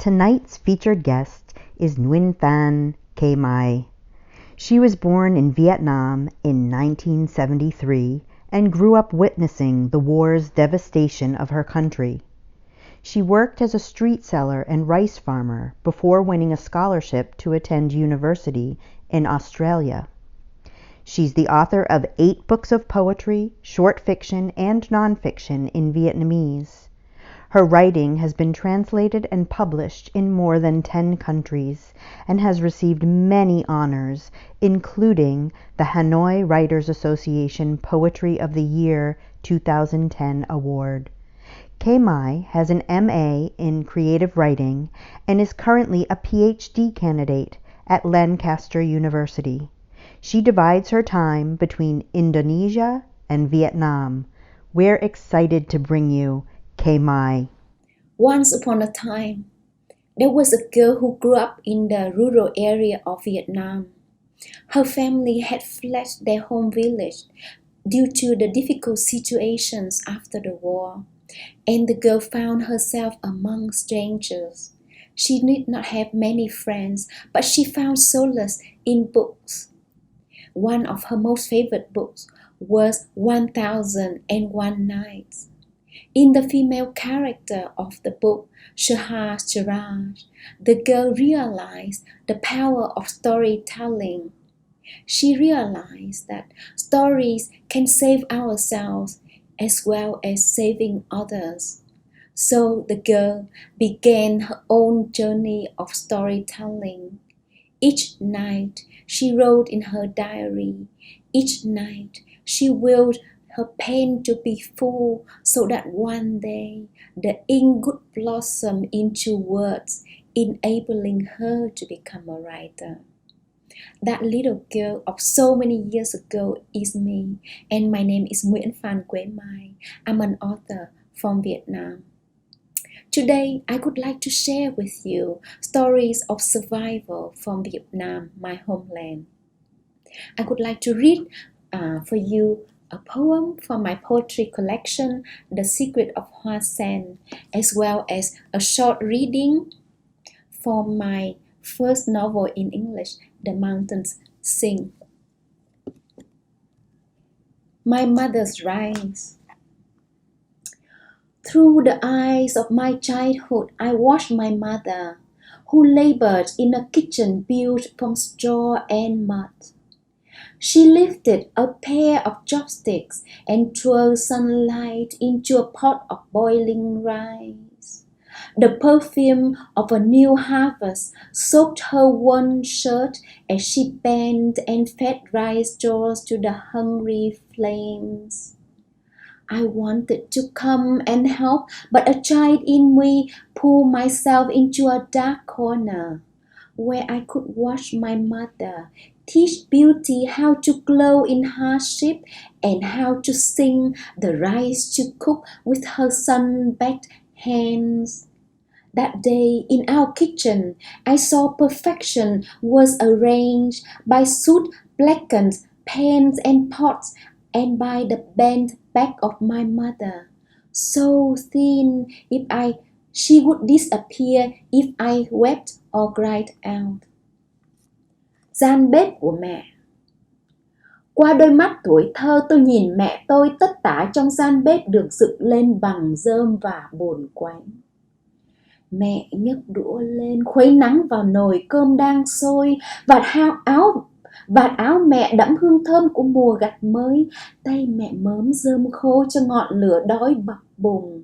Tonight's featured guest is Nguyen Phan K. Mai. She was born in Vietnam in 1973 and grew up witnessing the war's devastation of her country. She worked as a street seller and rice farmer before winning a scholarship to attend university in Australia. She's the author of 8 books of poetry, short fiction, and nonfiction in Vietnamese. Her writing has been translated and published in more than 10 countries and has received many honors, including the Hanoi Writers Association Poetry of the Year 2010 award. K. Mai has an MA in creative writing and is currently a PhD candidate at Lancaster University. She divides her time between Indonesia and Vietnam. We're excited to bring you K. Mai. Once upon a time, there was a girl who grew up in the rural area of Vietnam. Her family had fled their home village due to the difficult situations after the war, and the girl found herself among strangers. She did not have many friends, but she found solace in books. One of her most favorite books was 1001 Nights. In the female character of the book, Shahar, the girl realized the power of storytelling. She realized that stories can save ourselves as well as saving others. So the girl began her own journey of storytelling. Each night she wrote in her diary. Each night she willed her pen to be full so that one day the ink would blossom into words, enabling her to become a writer. That little girl of so many years ago is me, and my name is Nguyen Phan Quế Mai. I'm an author from Vietnam. Today, I would like to share with you stories of survival from Vietnam, my homeland. I would like to read for you a poem from my poetry collection, The Secret of Hoa Sen, as well as a short reading from my first novel in English, The Mountains Sing. My Mother's Rise. Through the eyes of my childhood, I watched my mother, who labored in a kitchen built from straw and mud. She lifted a pair of chopsticks and twirled sunlight into a pot of boiling rice. The perfume of a new harvest soaked her worn shirt as she bent and fed rice straws to the hungry flames. I wanted to come and help, but a child in me pulled myself into a dark corner where I could watch my mother teach beauty how to glow in hardship and how to sing the rice to cook with her sun-baked hands. That day in our kitchen, I saw perfection was arranged by soot-blackened pans and pots and by the bent back of my mother, so thin she would disappear if I wept or cried out. Gian bếp của mẹ. Qua đôi mắt tuổi thơ tôi nhìn mẹ tôi tất tả trong gian bếp được dựng lên bằng rơm và bồn quánh. Mẹ nhấc đũa lên khuấy nắng vào nồi cơm đang sôi, vạt áo mẹ đẫm hương thơm của mùa gặt mới, tay mẹ mớm rơm khô cho ngọn lửa đói bập bùng.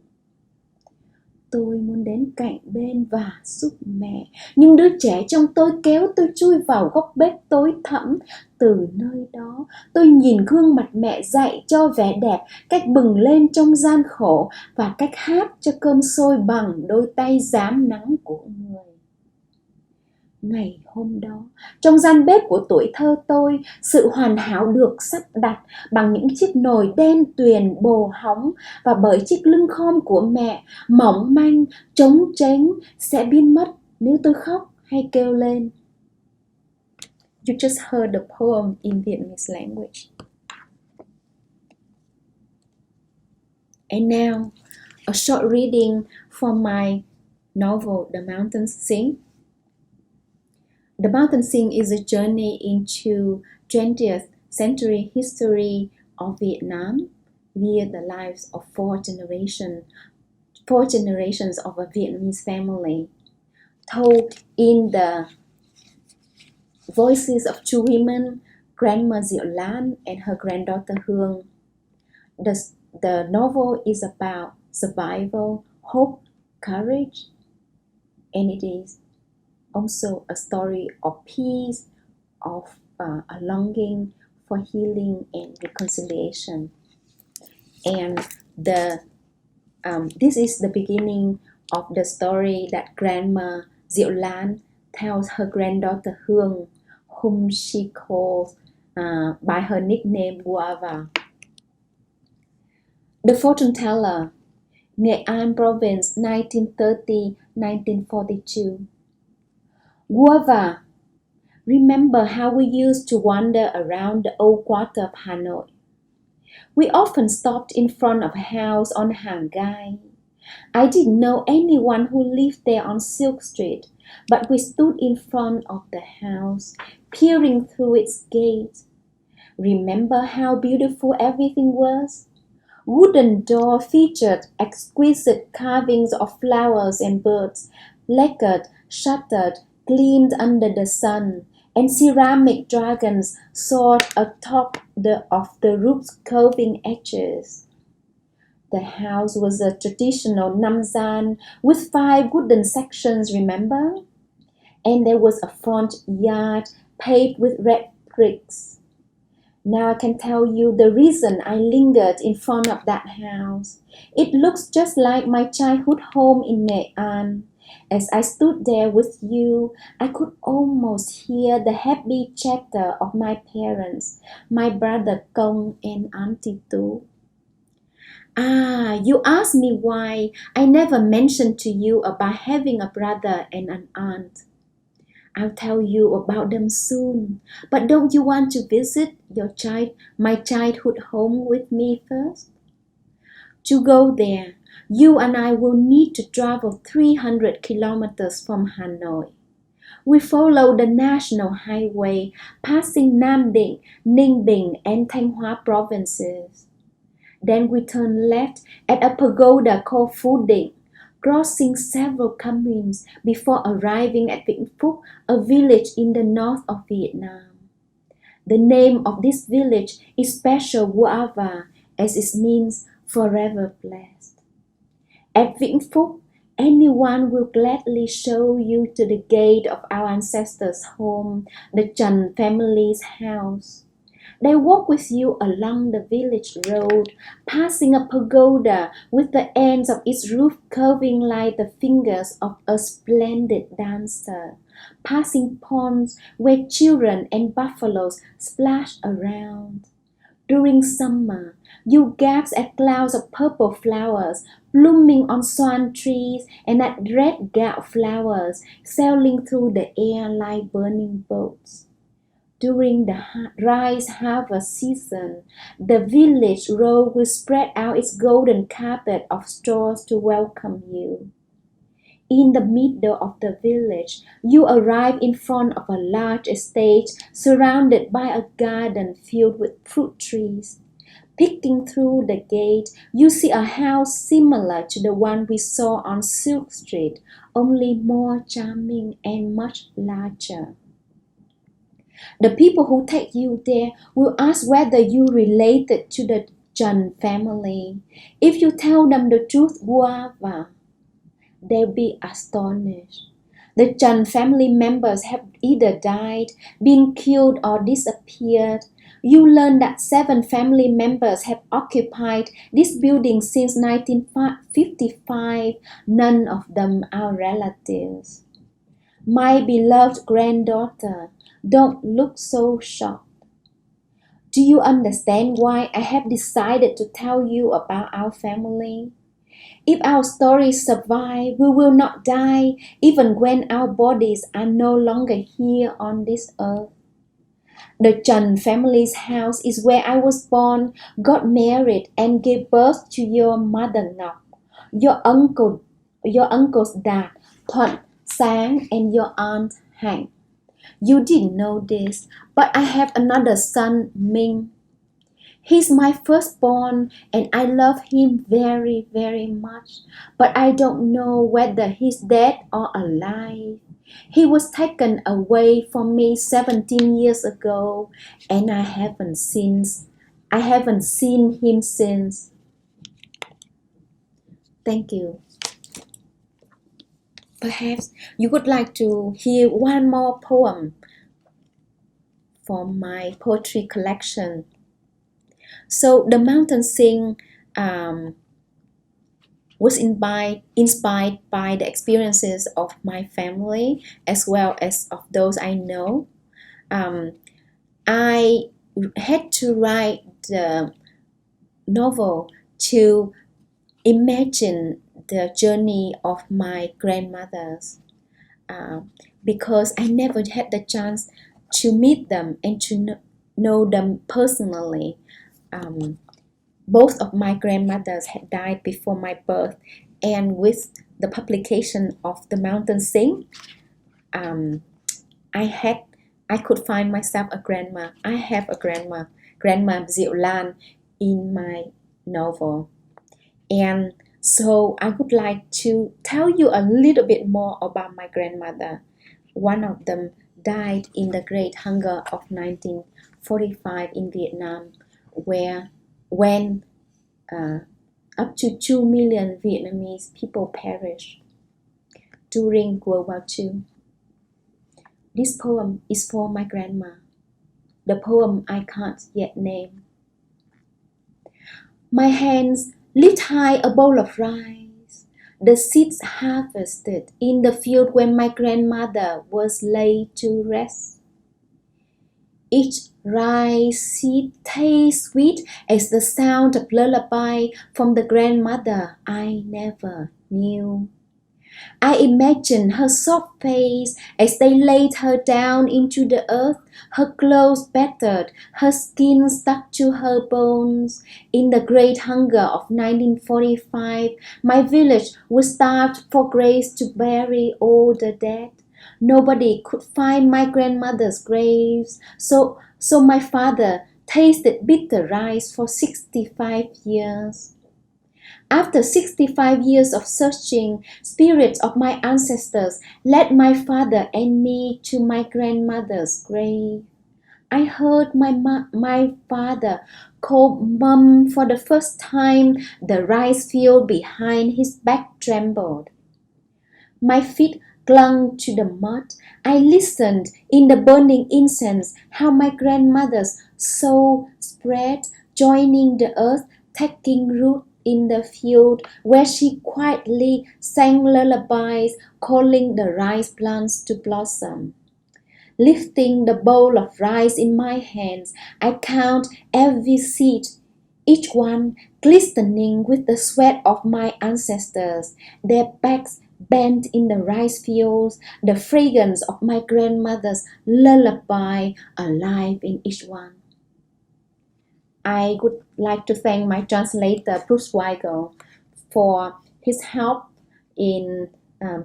Tôi muốn đến cạnh bên và giúp mẹ, nhưng đứa trẻ trong tôi kéo tôi chui vào góc bếp tối thẳm. Từ nơi đó, tôi nhìn gương mặt mẹ dạy cho vẻ đẹp, cách bừng lên trong gian khổ và cách hát cho cơm sôi bằng đôi tay rám nắng của người. Ngày hôm đó, trong gian bếp của tuổi thơ tôi, sự hoàn hảo được sắp đặt bằng những chiếc nồi đen tuyền bồ hóng và bởi chiếc lưng khom của mẹ, mỏng manh, trống tránh, sẽ biến mất nếu tôi khóc hay kêu lên. You just heard the poem in Vietnamese language. And now, a short reading from my novel The Mountain Sing. The Mountain Sing is a journey into 20th century history of Vietnam via the lives of four generations of a Vietnamese family, told in the voices of two women, Grandma Diệu Lan and her granddaughter Hương. The novel is about survival, hope, courage, and it is also a story of peace, of a longing for healing and reconciliation. And this is the beginning of the story that Grandma Diệu Lan tells her granddaughter Hương, whom she calls by her nickname Guava. The Fortune Teller, Nghệ An Province, 1930-1942. Guava, remember how we used to wander around the old quarter of Hanoi? We often stopped in front of a house on Hàng Gai. I didn't know anyone who lived there on Silk Street, but we stood in front of the house, peering through its gate. Remember how beautiful everything was? Wooden door featured exquisite carvings of flowers and birds, lacquered, shuttered, gleamed under the sun, and ceramic dragons soared atop of the roof's curving edges. The house was a traditional namzan with 5 wooden sections, remember? And there was a front yard paved with red bricks. Now I can tell you the reason I lingered in front of that house. It looks just like my childhood home in Nghệ An. As I stood there with you, I could almost hear the happy chatter of my parents, my brother Công and Auntie Tu. Ah, you asked me why I never mentioned to you about having a brother and an aunt. I'll tell you about them soon. But don't you want to visit my childhood home with me first? To go there, you and I will need to travel 300 kilometers from Hanoi. We follow the national highway, passing Nam Định, Ninh Bình, and Thanh Hóa provinces. Then we turn left at a pagoda called Phu Định, crossing several communes before arriving at Vĩnh Phúc, a village in the north of Vietnam. The name of this village is special Guava, as it means forever blessed. At Vĩnh Phúc, anyone will gladly show you to the gate of our ancestors' home, the Trần family's house. They walk with you along the village road, passing a pagoda with the ends of its roof curving like the fingers of a splendid dancer, passing ponds where children and buffaloes splash around. During summer, you gaze at clouds of purple flowers blooming on swan trees and at red gout flowers sailing through the air like burning boats. During the rice harvest season, the village road will spread out its golden carpet of straws to welcome you. In the middle of the village, you arrive in front of a large estate surrounded by a garden filled with fruit trees. Peeking through the gate, you see a house similar to the one we saw on Silk Street, only more charming and much larger. The people who take you there will ask whether you related to the Trần family. If you tell them the truth, Guava, they'll be astonished. The Trần family members have either died, been killed, or disappeared. You learn that 7 family members have occupied this building since 1955. None of them are relatives. My beloved granddaughter, don't look so shocked. Do you understand why I have decided to tell you about our family? If our stories survive, we will not die even when our bodies are no longer here on this earth. The Trần family's house is where I was born, got married, and gave birth to your mother Ngọc, your uncle's dad, Thuận, Sang, and your aunt Hank. You didn't know this, but I have another son, Ming. He's my firstborn and I love him very, very much, but I don't know whether he's dead or alive. He was taken away from me 17 years ago and I haven't seen him since. Thank you. Perhaps you would like to hear one more poem from my poetry collection. So the mountain sing was inspired by the experiences of my family as well as of those I know. I had to write the novel to imagine the journey of my grandmothers because I never had the chance to meet them and to know them personally. Both of my grandmothers had died before my birth, and with the publication of The Mountain Sing, I could find myself a grandma. I have a grandma Diệu Lan, in my novel. And so I would like to tell you a little bit more about my grandmother. One of them died in the Great Hunger of 1945 in Vietnam, when up to 2 million Vietnamese people perished during World War II. This poem is for my grandma. The poem I can't yet name. My hands lift high a bowl of rice, the seeds harvested in the field when my grandmother was laid to rest. Each rice seed tastes sweet as the sound of lullaby from the grandmother I never knew. I imagine her soft face as they laid her down into the earth, her clothes battered, her skin stuck to her bones. In the Great Hunger of 1945, my village was starved for graves to bury all the dead. Nobody could find my grandmother's graves, so my father tasted bitter rice for 65 years. After 65 years of searching, spirits of my ancestors led my father and me to my grandmother's grave. I heard my father call Mum for the first time. The rice field behind his back trembled. My feet clung to the mud. I listened in the burning incense how my grandmother's soul spread, joining the earth, taking root in the field where she quietly sang lullabies, calling the rice plants to blossom. Lifting the bowl of rice in my hands, I count every seed, each one glistening with the sweat of my ancestors, their backs bent in the rice fields, the fragrance of my grandmother's lullaby alive in each one. I would like to thank my translator, Bruce Weigel, for his help in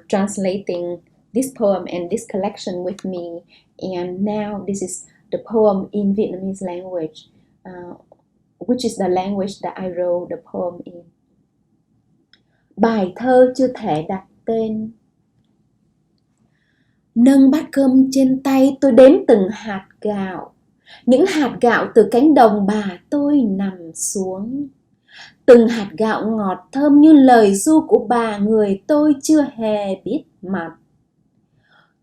translating this poem and this collection with me. And now this is the poem in Vietnamese language, which is the language that I wrote the poem in. Bài thơ chưa thể đặt tên. Nâng bát cơm trên tay, tôi đếm từng hạt gạo. Những hạt gạo từ cánh đồng bà tôi nằm xuống. Từng hạt gạo ngọt thơm như lời ru của bà người tôi chưa hề biết mặt.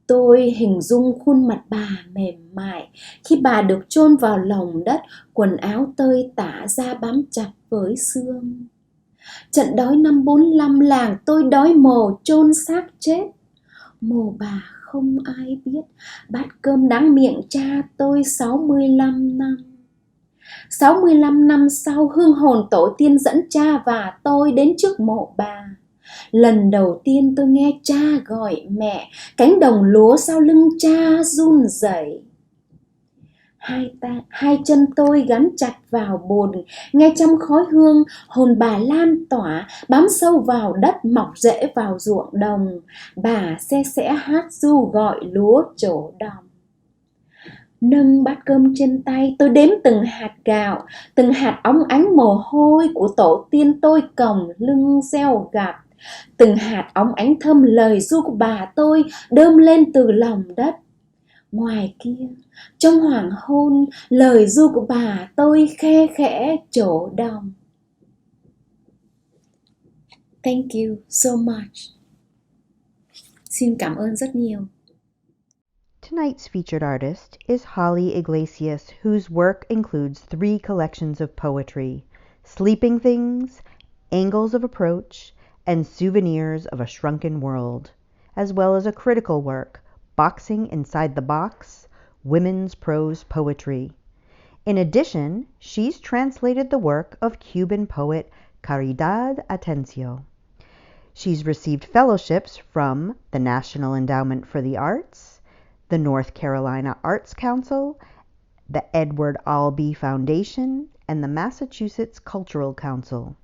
Tôi hình dung khuôn mặt bà mềm mại khi bà được chôn vào lòng đất, quần áo tơi tả da bám chặt với xương. Trận đói năm 45 làng tôi đói mồ chôn xác chết. Mồ bà không ai biết, bát cơm đắng miệng cha tôi 65 năm. 65 năm sau, hương hồn tổ tiên dẫn cha và tôi đến trước mộ bà. Lần đầu tiên tôi nghe cha gọi mẹ, cánh đồng lúa sau lưng cha run rẩy. Hai chân tôi gắn chặt vào bồn, nghe trong khói hương hồn bà lan tỏa, bám sâu vào đất mọc rễ vào ruộng đồng. Bà se sẻ hát ru gọi lúa trổ đồng. Nâng bát cơm trên tay, tôi đếm từng hạt gạo, từng hạt óng ánh mồ hôi của tổ tiên tôi còng lưng gieo gặt. Từng hạt óng ánh thơm lời ru của bà tôi đơm lên từ lòng đất. Ngoài kia, trong hoàng hôn, lời ru của bà tôi khe khẽ trổ đồng. Thank you so much. Xin cảm ơn rất nhiều. Tonight's featured artist is Holly Iglesias, whose work includes 3 collections of poetry: Sleeping Things, Angles of Approach, and Souvenirs of a Shrunken World, as well as a critical work, Boxing Inside the Box, Women's Prose Poetry. In addition, she's translated the work of Cuban poet Caridad Atencio. She's received fellowships from the National Endowment for the Arts, the North Carolina Arts Council, the Edward Albee Foundation, and the Massachusetts Cultural Council.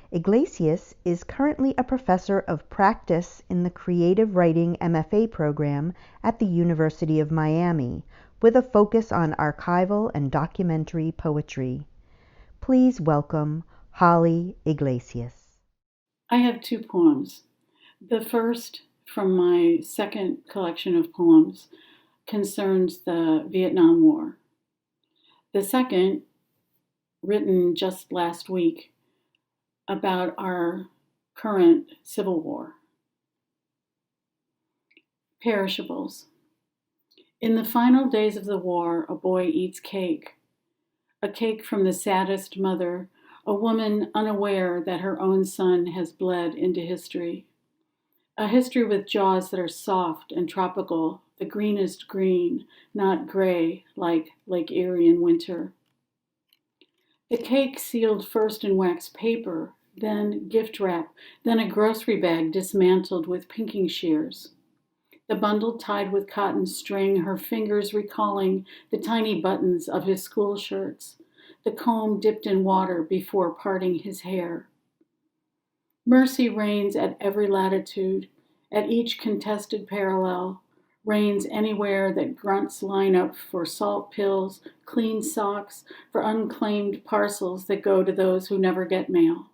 Iglesias is currently a professor of practice in the Creative Writing MFA program at the University of Miami, with a focus on archival and documentary poetry. Please welcome Holly Iglesias. I have 2 poems. The first, from my second collection of poems, concerns the Vietnam War. The second, written just last week, about our current civil war. Perishables. In the final days of the war, a boy eats cake. A cake from the saddest mother, a woman unaware that her own son has bled into history. A history with jaws that are soft and tropical, the greenest green, not gray like Lake Erie in winter. The cake sealed first in wax paper, then gift wrap, then a grocery bag dismantled with pinking shears. The bundle tied with cotton string, her fingers recalling the tiny buttons of his school shirts, the comb dipped in water before parting his hair. Mercy reigns at every latitude, at each contested parallel, reigns anywhere that grunts line up for salt pills, clean socks, for unclaimed parcels that go to those who never get mail.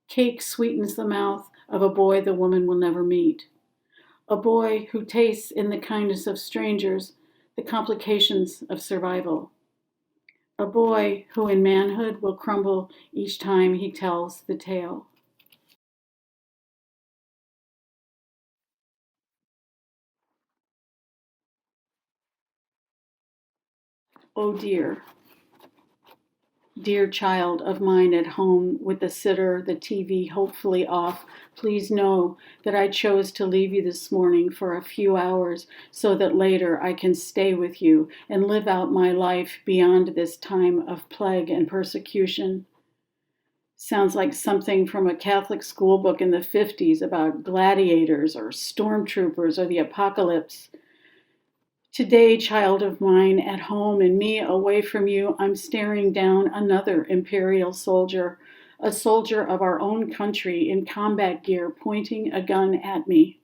Cake sweetens the mouth of a boy the woman will never meet, a boy who tastes in the kindness of strangers the complications of survival, a boy who in manhood will crumble each time he tells the tale. Oh dear child of mine at home with the sitter, the TV hopefully off, please know that I chose to leave you this morning for a few hours so that later I can stay with you and live out my life beyond this time of plague and persecution. Sounds like something from a Catholic school book in the 50s about gladiators or stormtroopers or the apocalypse. Today, child of mine, at home and me away from you, I'm staring down another imperial soldier, a soldier of our own country in combat gear pointing a gun at me.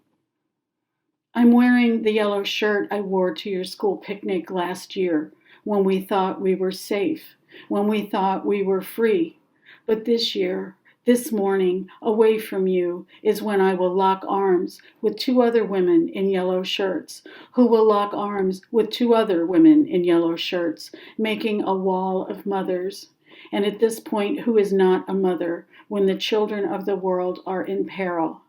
I'm wearing the yellow shirt I wore to your school picnic last year when we thought we were safe, when we thought we were free. But this year, this morning, away from you, is when I will lock arms with 2 other women in yellow shirts, who will lock arms with 2 other women in yellow shirts, making a wall of mothers. And at this point, who is not a mother when the children of the world are in peril?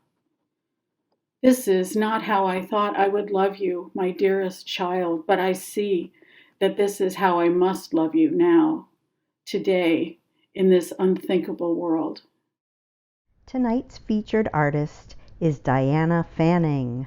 This is not how I thought I would love you, my dearest child, but I see that this is how I must love you now, today, in this unthinkable world. Tonight's featured artist is Diana Fanning,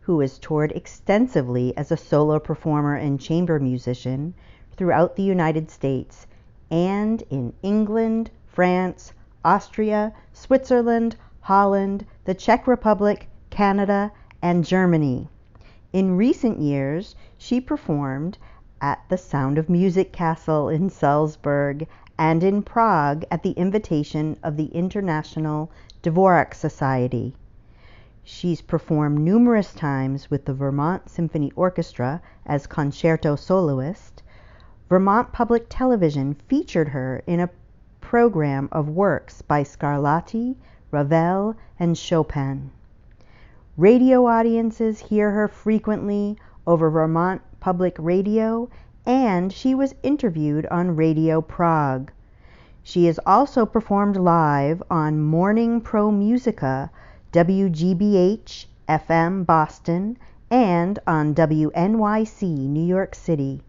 who has toured extensively as a solo performer and chamber musician throughout the United States and in England, France, Austria, Switzerland, Holland, the Czech Republic, Canada, and Germany. In recent years, she performed at the Sound of Music Castle in Salzburg and in Prague at the invitation of the International Dvorak Society. She's performed numerous times with the Vermont Symphony Orchestra as concerto soloist. Vermont Public Television featured her in a program of works by Scarlatti, Ravel, and Chopin. Radio audiences hear her frequently over Vermont Public Radio, and she was interviewed on Radio Prague. She has also performed live on Morning Pro Musica, WGBH FM Boston, and on WNYC New York City.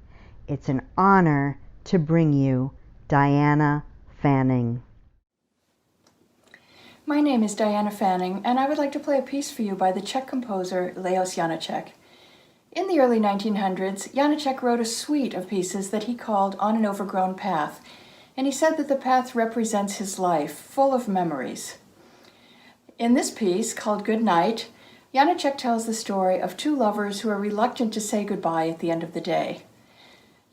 It's an honor to bring you Diana Fanning. My name is Diana Fanning, and I would like to play a piece for you by the Czech composer Leos Janáček. In the early 1900s, Janáček wrote a suite of pieces that he called On an Overgrown Path, and he said that the path represents his life, full of memories. In this piece, called Good Night, Janáček tells the story of two lovers who are reluctant to say goodbye at the end of the day.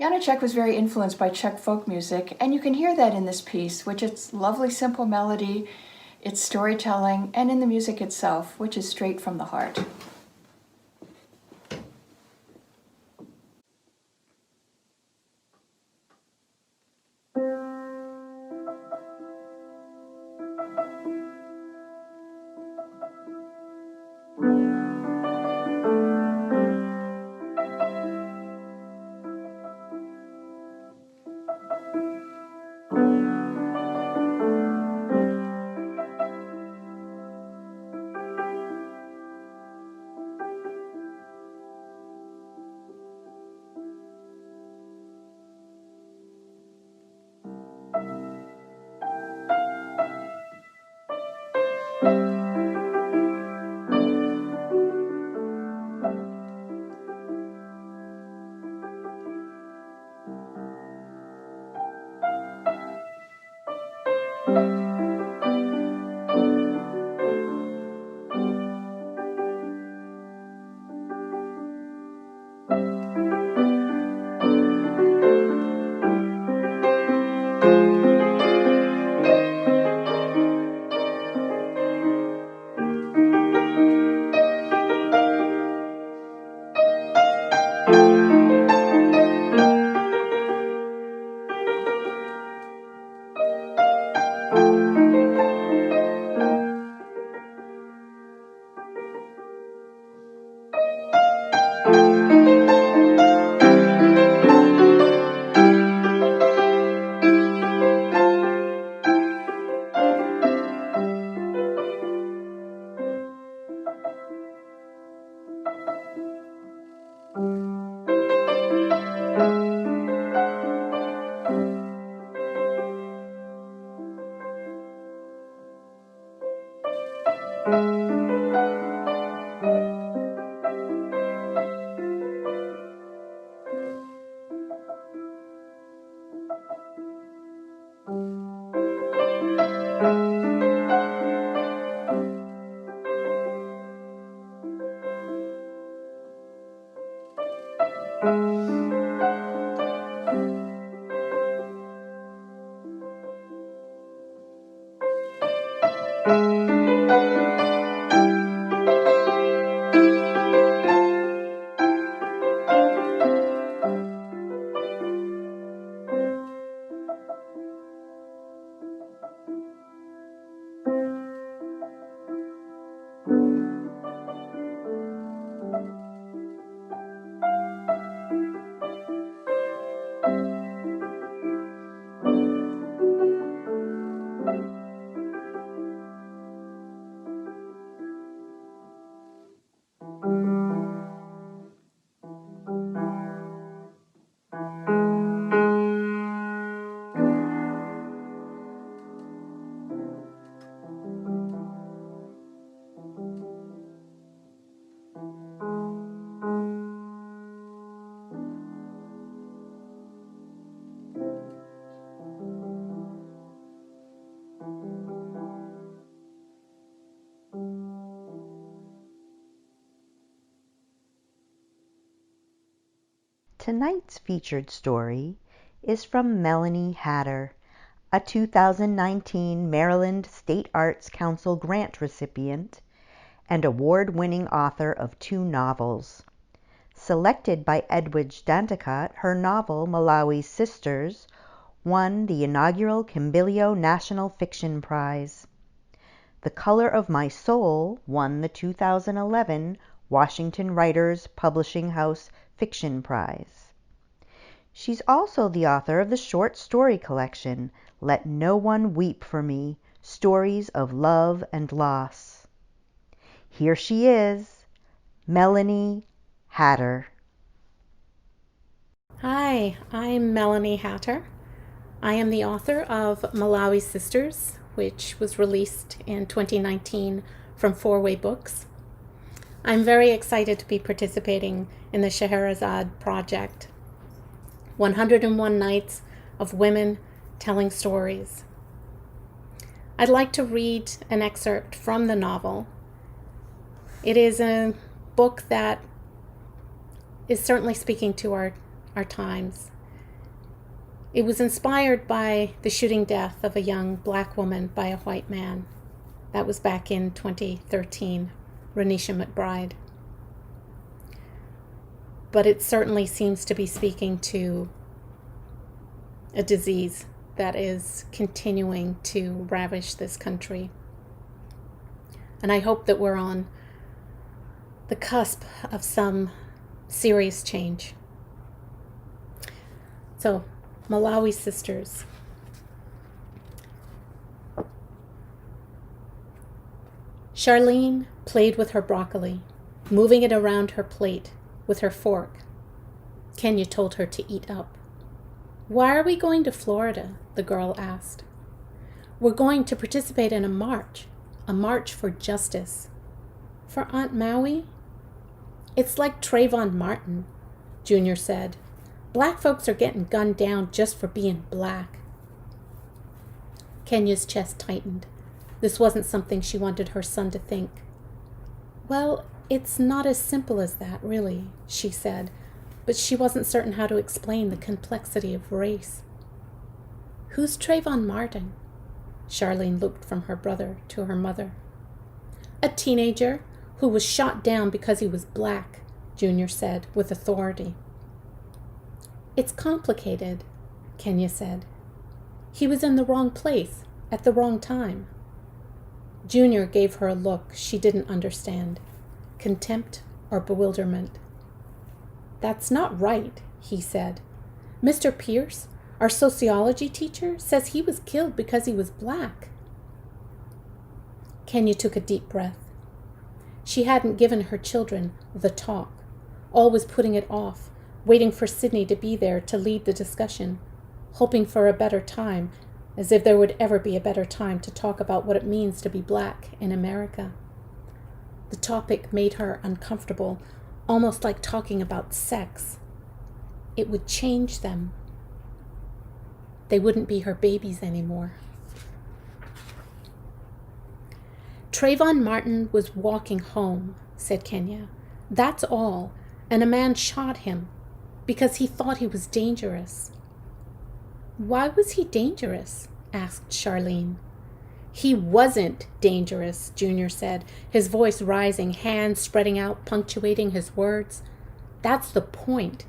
Janáček was very influenced by Czech folk music, and you can hear that in this piece, which its lovely simple melody, its storytelling, and in the music itself, which is straight from the heart. tonight's featured story is from Melanie Hatter, a 2019 Maryland State Arts Council grant recipient and award-winning author of 2 novels. Selected by Edwidge Danticat, her novel Malawi's Sisters won the inaugural Kimbilio National Fiction Prize. The Color of My Soul won the 2011 Washington Writers Publishing House Fiction Prize. She's also the author of the short story collection, Let No One Weep for Me, Stories of Love and Loss. Here she is, Melanie Hatter. Hi, I'm Melanie Hatter. I am the author of Malawi's Sisters, which was released in 2019 from 4-Way Books. I'm very excited to be participating in the Scheherazade project. 101 Nights of Women Telling Stories. I'd like to read an excerpt from the novel. It is a book that is certainly speaking to our times. It was inspired by the shooting death of a young black woman by a white man. That was back in 2013, Renisha McBride. But it certainly seems to be speaking to a disease that is continuing to ravish this country. And I hope that we're on the cusp of some serious change. So, Malawi's Sisters. Charlene played with her broccoli, moving it around her plate with her fork. Kenya told her to eat up. "Why are we going to Florida?" the girl asked. "We're going to participate in a march for justice." "For Aunt Maui?" "It's like Trayvon Martin," Junior said. "Black folks are getting gunned down just for being black." Kenya's chest tightened. This wasn't something she wanted her son to think. "Well, it's not as simple as that, really," she said, but she wasn't certain how to explain the complexity of race. "Who's Trayvon Martin?" Charlene looked from her brother to her mother. "A teenager who was shot down because he was black," Junior said with authority. "It's complicated," Kenya said. "He was in the wrong place at the wrong time." Junior gave her a look she didn't understand, contempt or bewilderment. "That's not right," he said. "Mr. Pierce, our sociology teacher, says he was killed because he was black." Kenya took a deep breath. She hadn't given her children the talk, always putting it off, waiting for Sydney to be there to lead the discussion, hoping for a better time, as if there would ever be a better time to talk about what it means to be black in America. The topic made her uncomfortable, almost like talking about sex. It would change them. They wouldn't be her babies anymore. "Trayvon Martin was walking home," said Kenya. "That's all, and a man shot him because he thought he was dangerous." "Why was he dangerous?" asked Charlene. "He wasn't dangerous," Junior said, his voice rising, hands spreading out, punctuating his words. "That's the point.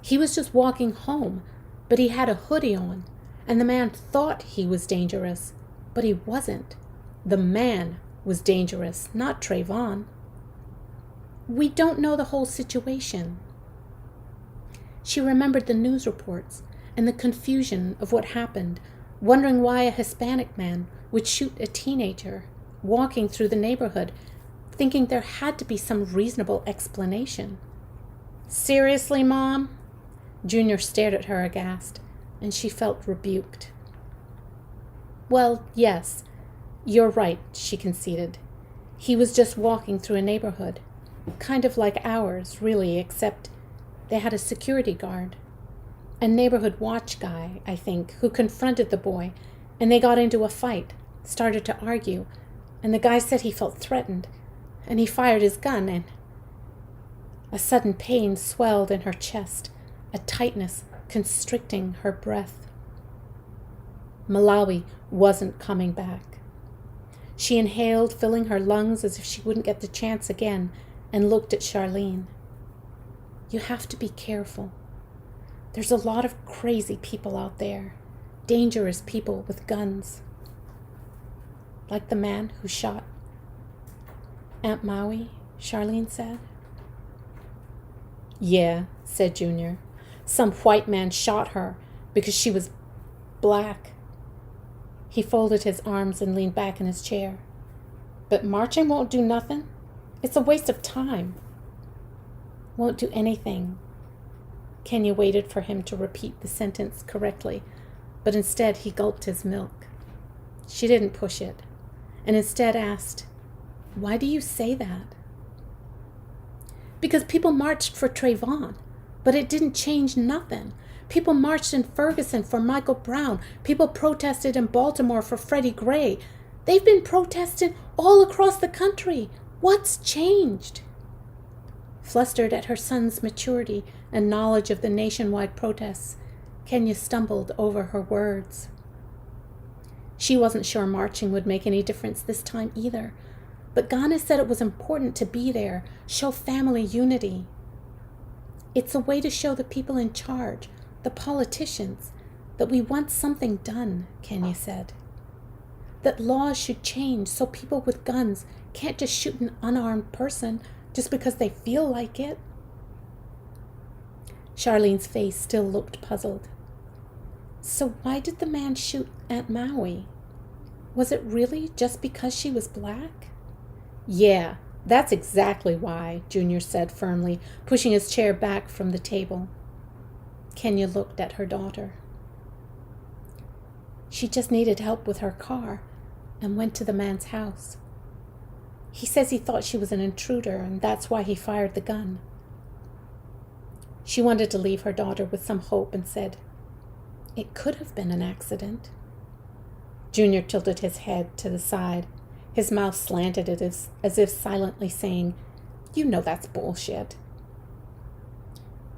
He was just walking home, but he had a hoodie on, and the man thought he was dangerous, but he wasn't. The man was dangerous, not Trayvon." "We don't know the whole situation." She remembered the news reports and the confusion of what happened, wondering why a Hispanic man would shoot a teenager, walking through the neighborhood, thinking there had to be some reasonable explanation. "Seriously, Mom?" Junior stared at her aghast, and she felt rebuked. "Well, yes, you're right," she conceded. "He was just walking through a neighborhood, kind of like ours, really, except they had a security guard. A neighborhood watch guy, I think, who confronted the boy, and they got into a fight, started to argue, and the guy said he felt threatened, and he fired his gun, and..." A sudden pain swelled in her chest, a tightness constricting her breath. Malawi wasn't coming back. She inhaled, filling her lungs as if she wouldn't get the chance again, and looked at Charlene. You have to be careful. There's a lot of crazy people out there, dangerous people with guns. Like the man who shot Aunt Maui, Charlene said. Yeah, said Junior. Some white man shot her because she was black. He folded his arms and leaned back in his chair. But marching won't do nothing. It's a waste of time. Won't do anything. Kenya waited for him to repeat the sentence correctly, but instead he gulped his milk. She didn't push it, and instead asked, Why do you say that? Because people marched for Trayvon, but it didn't change nothing. People marched in Ferguson for Michael Brown. People protested in Baltimore for Freddie Gray. They've been protesting all across the country. What's changed? Flustered at her son's maturity and knowledge of the nationwide protests, Kenya stumbled over her words. She wasn't sure marching would make any difference this time either, but Ghana said it was important to be there, show family unity. It's a way to show the people in charge, the politicians, that we want something done, Kenya said. That laws should change so people with guns can't just shoot an unarmed person just because they feel like it. Charlene's face still looked puzzled. So why did the man shoot Aunt Maui? Was it really just because she was black? Yeah, that's exactly why, Junior said firmly, pushing his chair back from the table. Kenya looked at her daughter. She just needed help with her car and went to the man's house. He says he thought she was an intruder, and that's why he fired the gun. She wanted to leave her daughter with some hope and said, It could have been an accident. Junior tilted his head to the side, his mouth slanted as if silently saying, You know that's bullshit.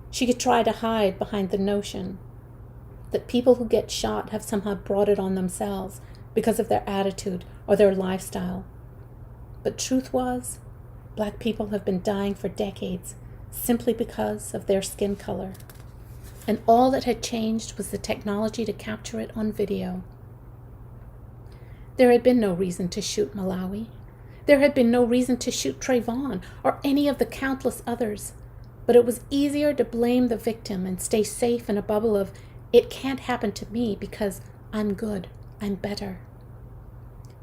She could try to hide behind the notion that people who get shot have somehow brought it on themselves because of their attitude or their lifestyle. But truth was, black people have been dying for decades simply because of their skin color. And all that had changed was the technology to capture it on video. There had been no reason to shoot Malawi. There had been no reason to shoot Trayvon or any of the countless others. But it was easier to blame the victim and stay safe in a bubble of, it can't happen to me because I'm good, I'm better.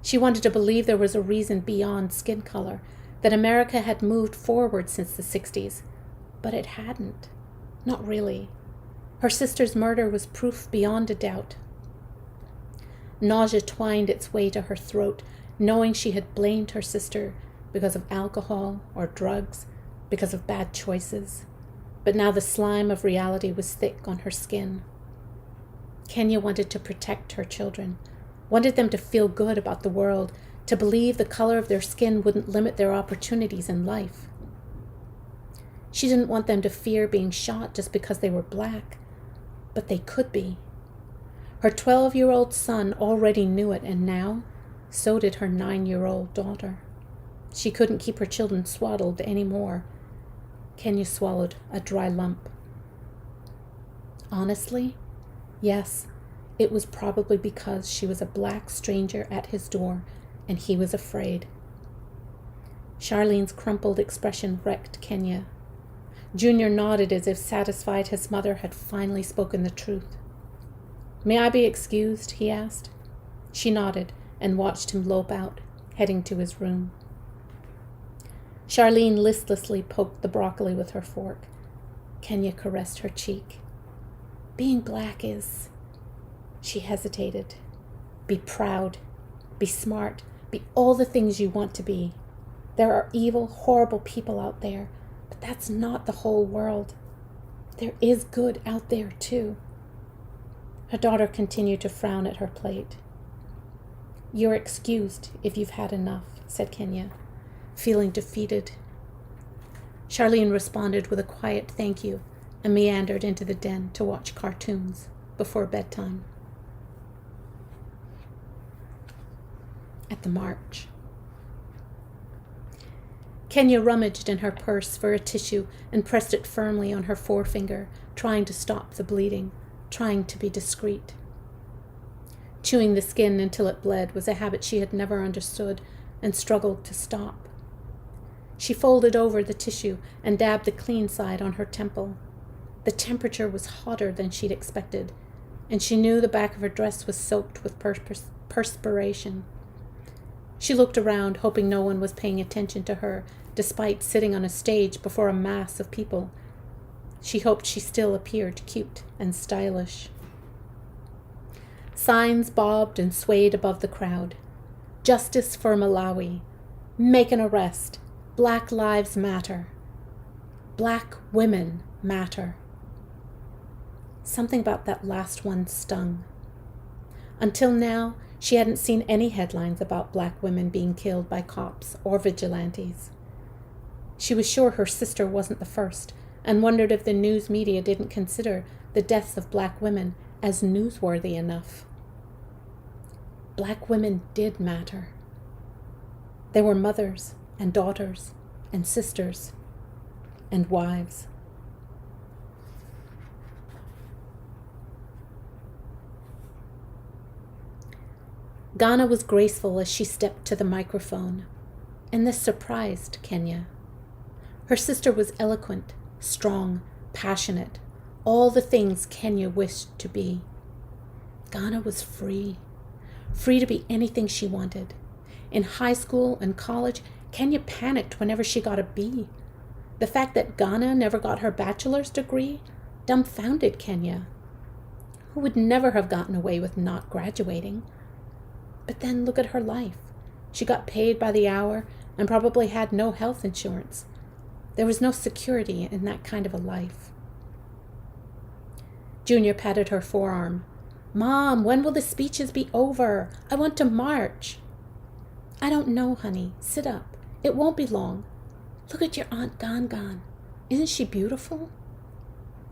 She wanted to believe there was a reason beyond skin color, that America had moved forward since the 60s. But it hadn't. Not really. Her sister's murder was proof beyond a doubt. Nausea twined its way to her throat, knowing she had blamed her sister because of alcohol or drugs, because of bad choices. But now the slime of reality was thick on her skin. Kenya wanted to protect her children, wanted them to feel good about the world, to believe the color of their skin wouldn't limit their opportunities in life. She didn't want them to fear being shot just because they were black, but they could be. Her 12-year-old son already knew it, and now, so did her 9-year-old daughter. She couldn't keep her children swaddled anymore. Kenya swallowed a dry lump. Honestly, yes, it was probably because she was a black stranger at his door, and he was afraid. Charlene's crumpled expression wrecked Kenya. Junior nodded as if satisfied his mother had finally spoken the truth. May I be excused? He asked. She nodded and watched him lope out, heading to his room. Charlene listlessly poked the broccoli with her fork. Kenya caressed her cheek. Being black is... She hesitated. Be proud. Be smart. Be all the things you want to be. There are evil, horrible people out there, but that's not the whole world. There is good out there, too. Her daughter continued to frown at her plate. You're excused if you've had enough, said Kenya, feeling defeated. Charlene responded with a quiet thank you and meandered into the den to watch cartoons before bedtime. At the march. Kenya rummaged in her purse for a tissue and pressed it firmly on her forefinger, trying to stop the bleeding, trying to be discreet. Chewing the skin until it bled was a habit she had never understood and struggled to stop. She folded over the tissue and dabbed the clean side on her temple. The temperature was hotter than she'd expected, and she knew the back of her dress was soaked with perspiration. She looked around, hoping no one was paying attention to her, despite sitting on a stage before a mass of people. She hoped she still appeared cute and stylish. Signs bobbed and swayed above the crowd. Justice for Malawi. Make an arrest. Black lives matter. Black women matter. Something about that last one stung. Until now, she hadn't seen any headlines about black women being killed by cops or vigilantes. She was sure her sister wasn't the first, and wondered if the news media didn't consider the deaths of black women as newsworthy enough. Black women did matter. They were mothers and daughters and sisters and wives. Ghana was graceful as she stepped to the microphone, and this surprised Kenya. Her sister was eloquent, strong, passionate, all the things Kenya wished to be. Ghana was free to be anything she wanted. In high school and college, Kenya panicked whenever she got a B. The fact that Ghana never got her bachelor's degree dumbfounded Kenya, who would never have gotten away with not graduating. But then look at her life. She got paid by the hour and probably had no health insurance. There was no security in that kind of a life. Junior patted her forearm. "Mom, when will the speeches be over? I want to march." "I don't know, honey. Sit up. It won't be long. Look at your Aunt Gan. Isn't she beautiful?"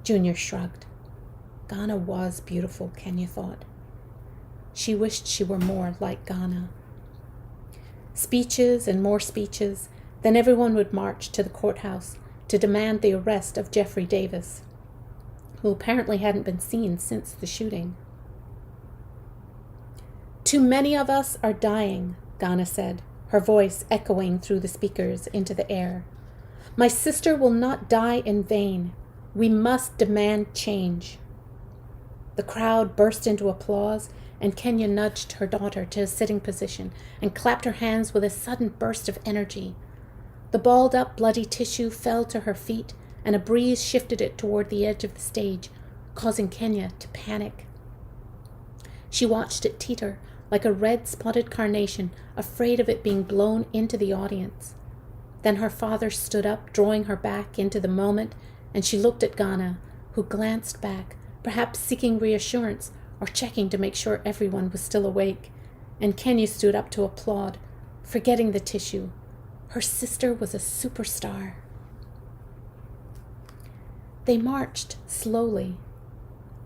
Junior shrugged. Ghana was beautiful, Kenya thought. She wished she were more like Ghana. Speeches and more speeches, then everyone would march to the courthouse to demand the arrest of Jeffrey Davis, who apparently hadn't been seen since the shooting. "Too many of us are dying," Ghana said, her voice echoing through the speakers into the air. "My sister will not die in vain. We must demand change." The crowd burst into applause, and Kenya nudged her daughter to a sitting position and clapped her hands with a sudden burst of energy. The balled-up bloody tissue fell to her feet, and a breeze shifted it toward the edge of the stage, causing Kenya to panic. She watched it teeter like a red-spotted carnation, afraid of it being blown into the audience. Then her father stood up, drawing her back into the moment, and she looked at Ghana, who glanced back, perhaps seeking reassurance or checking to make sure everyone was still awake, and Kenya stood up to applaud, forgetting the tissue. Her sister was a superstar. They marched slowly.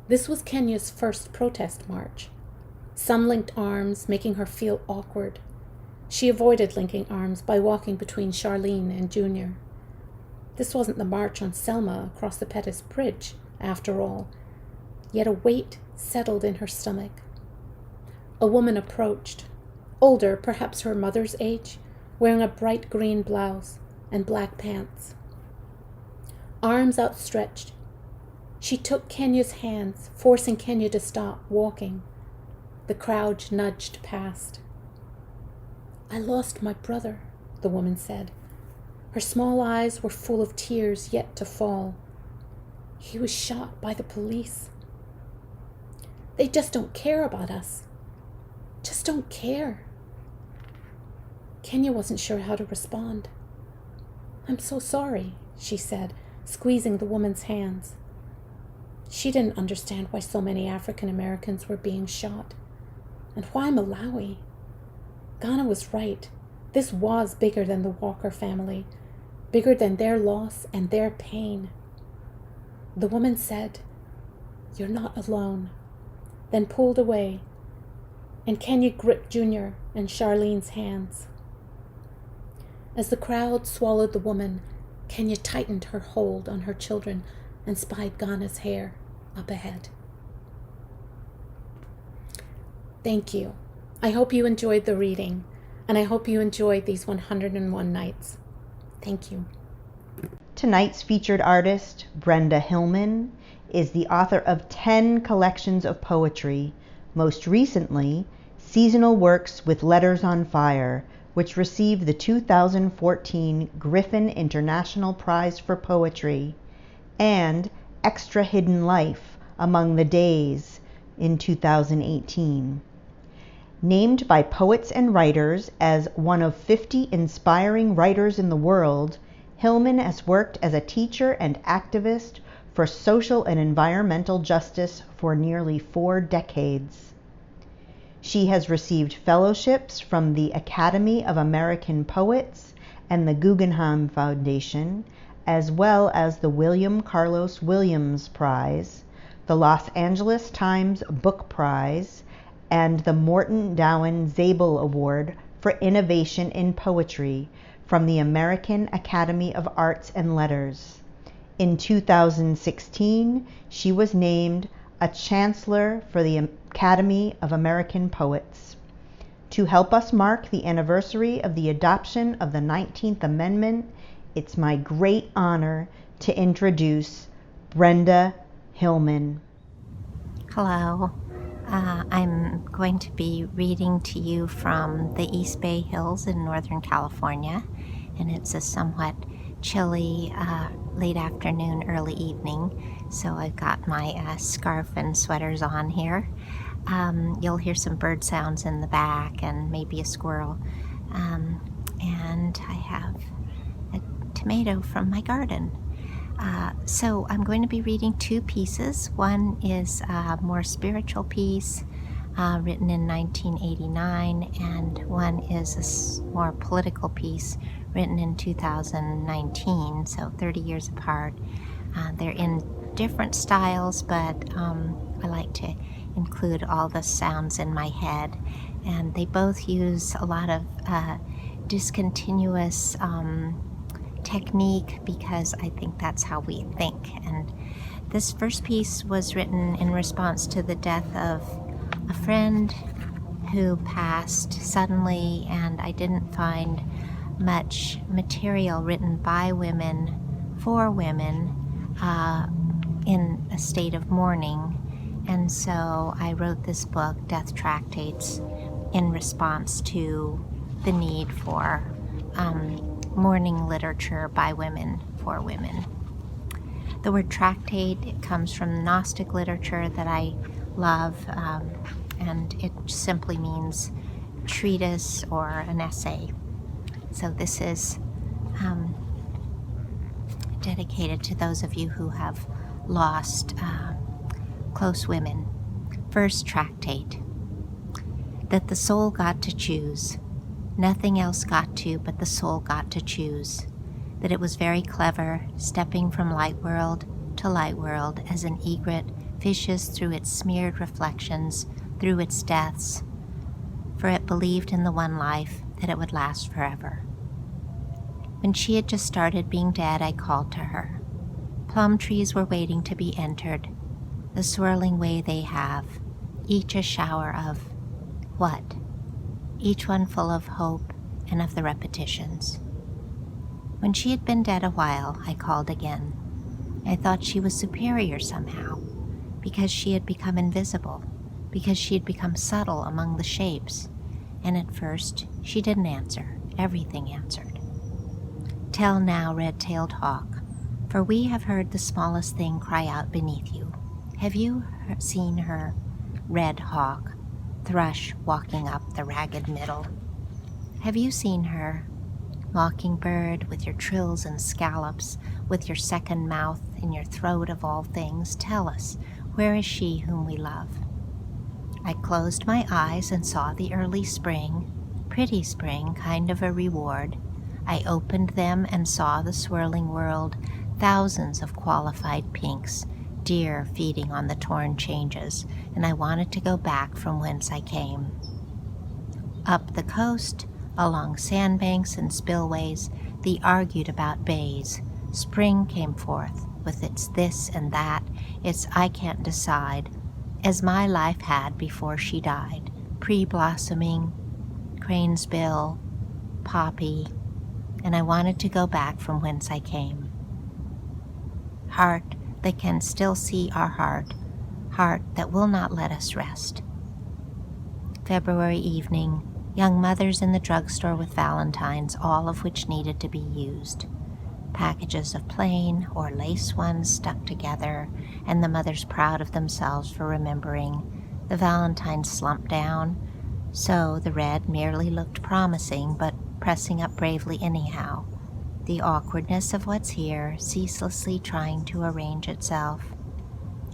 This was Kenya's first protest march. Some linked arms, making her feel awkward. She avoided linking arms by walking between Charlene and Junior. This wasn't the march on Selma across the Pettus Bridge, after all, yet a weight settled in her stomach. A woman approached, older, perhaps her mother's age, wearing a bright green blouse and black pants. Arms outstretched, she took Kenya's hands, forcing Kenya to stop walking. The crowd nudged past. "I lost my brother," the woman said. Her small eyes were full of tears yet to fall. "He was shot by the police. They just don't care about us. Just don't care." Kenya wasn't sure how to respond. "I'm so sorry," she said, squeezing the woman's hands. She didn't understand why so many African Americans were being shot. And why Malawi? Ghana was right. This was bigger than the Walker family, bigger than their loss and their pain. The woman said, "You're not alone," then pulled away, and Kenya gripped Junior and Charlene's hands. As the crowd swallowed the woman, Kenya tightened her hold on her children and spied Ghana's hair up ahead. Thank you. I hope you enjoyed the reading, and I hope you enjoyed these 101 nights. Thank you. Tonight's featured artist, Brenda Hillman, is the author of 10 collections of poetry, most recently, Seasonal Works with Letters on Fire, which received the 2014 Griffin International Prize for Poetry, and Extra Hidden Life Among the Days in 2018. Named by Poets and Writers as one of 50 inspiring writers in the world, Hillman has worked as a teacher and activist for social and environmental justice for nearly 4 decades. She has received fellowships from the Academy of American Poets and the Guggenheim Foundation, as well as the William Carlos Williams Prize, the Los Angeles Times Book Prize, and the Morton Dowen Zabel Award for Innovation in Poetry from the American Academy of Arts and Letters. In 2016, she was named a Chancellor for the Academy of American Poets. To help us mark the anniversary of the adoption of the 19th Amendment, it's my great honor to introduce Brenda Hillman. Hello. I'm going to be reading to you from the East Bay Hills in Northern California, and it's a somewhat chilly late afternoon, early evening, so I've got my scarf and sweaters on here. You'll hear some bird sounds in the back and maybe a squirrel, and I have a tomato from my garden. So I'm going to be reading 2 pieces. One is a more spiritual piece written in 1989, and one is a more political piece written in 2019, so 30 years apart. They're in different styles, but I like to include all the sounds in my head, and they both use a lot of discontinuous technique, because I think that's how we think. And this first piece was written in response to the death of a friend who passed suddenly, and I didn't find much material written by women for women in a state of mourning, and so I wrote this book, Death Tractates, in response to the need for mourning literature by women for women. The word tractate, it comes from Gnostic literature that I love, and it simply means treatise or an essay. So this is dedicated to those of you who have lost close women. First tractate. That the soul got to choose. Nothing else got to, but the soul got to choose. That it was very clever, stepping from light world to light world as an egret fishes through its smeared reflections, through its deaths, for it believed in the one life, that it would last forever. When she had just started being dead, I called to her. Plum trees were waiting to be entered, the swirling way they have, each a shower of what? Each one full of hope and of the repetitions. When she had been dead a while, I called again. I thought she was superior somehow, because she had become invisible, because she had become subtle among the shapes, and at first she didn't answer. Everything answered. Tell now, red-tailed hawk, for we have heard the smallest thing cry out beneath you. Have you seen her, red hawk, thrush walking up the ragged middle? Have you seen her, mockingbird with your trills and scallops, with your second mouth in your throat of all things? Tell us, where is she whom we love? I closed my eyes and saw the early spring, pretty spring, kind of a reward. I opened them and saw the swirling world, thousands of qualified pinks, deer feeding on the torn changes, and I wanted to go back from whence I came. Up the coast, along sandbanks and spillways, they argued about bays. Spring came forth with its this and that, its I can't decide, as my life had before she died, pre-blossoming, cranesbill, poppy, and I wanted to go back from whence I came. Heart that can still see our heart that will not let us rest. February evening, young mothers in the drugstore with valentines, all of which needed to be used. Packages of plain or lace ones stuck together, and the mothers proud of themselves for remembering. The valentines slumped down, so the red merely looked promising, but pressing up bravely anyhow. The awkwardness of what's here, ceaselessly trying to arrange itself.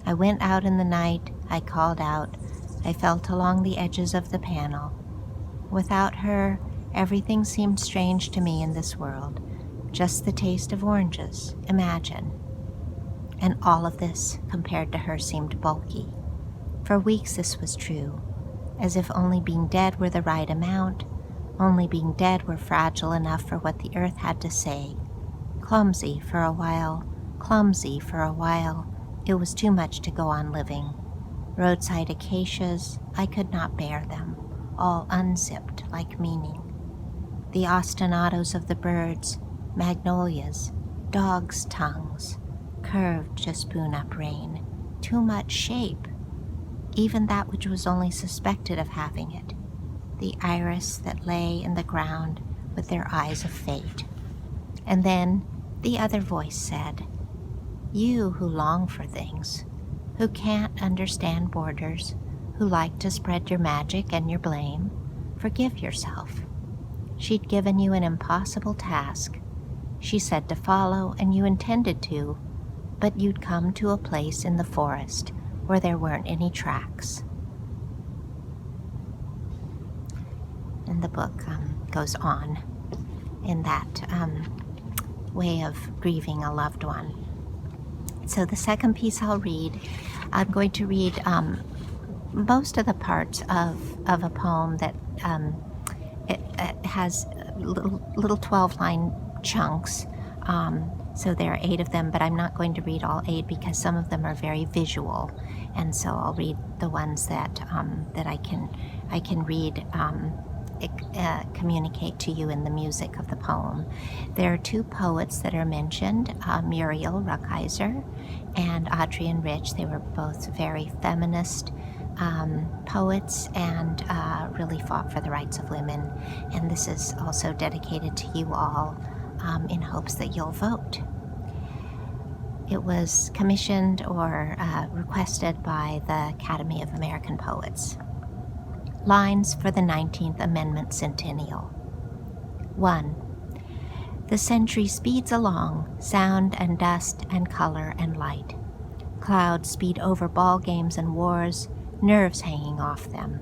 I went out in the night, I called out, I felt along the edges of the panel. Without her, everything seemed strange to me in this world. Just the taste of oranges, imagine. And all of this, compared to her, seemed bulky. For weeks this was true, as if only being dead were the right amount, only being dead were fragile enough for what the earth had to say. Clumsy for a while, it was too much to go on living. Roadside acacias, I could not bear them, all unzipped like meaning. The ostinatos of the birds, magnolias, dogs' tongues, curved to spoon up rain, too much shape, even that which was only suspected of having it, the iris that lay in the ground with their eyes of fate. And then the other voice said, you who long for things, who can't understand borders, who like to spread your magic and your blame, forgive yourself. She'd given you an impossible task. She said to follow, and you intended to, but you'd come to a place in the forest where there weren't any tracks. And the book goes on in that way of grieving a loved one. So the second piece I'll read, I'm going to read most of the parts of a poem that it has little 12-line chunks. So there are 8 of them, but I'm not going to read all 8 because some of them are very visual, and so I'll read the ones that I can read. Communicate to you in the music of the poem. There are 2 poets that are mentioned, Muriel Rukeyser and Adrienne Rich. They were both very feminist poets and really fought for the rights of women. And this is also dedicated to you all in hopes that you'll vote. It was commissioned or requested by the Academy of American Poets. Lines for the 19th Amendment Centennial. 1. The century speeds along, sound and dust and color and light. Clouds speed over ball games and wars, nerves hanging off them.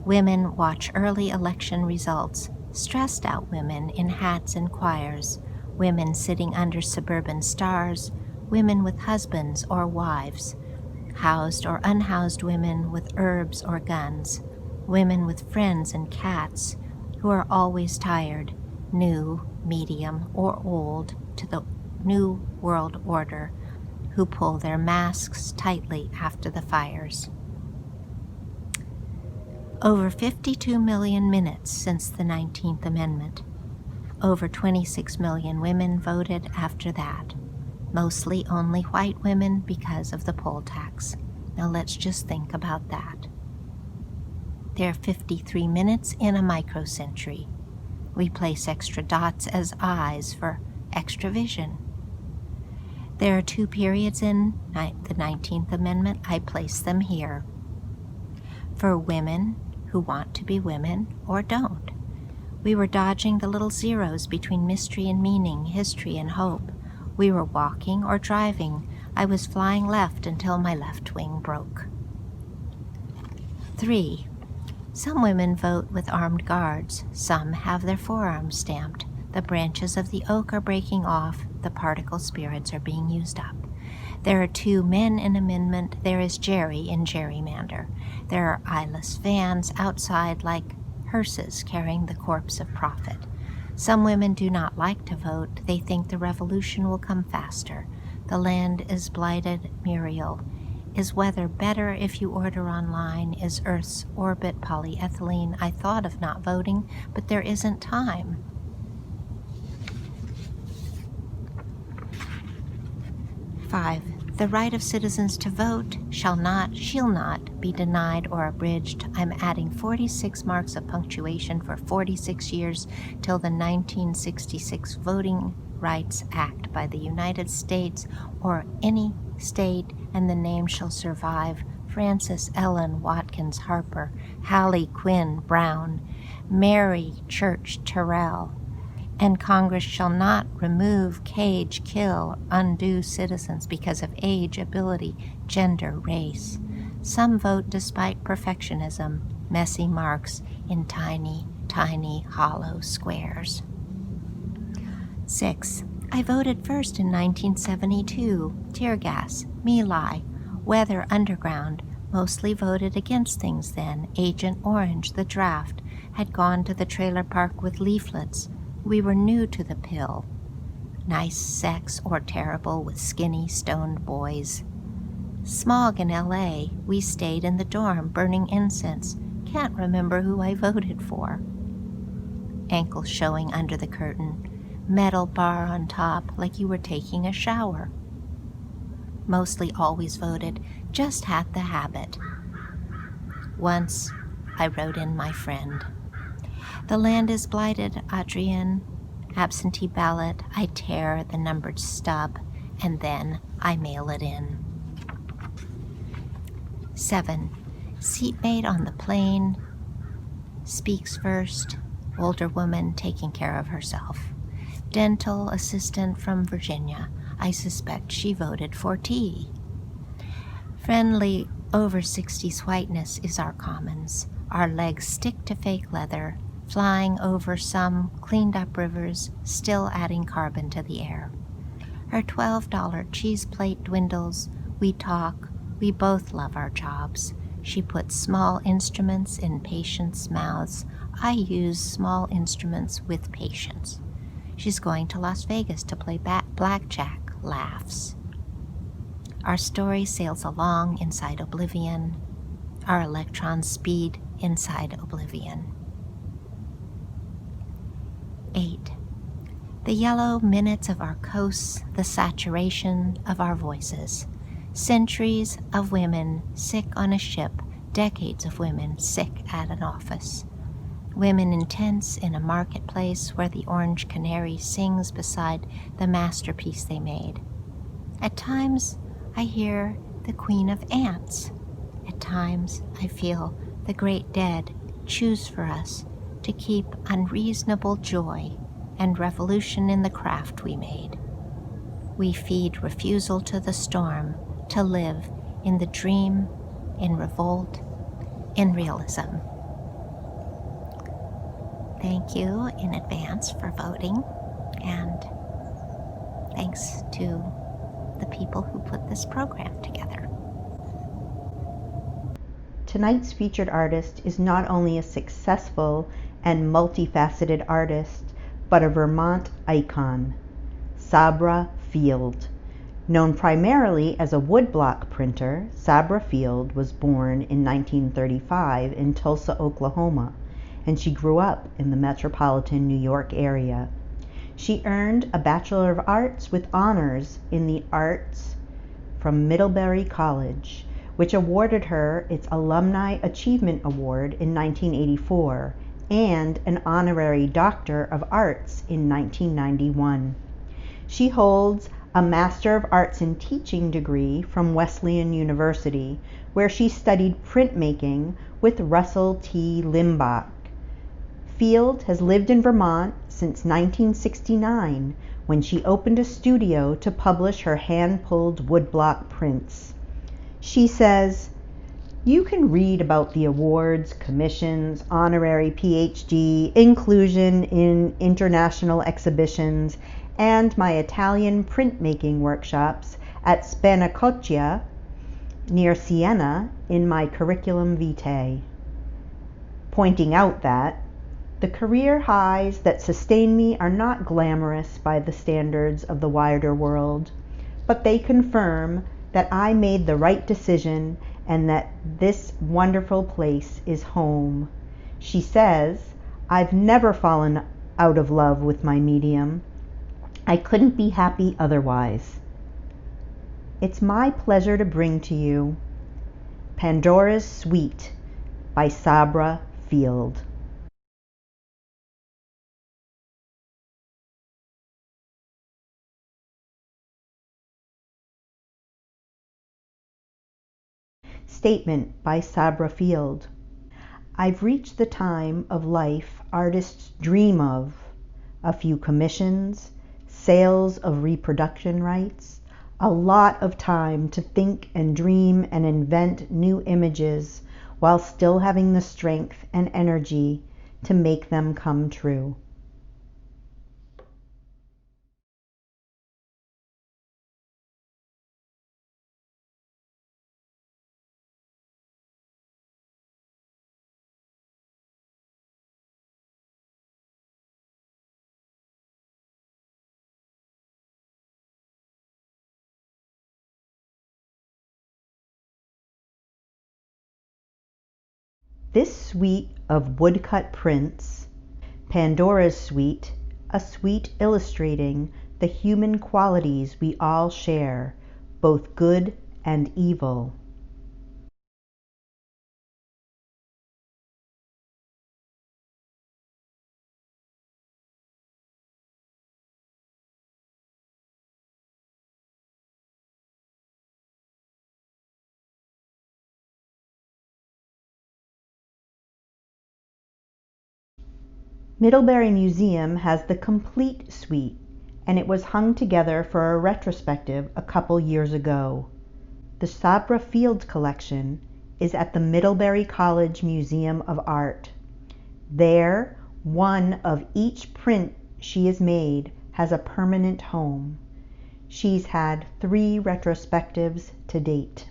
Women watch early election results, stressed out women in hats and choirs, women sitting under suburban stars, women with husbands or wives, housed or unhoused women with herbs or guns, women with friends and cats who are always tired, new, medium, or old to the new world order, who pull their masks tightly after the fires. Over 52 million minutes since the 19th Amendment. Over 26 million women voted after that, mostly only white women because of the poll tax. Now let's just think about that. There are 53 minutes in a microcentury. We place extra dots as eyes for extra vision. There are 2 periods in the 19th Amendment. I place them here. For women who want to be women or don't. We were dodging the little zeros between mystery and meaning, history and hope. We were walking or driving. I was flying left until my left wing broke. 3. Some women vote with armed guards. Some have their forearms stamped. The branches of the oak are breaking off. the particle spirits are being used up. There are 2 men in amendment. There is Jerry in gerrymander. There are eyeless vans outside like hearses carrying the corpse of prophet. Some women do not like to vote. They think the revolution will come faster. The land is blighted, Muriel. Is weather better if you order online? Is Earth's orbit polyethylene? I thought of not voting, but there isn't time. 5. The right of citizens to vote shall not be denied or abridged. I'm adding 46 marks of punctuation for 46 years till the 1966 Voting Rights Act by the United States or any state, and the name shall survive. Frances Ellen Watkins Harper, Hallie Quinn Brown, Mary Church Terrell. And Congress shall not remove, cage, kill, undo citizens because of age, ability, gender, race. Some vote despite perfectionism, messy marks in tiny, tiny hollow squares. 6. I voted first in 1972. Tear gas, My Lai, weather underground. Mostly voted against things then. Agent Orange, the draft, had gone to the trailer park with leaflets. We were new to the pill. Nice sex or terrible with skinny, stoned boys. Smog in L.A., we stayed in the dorm, burning incense. Can't remember who I voted for. Ankles showing under the curtain. Metal bar on top, like you were taking a shower. Mostly always voted, just had the habit. Once, I wrote in my friend. The land is blighted, Adrienne. Absentee ballot, I tear the numbered stub, and then I mail it in. 7. Seatmate on the plane. Speaks first. Older woman taking care of herself. Dental assistant from Virginia. I suspect she voted for tea. Friendly over 60s whiteness is our commons. Our legs stick to fake leather, flying over some cleaned-up rivers, still adding carbon to the air. Her $12 cheese plate dwindles. We talk. We both love our jobs. She puts small instruments in patients' mouths. I use small instruments with patients. She's going to Las Vegas to play blackjack. Laughs. Our story sails along inside oblivion. Our electrons speed inside oblivion. 8. The yellow minutes of our coasts, the saturation of our voices. Centuries of women sick on a ship, decades of women sick at an office. Women intense in a marketplace where the orange canary sings beside the masterpiece they made. At times, I hear the Queen of Ants. At times, I feel the great dead choose for us to keep unreasonable joy and revolution in the craft we made. We feed refusal to the storm, to live in the dream, in revolt, in realism. Thank you in advance for voting, and thanks to the people who put this program together. Tonight's featured artist is not only a successful and multifaceted artist, but a Vermont icon, Sabra Field. Known primarily as a woodblock printer, Sabra Field was born in 1935 in Tulsa, Oklahoma, and she grew up in the metropolitan New York area. She earned a Bachelor of Arts with honors in the arts from Middlebury College, which awarded her its Alumni Achievement Award in 1984 and an Honorary Doctor of Arts in 1991. She holds a Master of Arts in Teaching degree from Wesleyan University, where she studied printmaking with Russell T. Limbach. Field has lived in Vermont since 1969, when she opened a studio to publish her hand-pulled woodblock prints. She says, "You can read about the awards, commissions, honorary PhD, inclusion in international exhibitions, and my Italian printmaking workshops at Spanacoccia near Siena in my curriculum vitae, pointing out that the career highs that sustain me are not glamorous by the standards of the wider world, but they confirm that I made the right decision and that this wonderful place is home. She says, I've never fallen out of love with my medium. I couldn't be happy otherwise. It's my pleasure to bring to you Pandora's Suite by Sabra Field. Statement by Sabra Field. I've reached the time of life artists dream of. A few commissions, sales of reproduction rights, a lot of time to think and dream and invent new images while still having the strength and energy to make them come true. This suite of woodcut prints, Pandora's Suite, a suite illustrating the human qualities we all share, both good and evil. Middlebury Museum has the complete suite, and it was hung together for a retrospective a couple years ago. The Sabra Field collection is at the Middlebury College Museum of Art. There, one of each print she has made has a permanent home. She's had 3 retrospectives to date.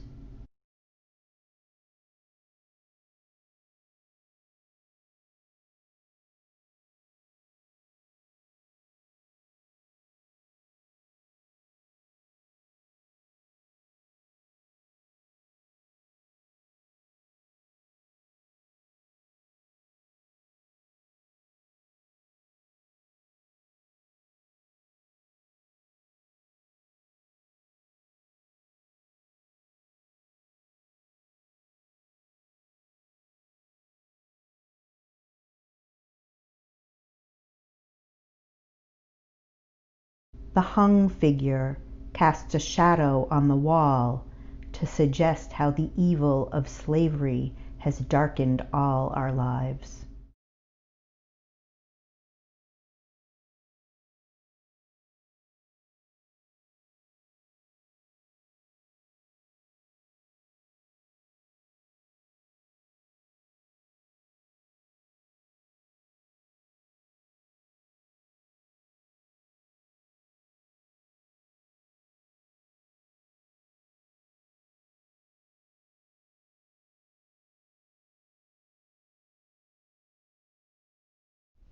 The hung figure casts a shadow on the wall to suggest how the evil of slavery has darkened all our lives.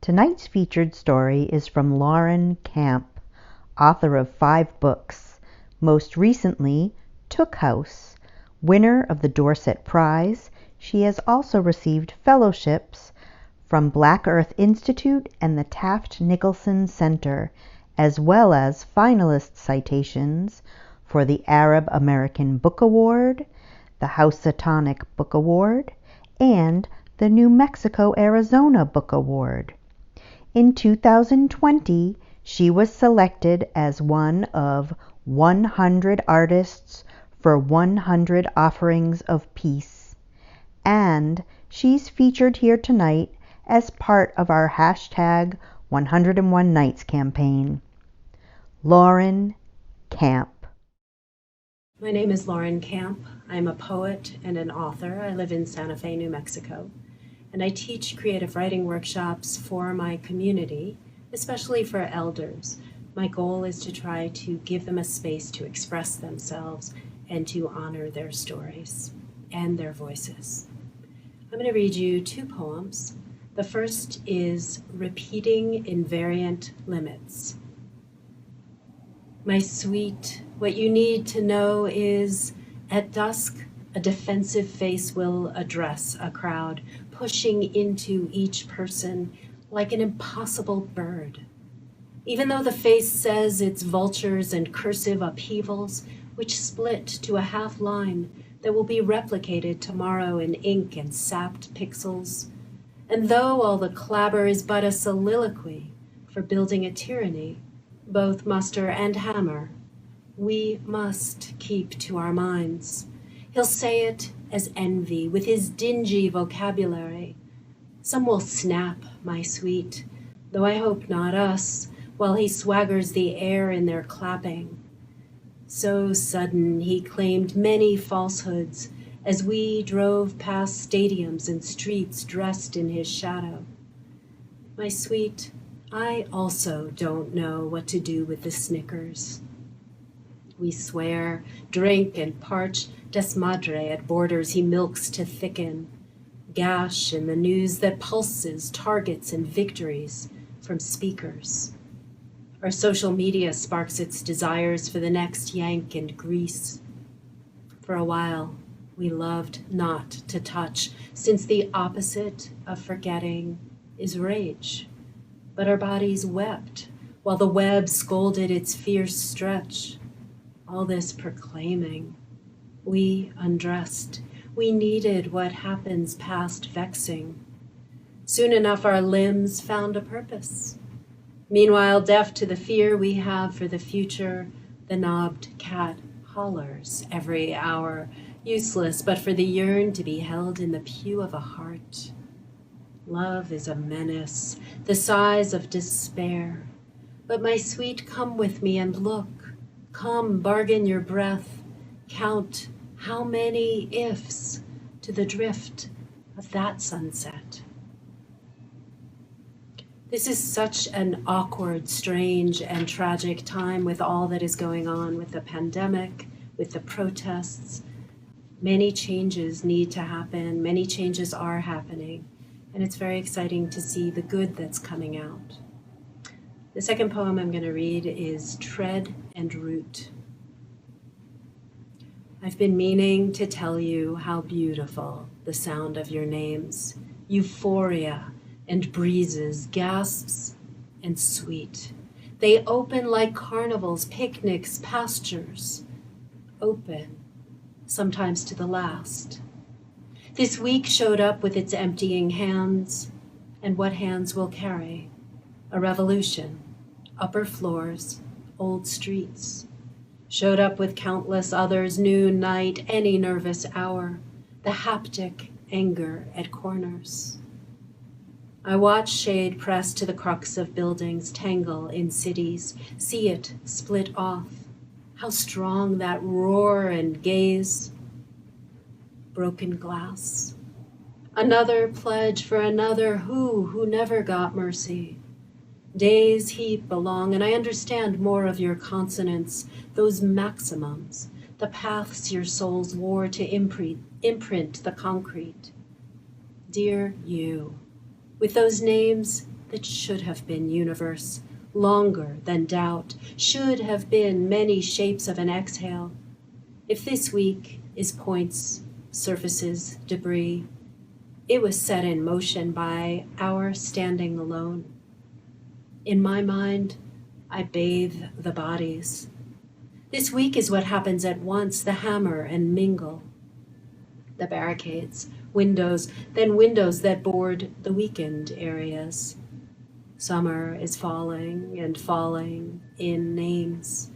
Tonight's featured story is from Lauren Camp, author of 5 books, most recently Took House, winner of the Dorset Prize. She has also received fellowships from Black Earth Institute and the Taft Nicholson Center, as well as finalist citations for the Arab American Book Award, the Housatonic Book Award, and the New Mexico-Arizona Book Award. In 2020, she was selected as one of 100 artists for 100 offerings of peace. And she's featured here tonight as part of our hashtag 101 Nights campaign. Lauren Camp. My name is Lauren Camp. I'm a poet and an author. I live in Santa Fe, New Mexico, and I teach creative writing workshops for my community, especially for elders, My goal is to try to give them a space to express themselves and to honor their stories and their voices. I'm going to read you 2 poems. The first is Repeating Invariant Limits. My sweet, what you need to know is, at dusk, a defensive face will address a crowd, pushing into each person like an impossible bird. Even though the face says it's vultures and cursive upheavals, which split to a half line that will be replicated tomorrow in ink and sapped pixels, and though all the clabber is but a soliloquy for building a tyranny, both muster and hammer, we must keep to our minds. He'll say it as envy with his dingy vocabulary. Some will snap, my sweet, though I hope not us, while he swaggers the air in their clapping. So sudden he claimed many falsehoods as we drove past stadiums and streets dressed in his shadow. My sweet, I also don't know what to do with the Snickers. We swear, drink, and parch desmadre at borders he milks to thicken, gash in the news that pulses targets and victories from speakers. Our social media sparks its desires for the next yank and grease. For a while, we loved not to touch, since the opposite of forgetting is rage. But our bodies wept, while the web scolded its fierce stretch. All this proclaiming, we undressed. We needed what happens past vexing. Soon enough our limbs found a purpose. Meanwhile, deaf to the fear we have for the future, the knobbed cat hollers every hour, useless but for the yearn to be held in the pew of a heart. Love is a menace, the size of despair. But my sweet, come with me and look. Come, bargain your breath. Count how many ifs to the drift of that sunset. This is such an awkward, strange, and tragic time with all that is going on with the pandemic, with the protests. Many changes need to happen. Many changes are happening. And it's very exciting to see the good that's coming out. The second poem I'm going to read is Tread and Root. I've been meaning to tell you how beautiful the sound of your names, euphoria and breezes, gasps and sweet. They open like carnivals, picnics, pastures. Open, sometimes to the last. This week showed up with its emptying hands, and what hands will carry? A revolution, upper floors, old streets. Showed up with countless others, noon, night, any nervous hour, the haptic anger at corners. I watch shade press to the crux of buildings, tangle in cities, see it split off. How strong that roar and gaze. Broken glass. Another pledge for another who never got mercy. Days heap along, and I understand more of your consonants, those maximums, the paths your souls wore to imprint the concrete. Dear you, with those names that should have been universe, longer than doubt, should have been many shapes of an exhale. If this week is points, surfaces, debris, it was set in motion by our standing alone. In my mind, I bathe the bodies. This week is what happens at once, the hammer and mingle. The barricades, windows, then windows that board the weakened areas. Summer is falling and falling in names.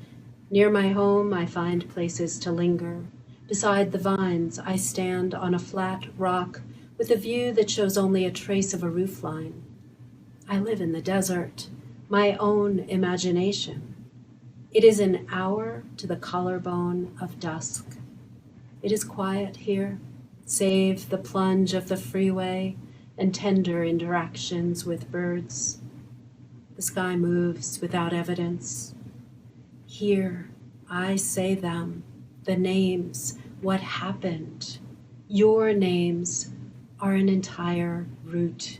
Near my home, I find places to linger. Beside the vines, I stand on a flat rock with a view that shows only a trace of a roofline. I live in the desert, my own imagination. It is an hour to the collarbone of dusk. It is quiet here, save the plunge of the freeway and tender interactions with birds. The sky moves without evidence. Here, I say them, the names, what happened. Your names are an entire route.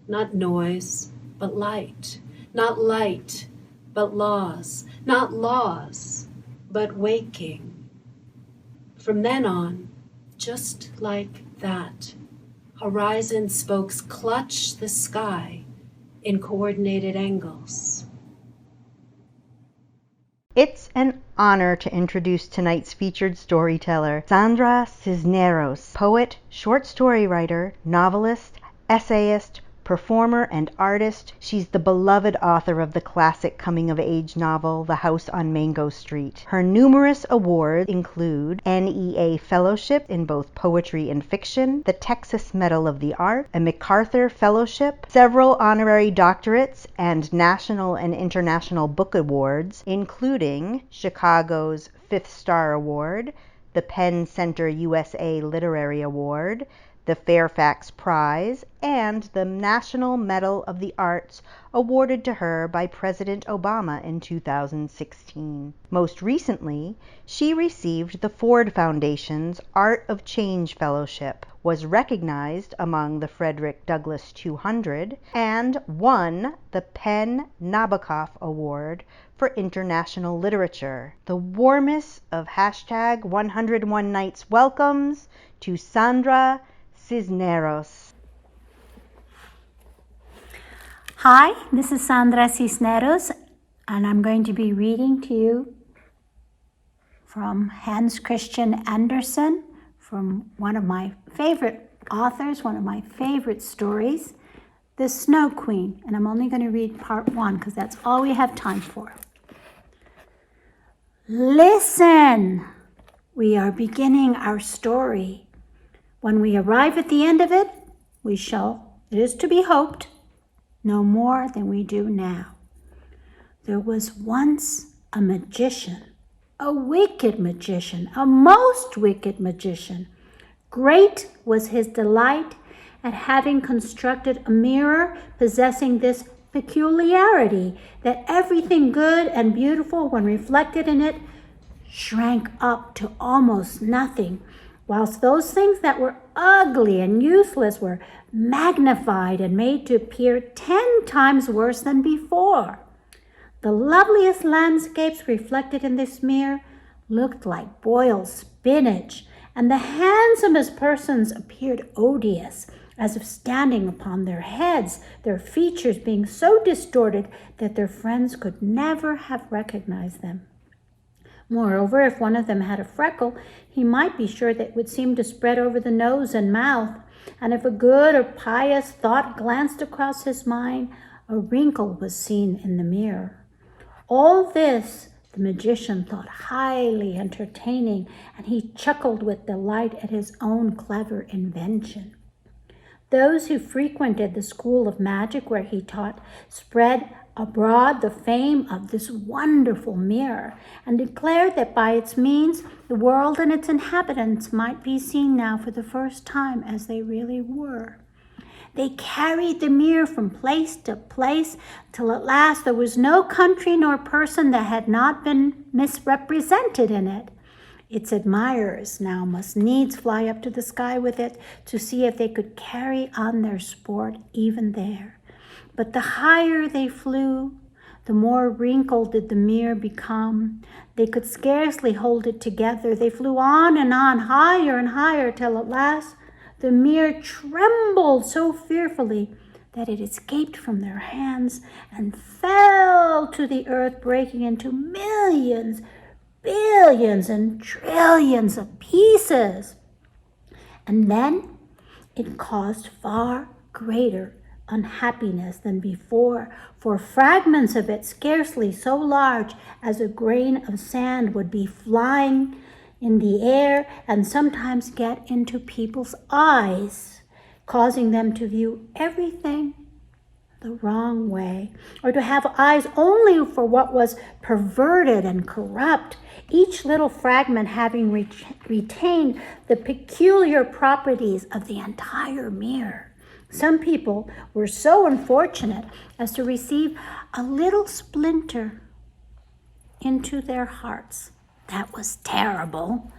Not noise, but light. Not light, but laws. Not laws, but waking. From then on, just like that, horizon spokes clutch the sky in coordinated angles. It's an honor to introduce tonight's featured storyteller, Sandra Cisneros, poet, short story writer, novelist, essayist, performer, and artist. She's the beloved author of the classic coming-of-age novel, The House on Mango Street. Her numerous awards include NEA Fellowship in both poetry and fiction, the Texas Medal of the Arts, a MacArthur Fellowship, several honorary doctorates, and national and international book awards, including Chicago's Fifth Star Award, the Penn Center USA Literary Award, the Fairfax Prize, and the National Medal of the Arts awarded to her by President Obama in 2016. Most recently, she received the Ford Foundation's Art of Change Fellowship, was recognized among the Frederick Douglass 200, and won the Penn Nabokov Award for International Literature. The warmest of hashtag 101 Nights welcomes to Sandra Cisneros. Hi, this is Sandra Cisneros, and I'm going to be reading to you from Hans Christian Andersen, from one of my favorite authors, one of my favorite stories, The Snow Queen. And I'm only going to read part 1 because that's all we have time for. Listen! We are beginning our story. When we arrive at the end of it, we shall, it is to be hoped, know more than we do now. There was once a magician, a wicked magician, a most wicked magician. Great was his delight at having constructed a mirror possessing this peculiarity, that everything good and beautiful, when reflected in it, shrank up to almost nothing, whilst those things that were ugly and useless were magnified and made to appear 10 times worse than before. The loveliest landscapes reflected in this mirror looked like boiled spinach, and the handsomest persons appeared odious, as if standing upon their heads, their features being so distorted that their friends could never have recognized them. Moreover, if one of them had a freckle, he might be sure that it would seem to spread over the nose and mouth, and if a good or pious thought glanced across his mind, a wrinkle was seen in the mirror. All this the magician thought highly entertaining, and he chuckled with delight at his own clever invention. Those who frequented the school of magic where he taught spread abroad the fame of this wonderful mirror, and declared that by its means the world and its inhabitants might be seen now for the first time as they really were. They carried the mirror from place to place, till at last there was no country nor person that had not been misrepresented in it. Its admirers now must needs fly up to the sky with it to see if they could carry on their sport even there. But the higher they flew, the more wrinkled did the mirror become. They could scarcely hold it together. They flew on, higher and higher, till at last the mirror trembled so fearfully that it escaped from their hands and fell to the earth, breaking into millions, billions, and trillions of pieces. And then it caused far greater unhappiness than before, for fragments of it, scarcely so large as a grain of sand, would be flying in the air and sometimes get into people's eyes, causing them to view everything the wrong way, or to have eyes only for what was perverted and corrupt, each little fragment having retained the peculiar properties of the entire mirror. Some people were so unfortunate as to receive a little splinter into their hearts. That was terrible.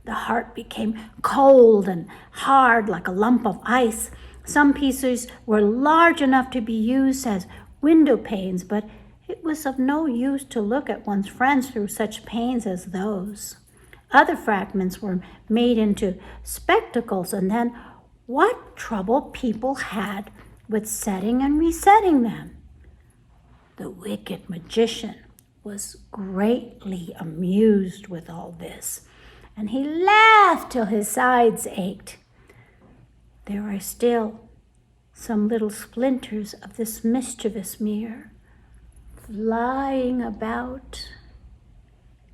The heart became cold and hard like a lump of ice. Some pieces were large enough to be used as window panes, but it was of no use to look at one's friends through such panes as those. Other fragments were made into spectacles, and then what trouble people had with setting and resetting them. The wicked magician was greatly amused with all this, and he laughed till his sides ached. There are still some little splinters of this mischievous mirror flying about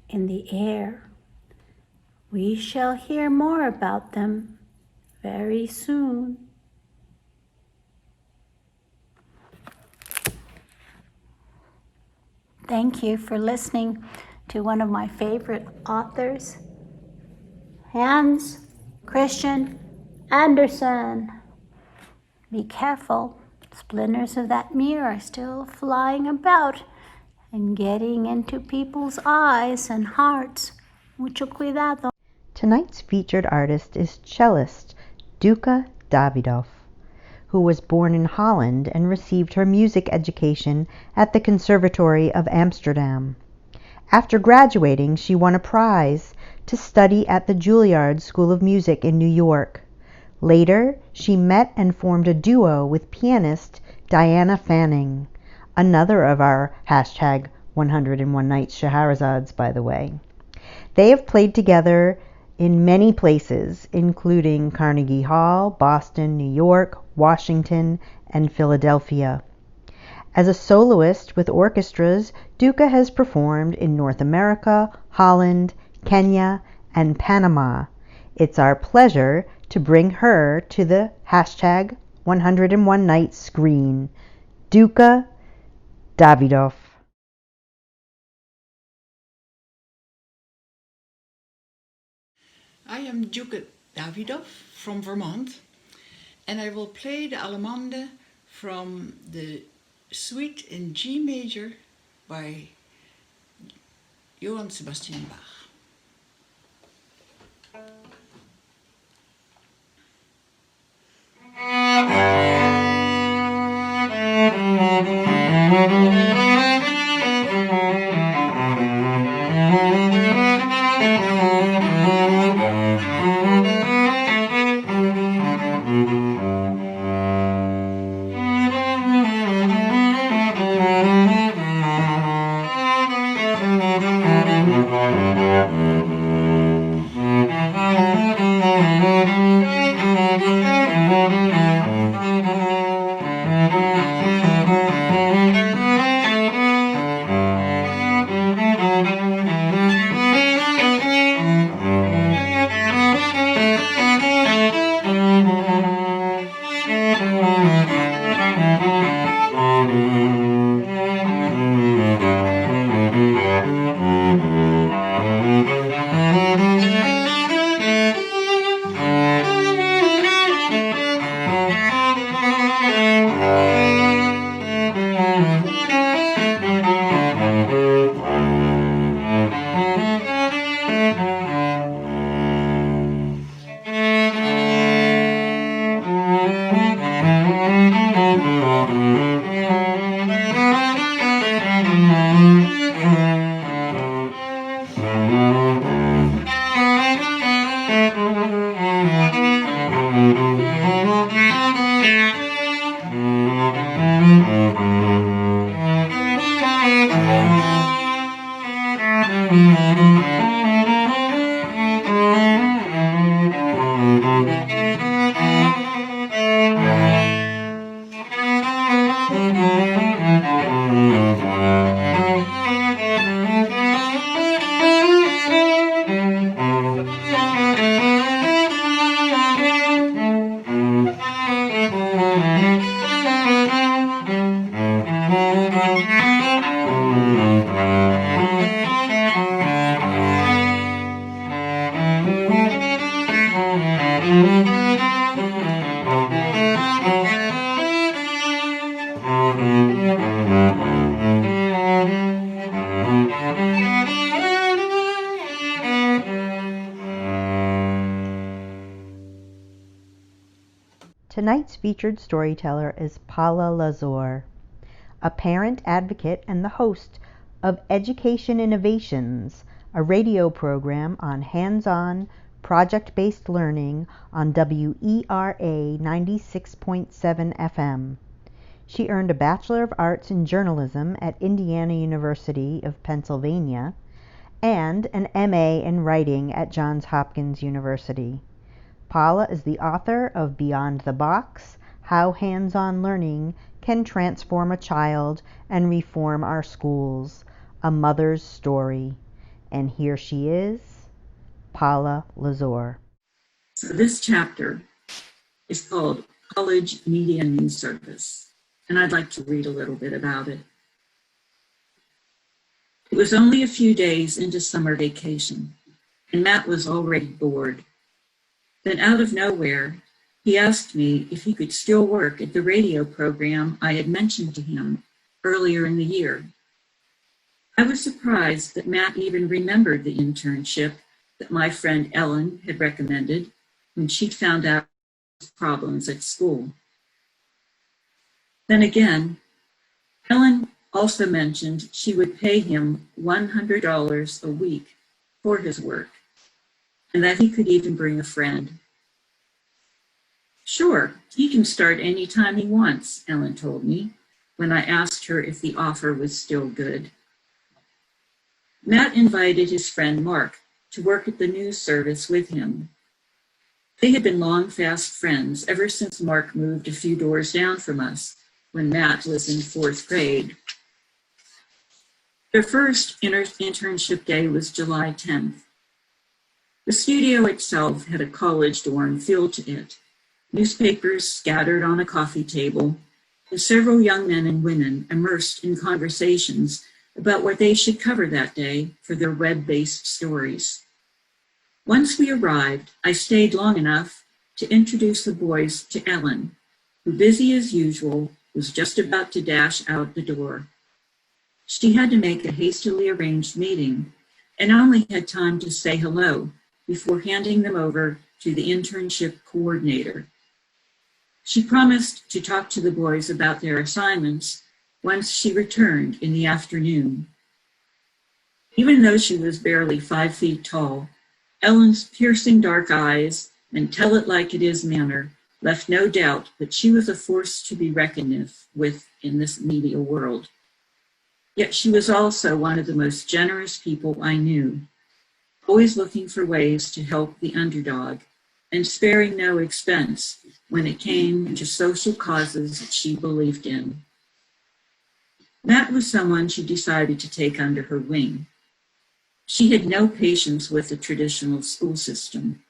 in the air. We shall hear more about them very soon. Thank you for listening to one of my favorite authors, Hans Christian Andersen. Be careful, splinters of that mirror are still flying about and getting into people's eyes and hearts. Mucho cuidado. Tonight's featured artist is cellist Duca Davidoff, who was born in Holland and received her music education at the Conservatory of Amsterdam. After graduating, she won a prize to study at the Juilliard School of Music in New York. Later, she met and formed a duo with pianist Diana Fanning, another of our hashtag 101 Nights Shahrazads, by the way. They have played together in many places, including Carnegie Hall, Boston, New York, Washington, and Philadelphia. As a soloist with orchestras, Duca has performed in North America, Holland, Kenya, and Panama. It's our pleasure to bring her to the hashtag 101 Nights screen. Duca Davidoff. I am Duca Davidoff from Vermont, and I will play the Allemande from the Suite in G major by Johann Sebastian Bach. Tonight's featured storyteller is Paula Lazor, a parent advocate and the host of Education Innovations, a radio program on hands-on, project-based learning on WERA 96.7 FM. She earned a Bachelor of Arts in Journalism at Indiana University of Pennsylvania and an MA in Writing at Johns Hopkins University. Paula is the author of Beyond the Box: How Hands-On Learning Can Transform a Child and Reform Our Schools, A Mother's Story. And here she is, Paula Lazor. So this chapter is called College Media News Service, and I'd like to read a little bit about it. It was only a few days into summer vacation, and Matt was already bored. Then out of nowhere, he asked me if he could still work at the radio program I had mentioned to him earlier in the year. I was surprised that Matt even remembered the internship that my friend Ellen had recommended when she'd found out problems at school. Then again, Ellen also mentioned she would pay him $100 a week for his work, and that he could even bring a friend. Sure, he can start any time he wants, Ellen told me, when I asked her if the offer was still good. Matt invited his friend Mark to work at the news service with him. They had been long, fast friends ever since Mark moved a few doors down from us when Matt was in 4th grade. Their first internship day was July 10th. The studio itself had a college dorm feel to it, newspapers scattered on a coffee table, and several young men and women immersed in conversations about what they should cover that day for their web-based stories. Once we arrived, I stayed long enough to introduce the boys to Ellen, who, busy as usual, was just about to dash out the door. She had to make a hastily arranged meeting and only had time to say hello before handing them over to the internship coordinator. She promised to talk to the boys about their assignments once she returned in the afternoon. Even though she was barely 5 feet tall, Ellen's piercing dark eyes and tell-it-like-it-is manner left no doubt that she was a force to be reckoned with in this media world. Yet she was also one of the most generous people I knew, always looking for ways to help the underdog and sparing no expense when it came to social causes that she believed in. Matt was someone she decided to take under her wing. She had no patience with the traditional school system,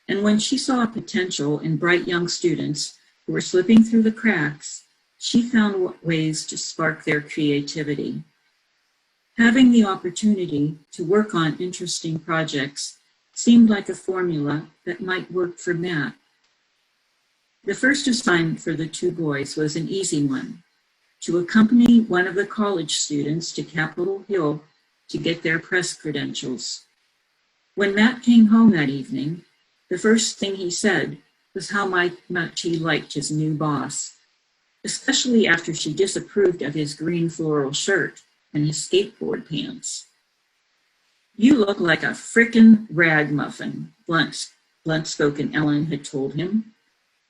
and when she saw potential in bright young students who were slipping through the cracks, she found ways to spark their creativity. Having the opportunity to work on interesting projects seemed like a formula that might work for Matt. The first assignment for the two boys was an easy one: to accompany one of the college students to Capitol Hill to get their press credentials. When Matt came home that evening, the first thing he said was how much he liked his new boss, especially after she disapproved of his green floral shirt and his skateboard pants. "You look like a frickin' ragamuffin," blunt-spoken Ellen had told him,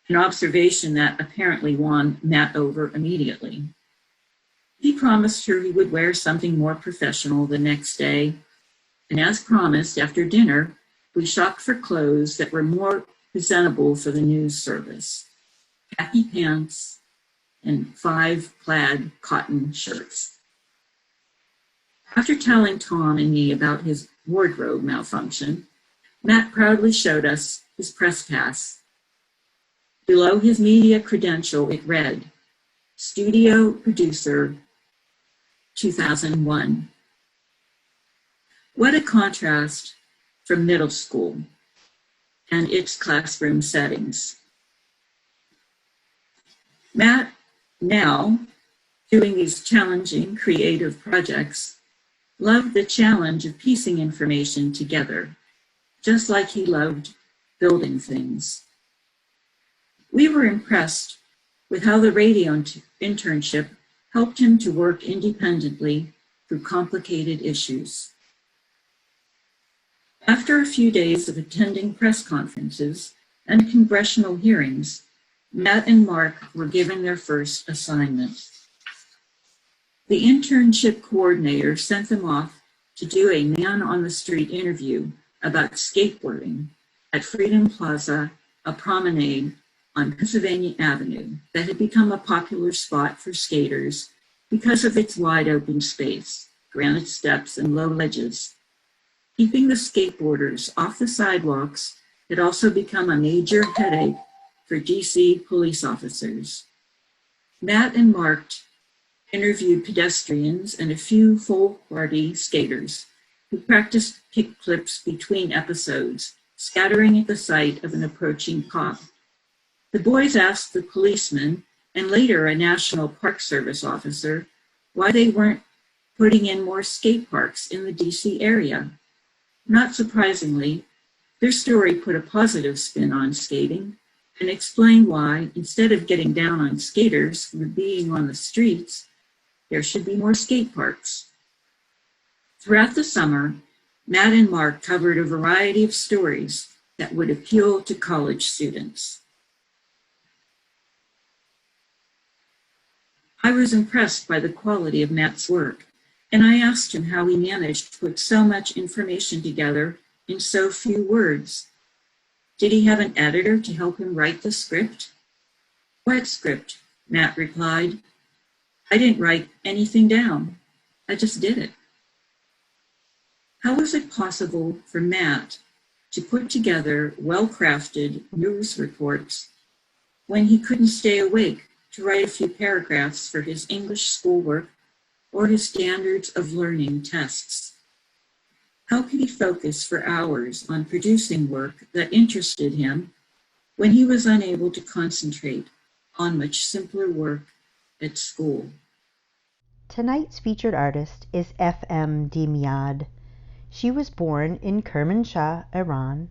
an observation that apparently won Matt over immediately. He promised her he would wear something more professional the next day, and as promised, after dinner, we shopped for clothes that were more presentable for the news service: khaki pants and 5 plaid cotton shirts. After telling Tom and me about his wardrobe malfunction, Matt proudly showed us his press pass. Below his media credential, it read, Studio Producer 2001. What a contrast from middle school and its classroom settings. Matt, now doing these challenging creative projects, loved the challenge of piecing information together, just like he loved building things. We were impressed with how the radio internship helped him to work independently through complicated issues. After a few days of attending press conferences and congressional hearings, Matt and Mark were given their first assignment. The internship coordinator sent them off to do a man-on-the-street interview about skateboarding at Freedom Plaza, a promenade on Pennsylvania Avenue that had become a popular spot for skaters because of its wide open space, granite steps, and low ledges. Keeping the skateboarders off the sidewalks had also become a major headache for DC police officers. Matt and Mark interviewed pedestrians and a few full-party skaters who practiced kickflips between episodes, scattering at the sight of an approaching cop. The boys asked the policeman, and later a National Park Service officer, why they weren't putting in more skate parks in the DC area. Not surprisingly, their story put a positive spin on skating and explained why, instead of getting down on skaters for being on the streets, there should be more skate parks. Throughout the summer, Matt and Mark covered a variety of stories that would appeal to college students. I was impressed by the quality of Matt's work, and I asked him how he managed to put so much information together in so few words. Did he have an editor to help him write the script? What script? Matt replied. I didn't write anything down. I just did it. How was it possible for Matt to put together well-crafted news reports when he couldn't stay awake to write a few paragraphs for his English schoolwork or his standards of learning tests? How could he focus for hours on producing work that interested him when he was unable to concentrate on much simpler work at school? Tonight's featured artist is F.M. Dimyad. She was born in Kermanshah, Iran,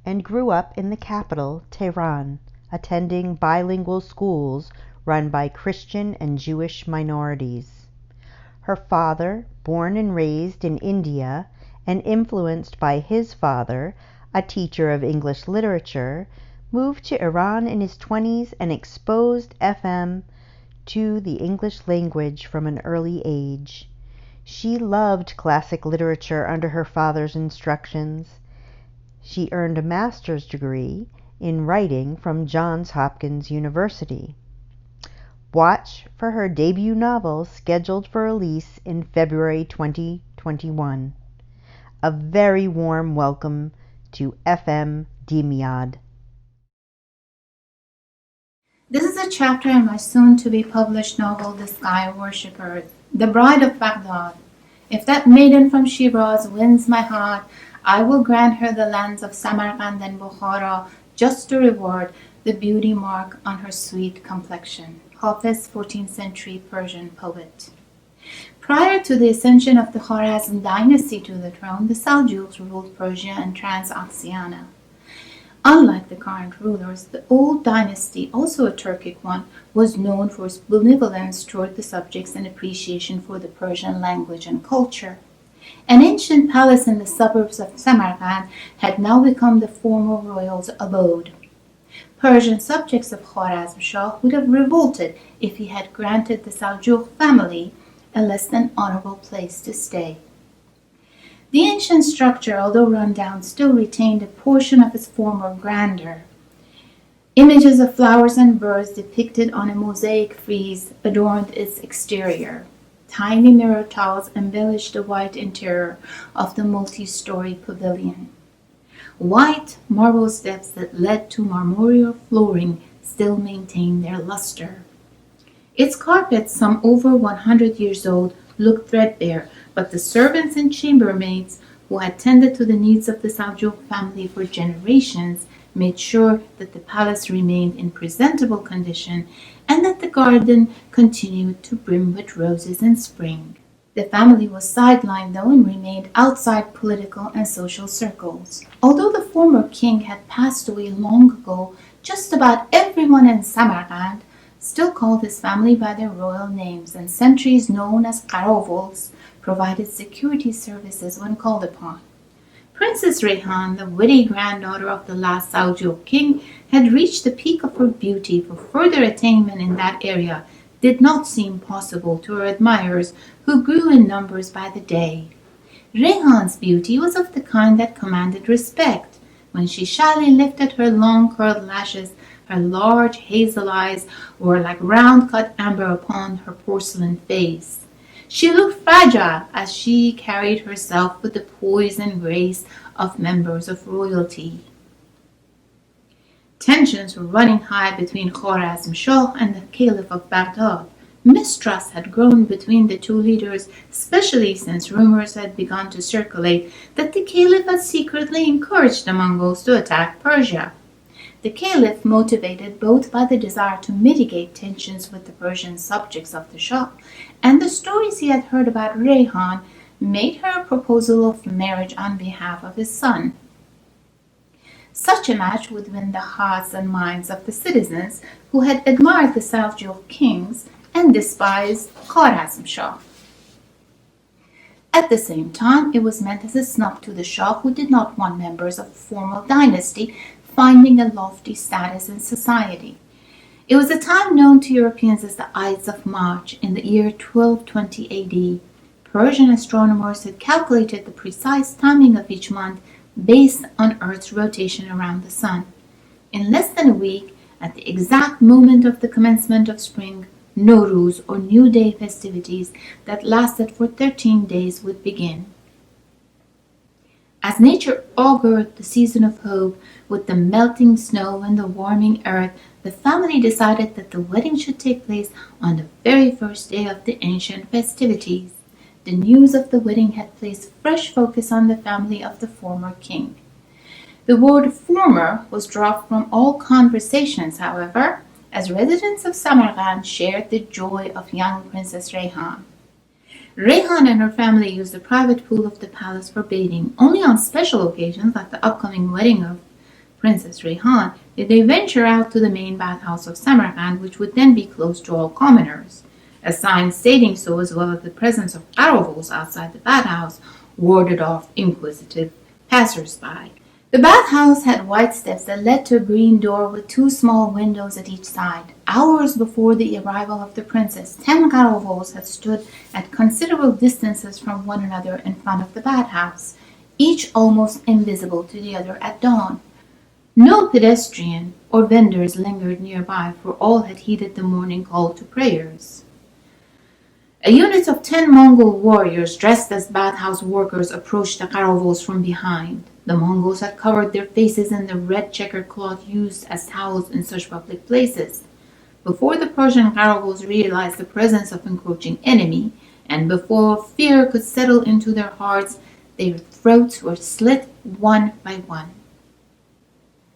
and grew up in the capital, Tehran, attending bilingual schools run by Christian and Jewish minorities. Her father, born and raised in India and influenced by his father, a teacher of English literature, moved to Iran in his 20s and exposed FM to the English language from an early age. She loved classic literature under her father's instructions. She earned a master's degree in writing from Johns Hopkins University. Watch for her debut novel scheduled for release in February 2021. A very warm welcome to F.M. Dimyad. This is a chapter in my soon-to-be-published novel, The Sky Worshippers, the Bride of Baghdad. If that maiden from Shiraz wins my heart, I will grant her the lands of Samarkand and Bukhara just to reward the beauty mark on her sweet complexion. Hafiz, 14th century Persian poet. Prior to the ascension of the Khwarezm dynasty to the throne, the Seljuks ruled Persia and Transoxiana. Unlike the current rulers, the old dynasty, also a Turkic one, was known for its benevolence toward the subjects and appreciation for the Persian language and culture. An ancient palace in the suburbs of Samarkand had now become the former royal's abode. Persian subjects of Khwarezm Shah would have revolted if he had granted the Seljuk family a less than honorable place to stay. The ancient structure, although run down, still retained a portion of its former grandeur. Images of flowers and birds depicted on a mosaic frieze adorned its exterior. Tiny mirror tiles embellished the white interior of the multi-story pavilion. White marble steps that led to marmoreal flooring still maintained their luster. Its carpets, some over 100 years old, looked threadbare, but the servants and chambermaids who had tended to the needs of the Seljuk family for generations made sure that the palace remained in presentable condition and that the garden continued to brim with roses in spring. The family was sidelined though and remained outside political and social circles. Although the former king had passed away long ago, just about everyone in Samarkand still called his family by their royal names, and sentries known as Qarovals provided security services when called upon. Princess Rehan, the witty granddaughter of the last Seljuk king, had reached the peak of her beauty, for further attainment in that area did not seem possible to her admirers, who grew in numbers by the day. Rehan's beauty was of the kind that commanded respect. When she shyly lifted her long curled lashes, her large hazel eyes were like round cut amber upon her porcelain face. She looked fragile as she carried herself with the poise and grace of members of royalty. Tensions were running high between Khwarazm Shah and the Caliph of Baghdad. Mistrust had grown between the two leaders, especially since rumors had begun to circulate that the Caliph had secretly encouraged the Mongols to attack Persia. The Caliph, motivated both by the desire to mitigate tensions with the Persian subjects of the Shah and the stories he had heard about Rehan, made her a proposal of marriage on behalf of his son. Such a match would win the hearts and minds of the citizens who had admired the Seljuk kings and despised Khwarazm Shah. At the same time, it was meant as a snub to the Shah, who did not want members of a formal dynasty finding a lofty status in society. It was a time known to Europeans as the Ides of March in the year 1220 AD. Persian astronomers had calculated the precise timing of each month based on Earth's rotation around the sun. In less than a week, at the exact moment of the commencement of spring, Nowruz, or New Day festivities that lasted for 13 days, would begin. As nature augured the season of hope with the melting snow and the warming earth, the family decided that the wedding should take place on the very first day of the ancient festivities. The news of the wedding had placed fresh focus on the family of the former king. The word former was dropped from all conversations, however, as residents of Samarkand shared the joy of young Princess Rehan. Rehan and her family used the private pool of the palace for bathing. Only on special occasions, like the upcoming wedding of Princess Rehan, did they venture out to the main bathhouse of Samarkand, which would then be closed to all commoners. A sign stating so, as well as the presence of Qarovals outside the bathhouse, warded off inquisitive passers-by. The bathhouse had white steps that led to a green door with two small windows at each side. Hours before the arrival of the princess, 10 Qarovals had stood at considerable distances from one another in front of the bathhouse, each almost invisible to the other at dawn. No pedestrian or vendors lingered nearby, for all had heeded the morning call to prayers. A unit of 10 Mongol warriors dressed as bathhouse workers approached the Qarovals from behind. The Mongols had covered their faces in the red checkered cloth used as towels in such public places. Before the Persian Qarovals realized the presence of encroaching enemy, and before fear could settle into their hearts, their throats were slit one by one.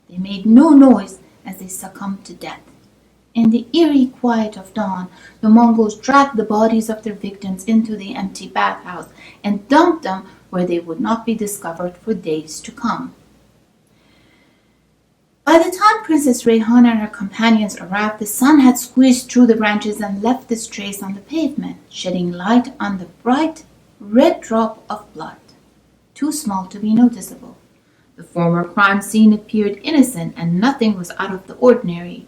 They made no noise as they succumbed to death. In the eerie quiet of dawn, the Mongols dragged the bodies of their victims into the empty bathhouse and dumped them where they would not be discovered for days to come. By the time Princess Rehan and her companions arrived, the sun had squeezed through the branches and left its trace on the pavement, shedding light on the bright red drop of blood, too small to be noticeable. The former crime scene appeared innocent, and nothing was out of the ordinary.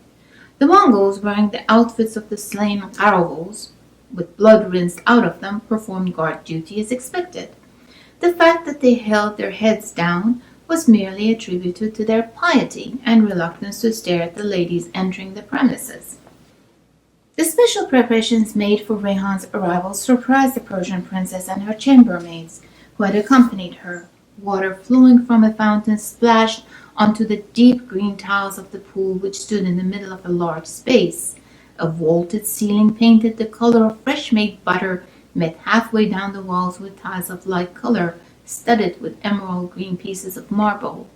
The Mongols, wearing the outfits of the slain Qarovals, with blood rinsed out of them, performed guard duty as expected. The fact that they held their heads down was merely attributed to their piety and reluctance to stare at the ladies entering the premises. The special preparations made for Rehan's arrival surprised the Persian princess and her chambermaids, who had accompanied her. Water flowing from a fountain splashed onto the deep green tiles of the pool, which stood in the middle of a large space. A vaulted ceiling, painted the color of fresh-made butter, met halfway down the walls with tiles of light color, studded with emerald green pieces of marble.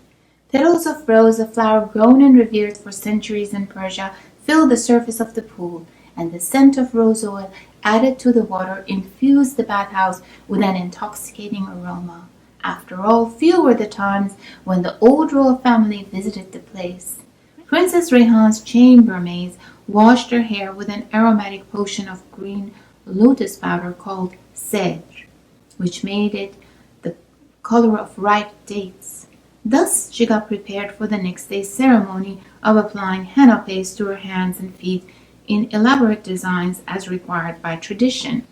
Petals of rose, a flower grown and revered for centuries in Persia, filled the surface of the pool, and the scent of rose oil added to the water infused the bathhouse with an intoxicating aroma. After all, few were the times when the old royal family visited the place. Princess Rehan's chambermaids washed her hair with an aromatic potion of green lotus powder called sedge, which made it the color of ripe dates. Thus she got prepared for the next day's ceremony of applying henna paste to her hands and feet in elaborate designs as required by tradition.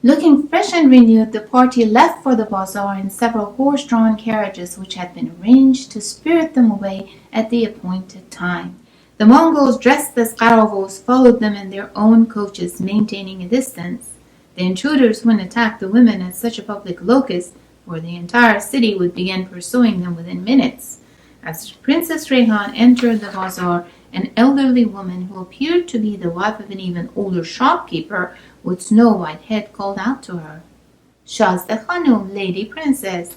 Looking fresh and renewed, the party left for the bazaar in several horse-drawn carriages which had been arranged to spirit them away at the appointed time. The Mongols dressed as Qaravos followed them in their own coaches, maintaining a distance. The intruders wouldn't attack the women at such a public locus, or the entire city would begin pursuing them within minutes. As Princess Rehan entered the bazaar, an elderly woman who appeared to be the wife of an even older shopkeeper with snow white head called out to her, "Shazda Khanum, Lady Princess."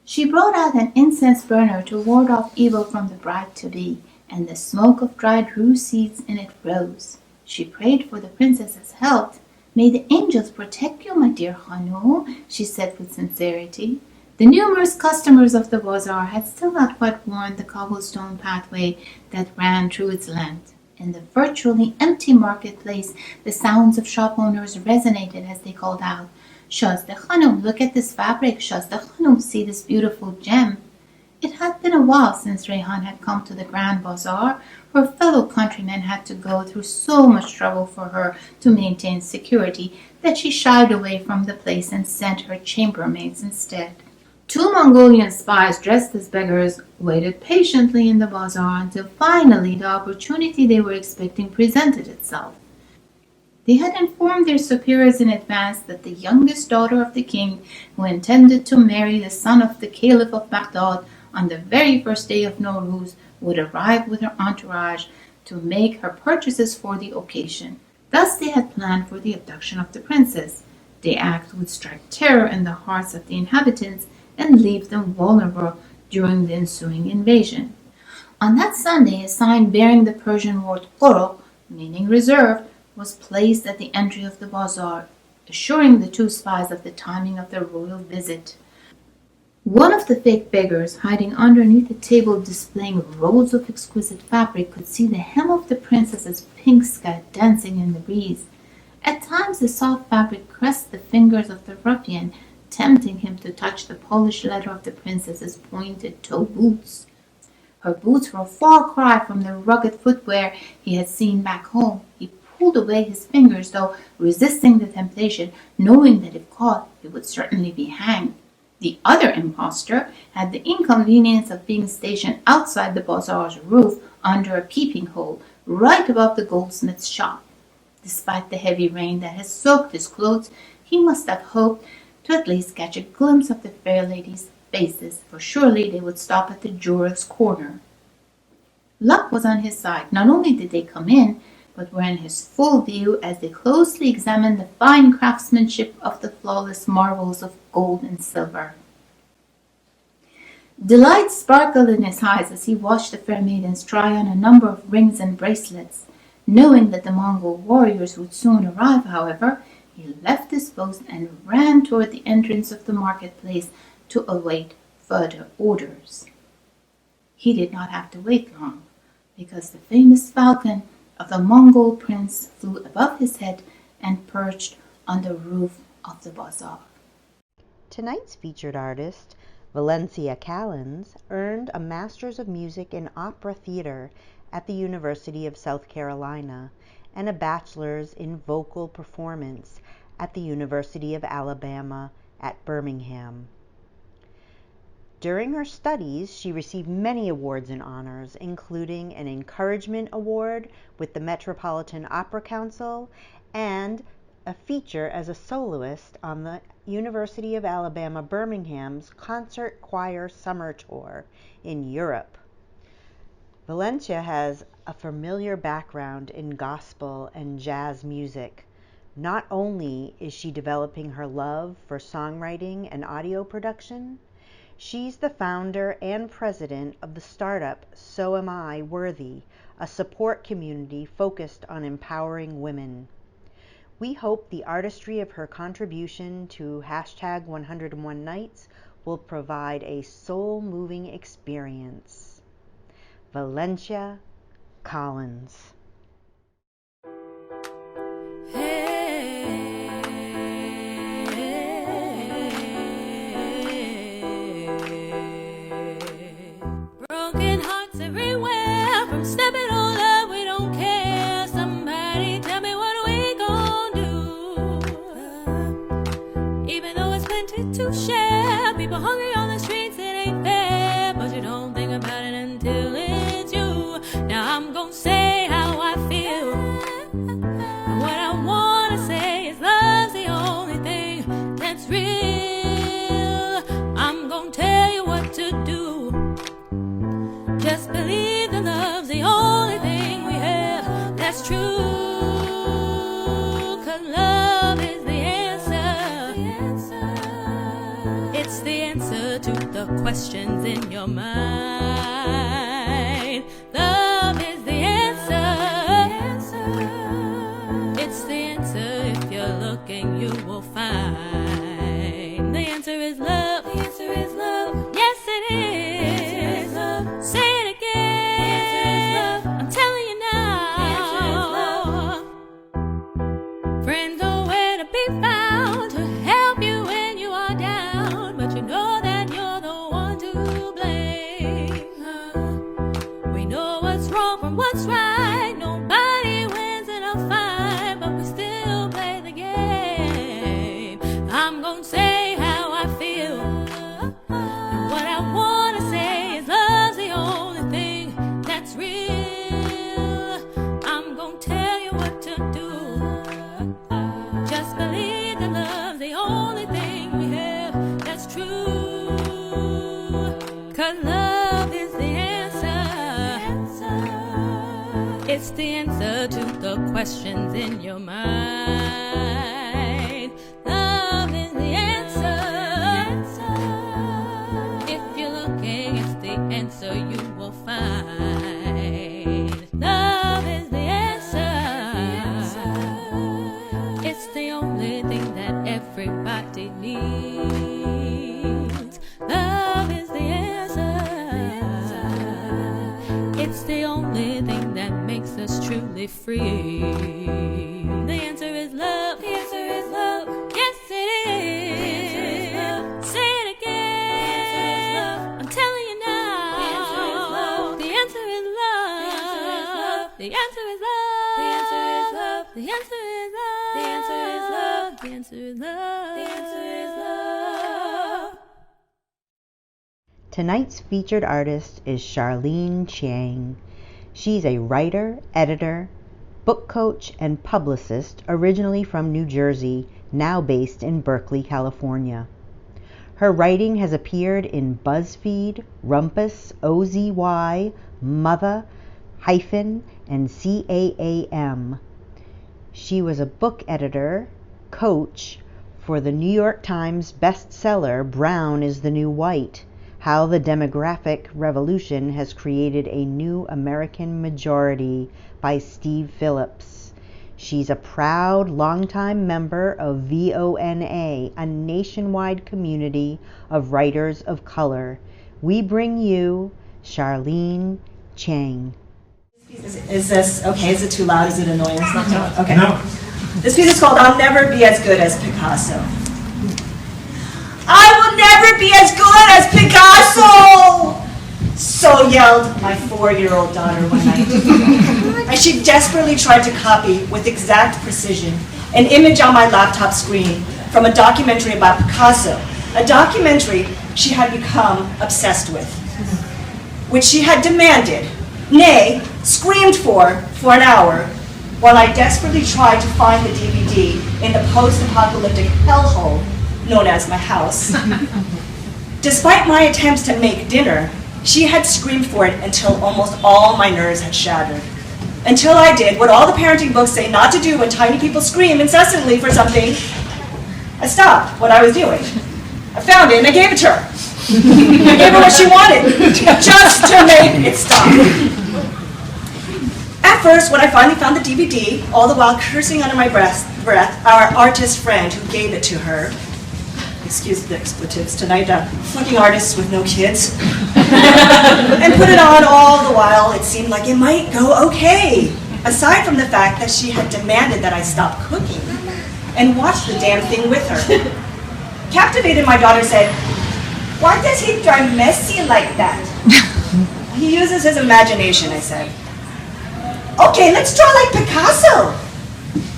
She brought out an incense burner to ward off evil from the bride-to-be, and the smoke of dried rue seeds in it rose. She prayed for the princess's health. "May the angels protect you, my dear Khanum," she said with sincerity. The numerous customers of the bazaar had still not quite worn the cobblestone pathway that ran through its length. In the virtually empty marketplace, the sounds of shop owners resonated as they called out, "Shazda Khanum, look at this fabric. Shazda Khanum, see this beautiful gem." It had been a while since Rehan had come to the Grand Bazaar. Her fellow countrymen had to go through so much trouble for her to maintain security that she shied away from the place and sent her chambermaids instead. Two Mongolian spies dressed as beggars waited patiently in the bazaar until finally the opportunity they were expecting presented itself. They had informed their superiors in advance that the youngest daughter of the king, who intended to marry the son of the Caliph of Baghdad on the very first day of Nowruz, would arrive with her entourage to make her purchases for the occasion. Thus they had planned for the abduction of the princess. The act would strike terror in the hearts of the inhabitants and leave them vulnerable during the ensuing invasion. On that Sunday, a sign bearing the Persian word "qoro", meaning reserved, was placed at the entry of the bazaar, assuring the two spies of the timing of their royal visit. One of the fake beggars, hiding underneath a table displaying rolls of exquisite fabric, could see the hem of the princess's pink skirt dancing in the breeze. At times the soft fabric caressed the fingers of the ruffian, tempting him to touch the polished leather of the princess's pointed toe boots. Her boots were a far cry from the rugged footwear he had seen back home. He pulled away his fingers, though resisting the temptation, knowing that if caught he would certainly be hanged. The other impostor had the inconvenience of being stationed outside the bazaar's roof under a peeping hole right above the goldsmith's shop. Despite the heavy rain that had soaked his clothes, he must have hoped to at least catch a glimpse of the fair ladies' faces, for surely they would stop at the jeweller's corner. Luck was on his side. Not only did they come in, but were in his full view as they closely examined the fine craftsmanship of the flawless marvels of gold and silver. Delight sparkled in his eyes as he watched the fair maidens try on a number of rings and bracelets. Knowing that the Mongol warriors would soon arrive, however, he left his post and ran toward the entrance of the marketplace to await further orders. He did not have to wait long, because the famous falcon of the Mongol prince flew above his head and perched on the roof of the bazaar. Tonight's featured artist, Valencia Callens, earned a Master's of Music in Opera Theater at the University of South Carolina and a Bachelor's in Vocal Performance at the University of Alabama at Birmingham. During her studies, she received many awards and honors, including an Encouragement Award with the Metropolitan Opera Council and a feature as a soloist on the University of Alabama Birmingham's Concert Choir Summer Tour in Europe. Valencia has a familiar background in gospel and jazz music. Not only is she developing her love for songwriting and audio production, She's the founder and president of the startup So Am I Worthy, a support community focused on empowering women. We hope the artistry of her contribution to hashtag 101 Nights will provide a soul-moving experience. Valencia Collins. Broken hearts everywhere, from stepping on love, we don't care. Somebody tell me what we gon' do. Even though it's plenty to share, people hungry on the streets, it ain't fair. But you don't think about it until it's you. Now I'm gon' say how I feel. And what I wanna say is love's the only thing that's real. I'm gon' tell you what to do. Just believe that love's the only thing we have that's true. 'Cause love is the answer. It's the answer to the questions in your mind. Love is the answer. It's the answer. If you're looking, you will find. The answer is love. The answer is love. Yes, it is. Say it again. I'm telling you now. Friends are where to be found to help you when you are down, but you know that you're the one to blame. We know what's wrong from what's right. Nobody wins in a fight, but we still play the game. I'm gonna say how I feel. And what I wanna say is love's the only thing that's real. I'm gonna tell you what to do. Just believe that love's the only thing we have that's true. 'Cause love is the answer. It's the answer to the questions in your mind. Love is the answer. If you're looking, it's the answer you will find. Love is the answer. It's the only thing that everybody needs. Love is the answer. It's the only thing that makes us truly free. The answer is love. The answer is love. Yes, it is. Say it again. I'm telling you now. The answer is love. The answer is love. The answer is love. The answer is love. The answer is love. The answer is love. The answer is love. The answer is love. Tonight's featured artist is Charlene Chiang. She's a writer, editor, book coach, and publicist originally from New Jersey, now based in Berkeley, California. Her writing has appeared in BuzzFeed, Rumpus, OZY, Mother, Hyphen, and CAAM. She was a book editor, coach for the New York Times bestseller Brown is the New White, How the Demographic Revolution Has Created a New American Majority by Steve Phillips. She's a proud longtime member of VONA, a nationwide community of writers of color. We bring you Charlene Chiang. Is this okay? Is it too loud? Is it annoying? It's not too loud. Okay. No. This piece is called I'll Never Be As Good as Picasso. I will never be as good as Picasso! So yelled my 4-year-old daughter one night. As she desperately tried to copy with exact precision an image on my laptop screen from a documentary about Picasso, a documentary she had become obsessed with, which she had demanded, nay, screamed for an hour, while I desperately tried to find the DVD in the post-apocalyptic hellhole known as my house. Despite my attempts to make dinner, she had screamed for it until almost all my nerves had shattered. Until I did what all the parenting books say not to do when tiny people scream incessantly for something. I stopped what I was doing. I found it and I gave it to her. I gave her what she wanted, just to make it stop. At first, when I finally found the DVD, all the while cursing under my breath, our artist friend who gave it to her, excuse the expletives tonight, fucking artists with no kids, and put it on all the while, it seemed like it might go okay, aside from the fact that she had demanded that I stop cooking and watch the damn thing with her. Captivated, my daughter said, "Why does he draw messy like that?" "He uses his imagination," I said. "Okay, let's draw like Picasso,"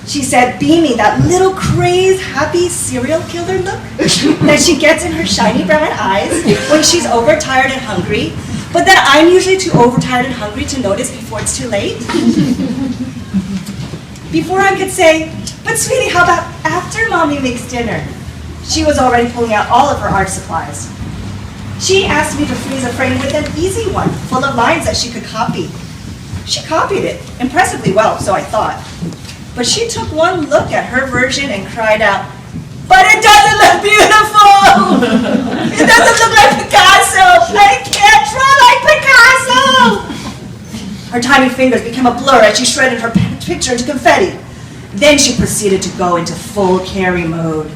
she said, beaming that little crazed, happy serial killer look that she gets in her shiny brown eyes when she's overtired and hungry, but that I'm usually too overtired and hungry to notice before it's too late. Before I could say, "But sweetie, how about after Mommy makes dinner?" she was already pulling out all of her art supplies. She asked me to freeze a frame with an easy one, full of lines that she could copy. She copied it, impressively well, so I thought. But she took one look at her version and cried out, "But it doesn't look beautiful! It doesn't look like Picasso! I can't draw like Picasso!" Her tiny fingers became a blur as she shredded her picture into confetti. Then she proceeded to go into full Carrie mode,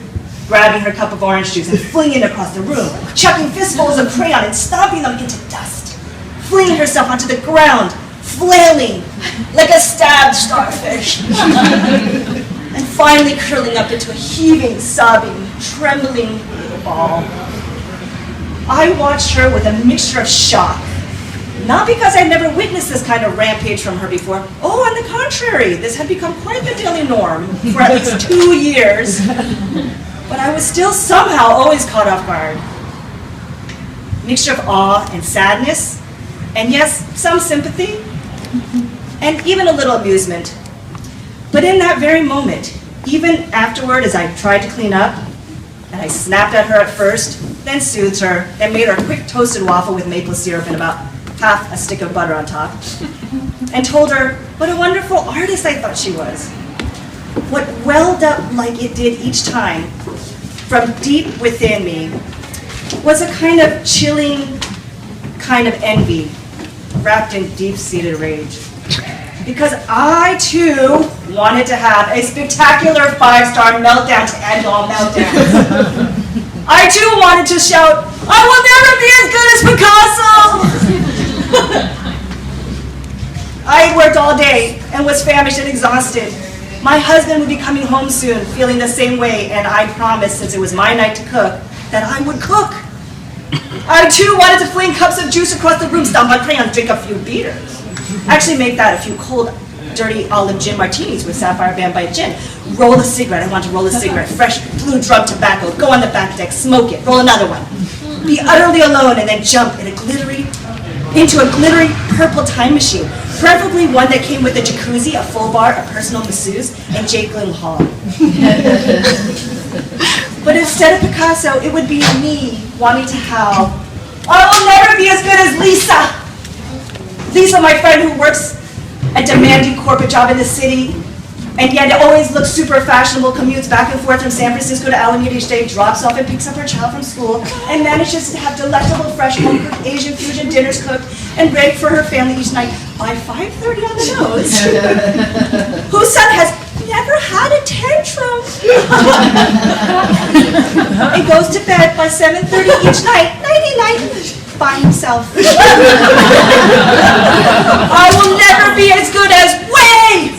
grabbing her cup of orange juice and flinging it across the room, chucking fistfuls of crayon and stomping them into dust, flinging herself onto the ground, flailing like a stabbed starfish, and finally curling up into a heaving, sobbing, trembling little ball. I watched her with a mixture of shock, not because I'd never witnessed this kind of rampage from her before. Oh, on the contrary, this had become quite the daily norm for at least 2 years, but I was still somehow always caught off guard. Mixture of awe and sadness, and yes, some sympathy, and even a little amusement. But in that very moment, even afterward as I tried to clean up, and I snapped at her at first, then soothed her, and made her a quick toasted waffle with maple syrup and about half a stick of butter on top, and told her what a wonderful artist I thought she was. What welled up like it did each time from deep within me was a kind of chilling kind of envy wrapped in deep-seated rage. Because I, too, wanted to have a spectacular 5-star meltdown to end all meltdowns. I, too, wanted to shout, "I will never be as good as Picasso!" I had worked all day and was famished and exhausted. My husband would be coming home soon, feeling the same way, and I promised, since it was my night to cook, that I would cook. I, too, wanted to fling cups of juice across the room, stomp on crayons, drink a few beers. Actually make that a few cold, dirty olive gin martinis with Sapphire Bambite gin. Roll a cigarette. I want to roll a cigarette. Fresh blue drum tobacco. Go on the back deck. Smoke it. Roll another one. Be utterly alone and then jump into a glittery purple time machine. Preferably one that came with a jacuzzi, a full bar, a personal masseuse, and Jake Gyllenhaal. But instead of Picasso, it would be me wanting to howl, "I will never be as good as Lisa!" Lisa, my friend who works a demanding corporate job in the city, and yet always looks super fashionable, commutes back and forth from San Francisco to Alameda each day, drops off and picks up her child from school, and manages to have delectable fresh home-cooked Asian fusion dinners cooked and ready for her family each night by 5:30 on the nose, whose son has never had a tantrum, and goes to bed by 7:30 each night, nighty-night, by himself. I will never be as good as Wei!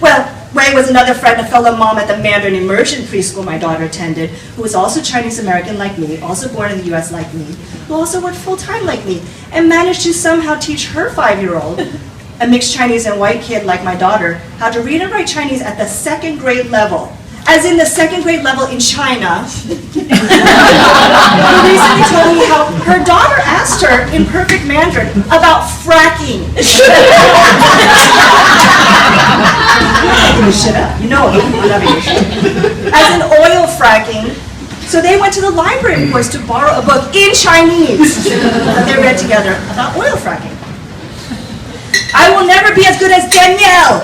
Well, Wei was another friend, a fellow mom at the Mandarin immersion preschool my daughter attended, who was also Chinese-American like me, also born in the U.S. like me, who also worked full-time like me, and managed to somehow teach her 5-year-old, a mixed Chinese and white kid like my daughter, how to read and write Chinese at the 2nd grade level. As in the 2nd grade level in China. Who recently told me how her daughter asked her in perfect Mandarin about fracking. Shut up, you know it. As in oil fracking. So they went to the library, of course, to borrow a book in Chinese that they read together about oil fracking. I will never be as good as Danielle.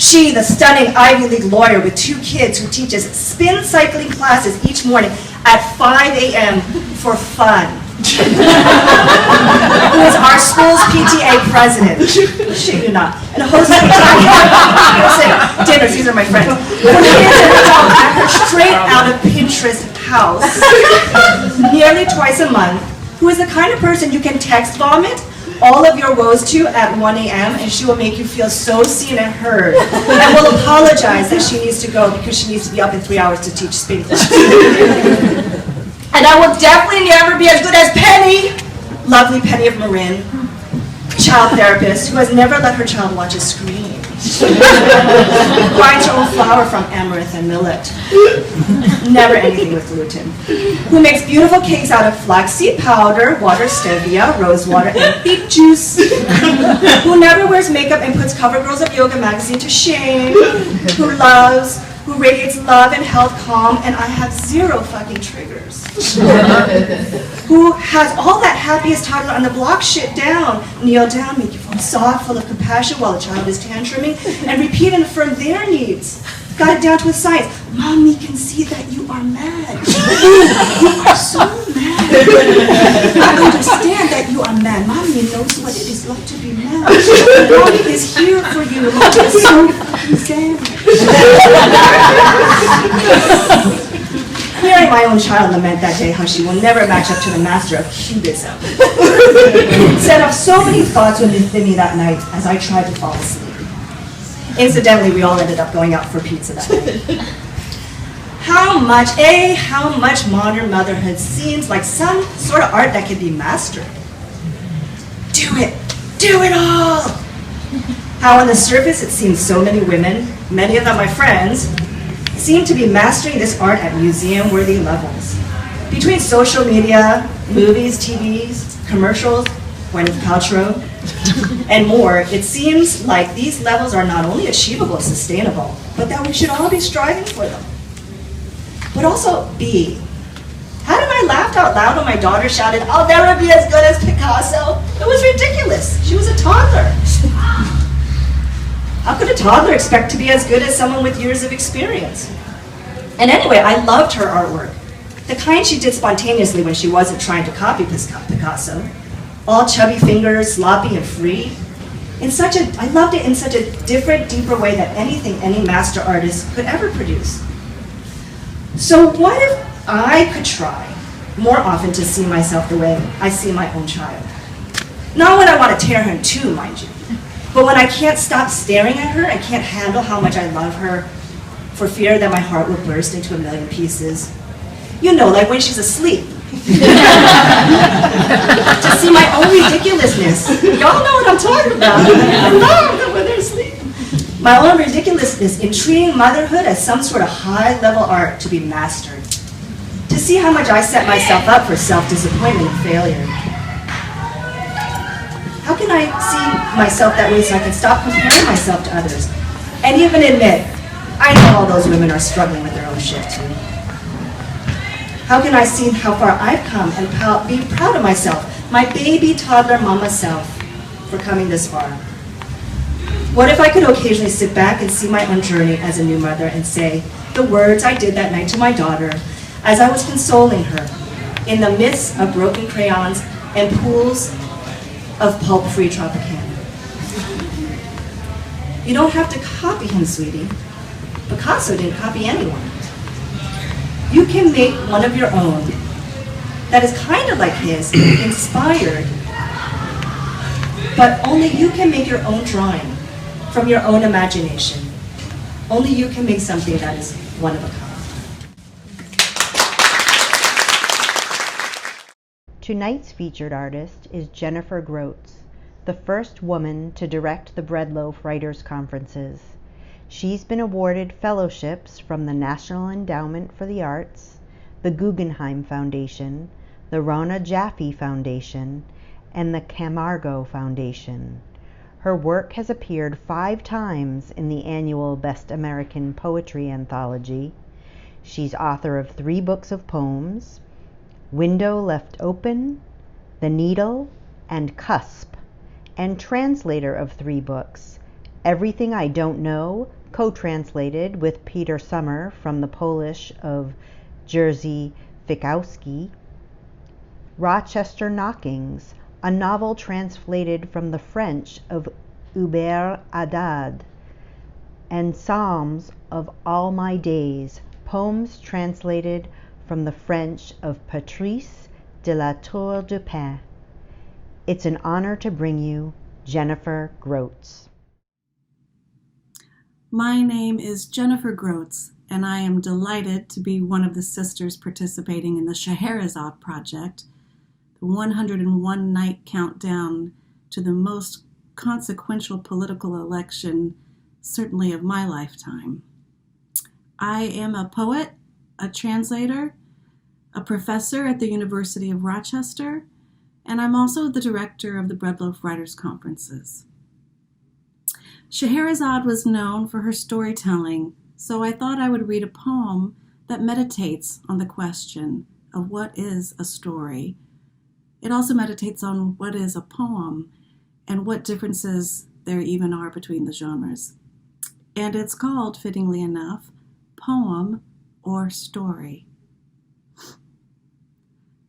She, the stunning Ivy League lawyer with 2 kids who teaches spin cycling classes each morning at 5 a.m. for fun. Who is our school's PTA president. Shit, you not. And hosts dinners, these are my friends. For kids and adults at her straight out of Pinterest house, nearly twice a month, who is the kind of person you can text vomit all of your woes to at 1 a.m. and she will make you feel so seen and heard and will apologize that she needs to go because she needs to be up in 3 hours to teach spin class. And I will definitely never be as good as Penny, lovely Penny of Marin, child therapist who has never let her child watch a screen. Finds her own flour from amaranth and millet. Never anything with gluten. Who makes beautiful cakes out of flaxseed powder, water stevia, rose water, and beet juice. Who never wears makeup and puts cover girls of yoga magazine to shame. Who loves, who radiates love and health, calm, and I have zero fucking triggers. Who has all that happiest toddler on the block shit down, kneel down, make you feel soft, full of compassion while the child is tantruming, and repeat and affirm their needs. Got it down to a science. Mommy can see that you are mad. You are so mad. I understand that you are mad. Mommy knows what it is like to be mad. Mommy is here for you. Mommy is so fucking sad. Hearing my own child lament that day how she will never match up to the master of cubism set off so many thoughts within me that night as I tried to fall asleep. Incidentally, we all ended up going out for pizza that night. How much modern motherhood seems like some sort of art that can be mastered. Do it all! How on the surface it seems so many women, many of them my friends, seem to be mastering this art at museum-worthy levels. Between social media, movies, TVs, commercials, Gwyneth Paltrow, and more, it seems like these levels are not only achievable and sustainable, but that we should all be striving for them. But also, how did I laugh out loud when my daughter shouted, "I'll never be as good as Picasso"? It was ridiculous. She was a toddler. How could a toddler expect to be as good as someone with years of experience? And anyway, I loved her artwork. The kind she did spontaneously when she wasn't trying to copy Picasso. All chubby fingers, sloppy and free. I loved it in such a different, deeper way than anything any master artist could ever produce. So what if I could try more often to see myself the way I see my own child? Not when I want to tear her in two, mind you, but when I can't stop staring at her and can't handle how much I love her for fear that my heart will burst into a million pieces. You know, like when she's asleep. To see my own ridiculousness. Y'all know what I'm talking about. I love them when they're asleep. My own ridiculousness in treating motherhood as some sort of high-level art to be mastered. To see how much I set myself up for self-disappointment and failure. How can I see myself that way so I can stop comparing myself to others? And even admit, I know all those women are struggling with their own shit too. How can I see how far I've come and be proud of myself, my baby toddler mama self, for coming this far? What if I could occasionally sit back and see my own journey as a new mother and say the words I did that night to my daughter as I was consoling her in the midst of broken crayons and pools of pulp-free Tropicana. You don't have to copy him, sweetie. Picasso didn't copy anyone. You can make one of your own that is kind of like his, inspired, but only you can make your own drawing from your own imagination. Only you can make something that is one of a kind. Tonight's featured artist is Jennifer Groats, the first woman to direct the Breadloaf Writers' Conferences. She's been awarded fellowships from the National Endowment for the Arts, the Guggenheim Foundation, the Rona Jaffe Foundation, and the Camargo Foundation. Her work has appeared 5 times in the annual Best American Poetry Anthology. She's author of 3 books of poems, Window Left Open, The Needle, and Cusp, and translator of 3 books, Everything I Don't Know, co-translated with Peter Sommer from the Polish of Jerzy Fikowski. Rochester Knockings, a novel translated from the French of Hubert Haddad, and Psalms of All My Days, poems translated from the French of Patrice de la Tour du Pin. It's an honor to bring you Jennifer Groats. My name is Jennifer Groats, and I am delighted to be one of the sisters participating in the Scheherazade Project, the 101 night countdown to the most consequential political election, certainly of my lifetime. I am a poet, a translator, a professor at the University of Rochester, and I'm also the director of the Breadloaf Writers Conferences. Scheherazade was known for her storytelling, so I thought I would read a poem that meditates on the question of what is a story. It also meditates on what is a poem and what differences there even are between the genres. And it's called, fittingly enough, Poem or Story.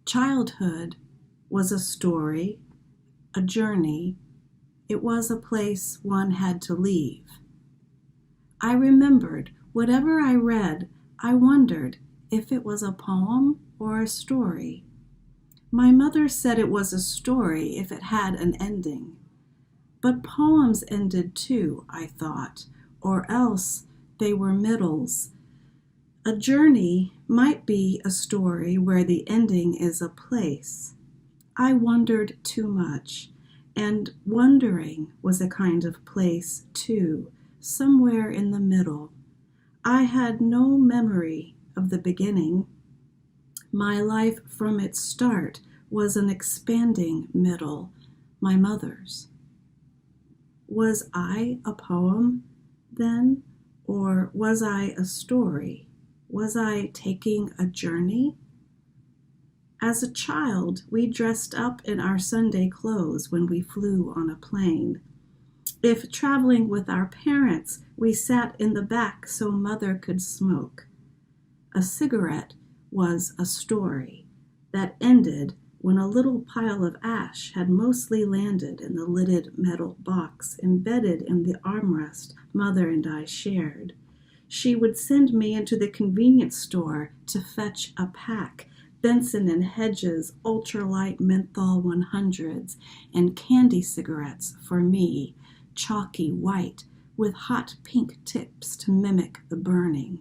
Childhood was a story, a journey. It was a place one had to leave. I remembered whatever I read, I wondered if it was a poem or a story. My mother said it was a story if it had an ending. But poems ended too, I thought, or else they were middles. A journey might be a story where the ending is a place. I wondered too much, and wondering was a kind of place too, somewhere in the middle. I had no memory of the beginning. My life from its start was an expanding middle, my mother's. Was I a poem then, or was I a story? Was I taking a journey? As a child, we dressed up in our Sunday clothes when we flew on a plane. If traveling with our parents, we sat in the back so mother could smoke. A cigarette was a story that ended when a little pile of ash had mostly landed in the lidded metal box embedded in the armrest mother and I shared. She would send me into the convenience store to fetch a pack, Benson and Hedges ultralight menthol 100s, and candy cigarettes for me, chalky white with hot pink tips to mimic the burning.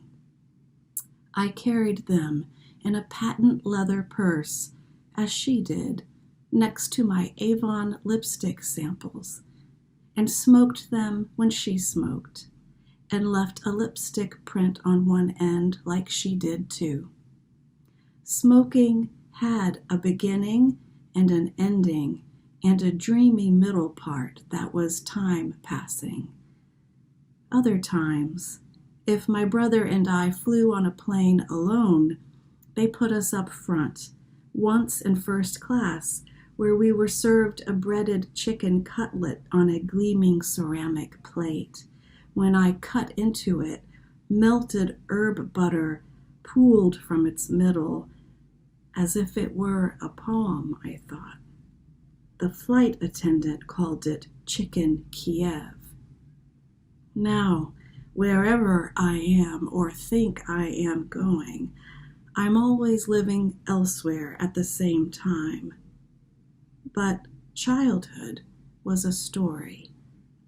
I carried them in a patent leather purse, as she did, next to my Avon lipstick samples, and smoked them when she smoked, and left a lipstick print on one end like she did too. Smoking had a beginning and an ending and a dreamy middle part that was time passing. Other times, if my brother and I flew on a plane alone, they put us up front, once in first class, where we were served a breaded chicken cutlet on a gleaming ceramic plate. When I cut into it, melted herb butter pooled from its middle, as if it were a poem, I thought. The flight attendant called it Chicken Kiev. Now, wherever I am or think I am going, I'm always living elsewhere at the same time. But childhood was a story,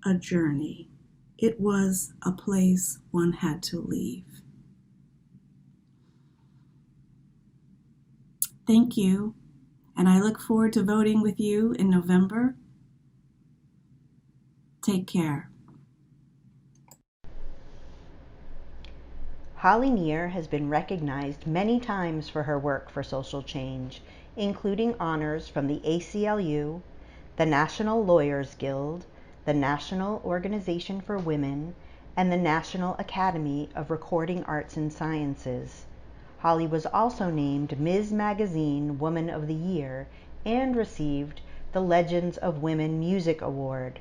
a journey. It was a place one had to leave. Thank you, and I look forward to voting with you in November. Take care. Holly Near has been recognized many times for her work for social change, including honors from the ACLU, the National Lawyers Guild, the National Organization for Women, and the National Academy of Recording Arts and Sciences. Holly was also named Ms. Magazine Woman of the Year and received the Legends of Women Music Award.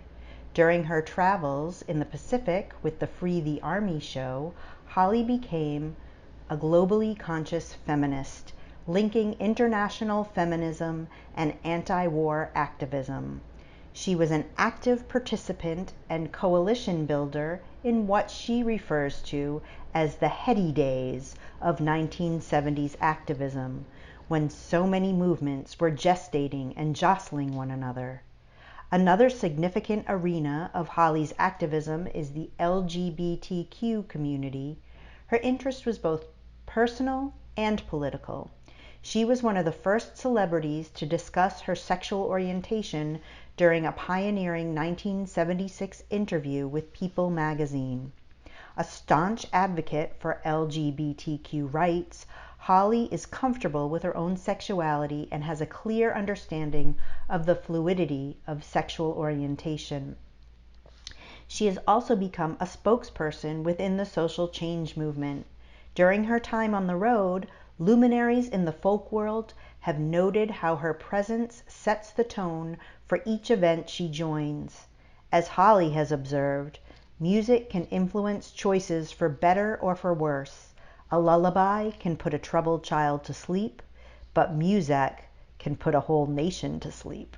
During her travels in the Pacific with the Free the Army show, Holly became a globally conscious feminist, linking international feminism and anti-war activism. She was an active participant and coalition builder in what she refers to as the heady days of 1970s activism, when so many movements were gestating and jostling one another. Another significant arena of Holly's activism is the LGBTQ community. Her interest was both personal and political. She was one of the first celebrities to discuss her sexual orientation during a pioneering 1976 interview with People magazine. A staunch advocate for LGBTQ rights, Holly is comfortable with her own sexuality and has a clear understanding of the fluidity of sexual orientation. She has also become a spokesperson within the social change movement. During her time on the road, luminaries in the folk world have noted how her presence sets the tone for each event she joins. As Holly has observed, music can influence choices for better or for worse. A lullaby can put a troubled child to sleep, but music can put a whole nation to sleep.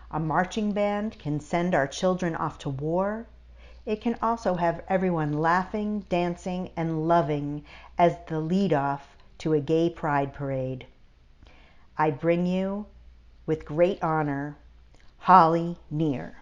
A marching band can send our children off to war. It can also have everyone laughing, dancing, and loving as the lead-off to a gay pride parade. I bring you, with great honor, Holly Near.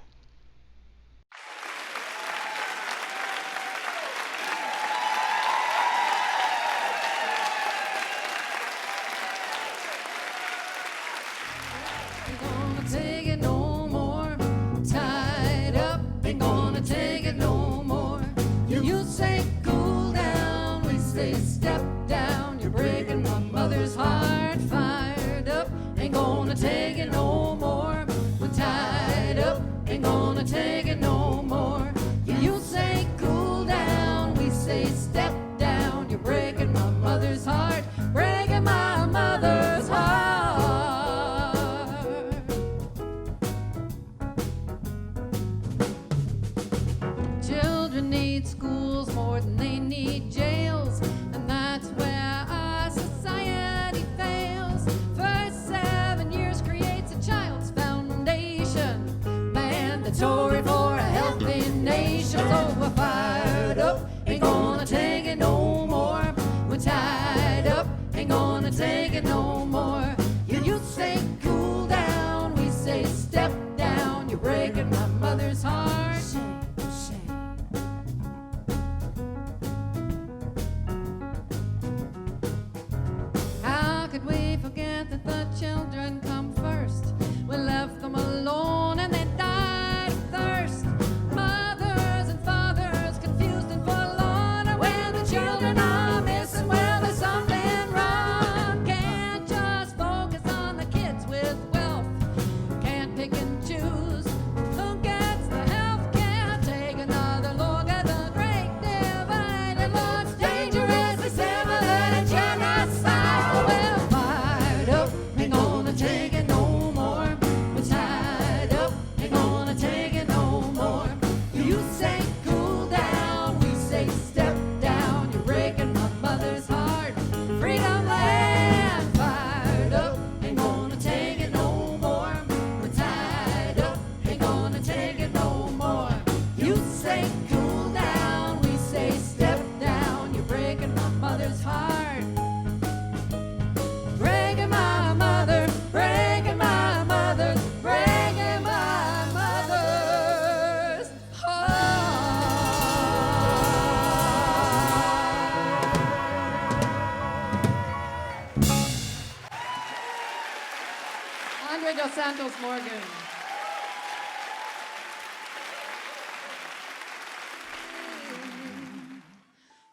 Santos Morgan.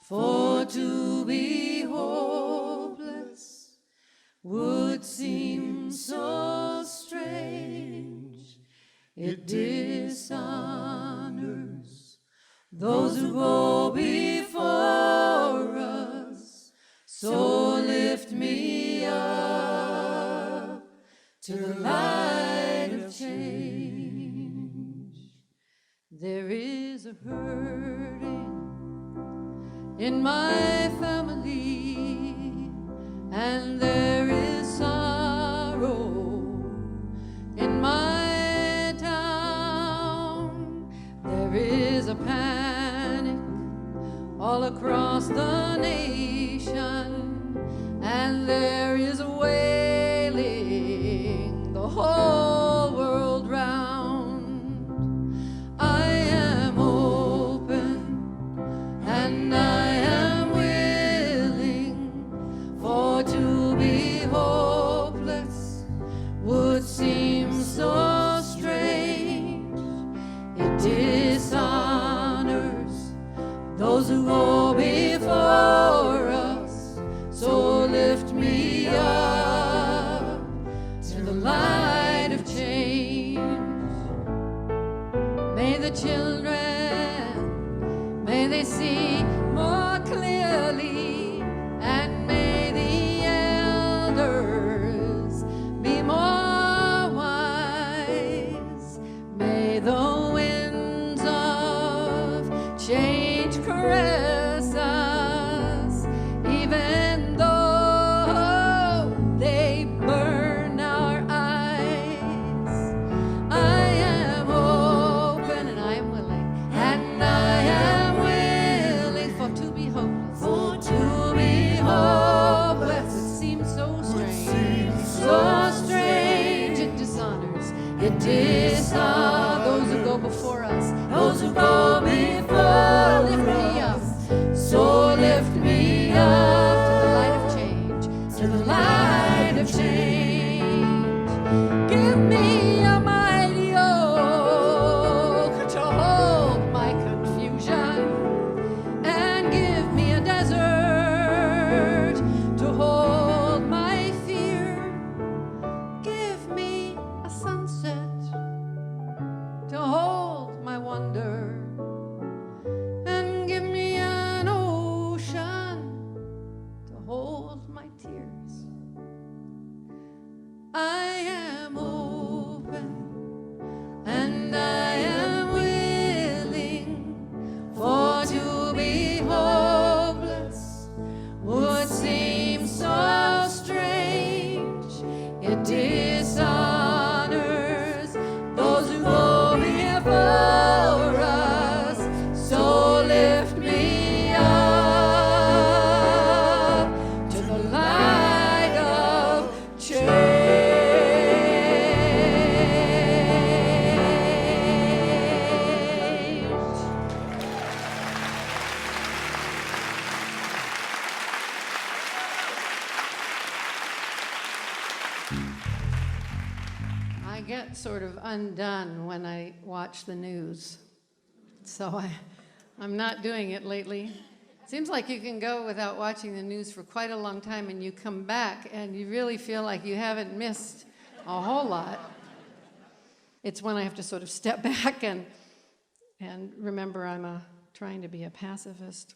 For to be hopeless would seem so strange. It dishonors those who go before us. So lift me up to the light of change. There is a hurting in my family, and there is a panic all across the nation, and there is a wailing the whole world round. I am open and I am willing, for to be hopeless would seem so strange. It dishonors those who go before us, so lift me up to the light of change. May the children, may they see more clearly, and may the elders be more wise. May the winds of change caress us, even though they burn our eyes. I am open and I am willing, and I am willing for to be hopeless, for to be hopeless. It seems so strange, so strange. It dishonors, it dishonors those who go before us, those who go before. Lift me up, so lift me up to the light of change, to the light of change. Give me a mighty oak to hold my confusion, and give me a desert to hold my fear. Give me a sunset to hold my wonder, and give me an ocean to hold my tears. I am open and I am willing, for to be hopeless would seem so strange. It dishonors those who go before us, so lift me up to the light of change. I get sort of undone when I watch the news, so I'm not doing it lately. Seems like you can go without watching the news for quite a long time, and you come back and you really feel like you haven't missed a whole lot. It's when I have to sort of step back and remember I'm trying to be a pacifist.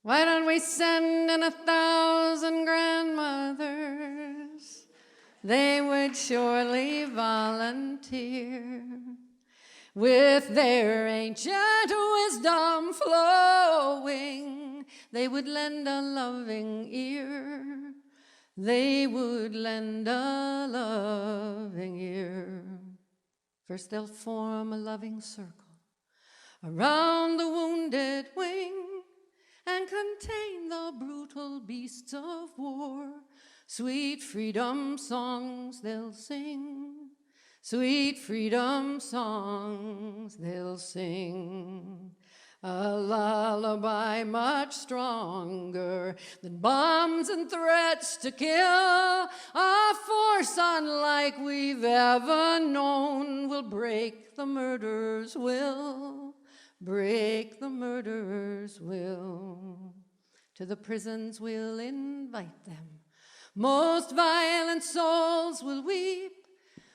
Why don't we send in 1,000 grandmothers? They would surely volunteer. With their ancient wisdom flowing, they would lend a loving ear. They would lend a loving ear. First they'll form a loving circle around the wounded wing, and contain the brutal beasts of war. Sweet freedom songs they'll sing, sweet freedom songs they'll sing. A lullaby much stronger than bombs and threats to kill. A force unlike we've ever known will break the murderer's will, break the murderer's will. To the prisons we'll invite them. Most violent souls will weep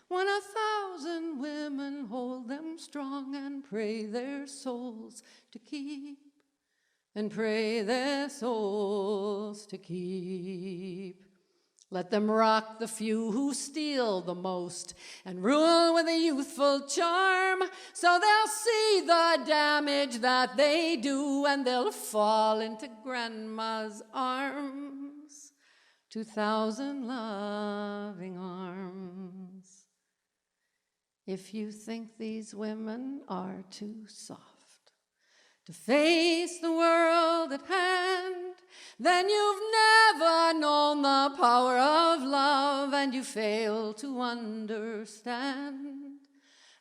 when 1,000 women hold them strong and pray their souls to keep, and pray their souls to keep. Let them rock the few who steal the most and rule with a youthful charm, so they'll see the damage that they do and they'll fall into grandma's arms, 2,000 loving arms. If you think these women are too soft to face the world at hand, then you've never known the power of love, and you fail to understand.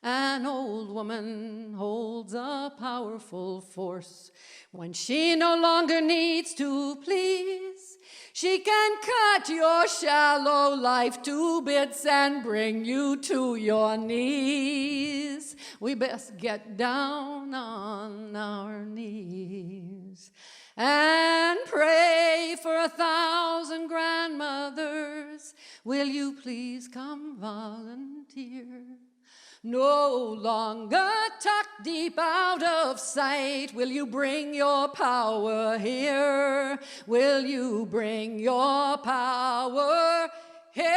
An old woman holds a powerful force. When she no longer needs to please, she can cut your shallow life to bits and bring you to your knees. We best get down on our knees and pray for 1,000 grandmothers. Will you please come volunteer? No longer tucked deep out of sight. Will you bring your power here? Will you bring your power here?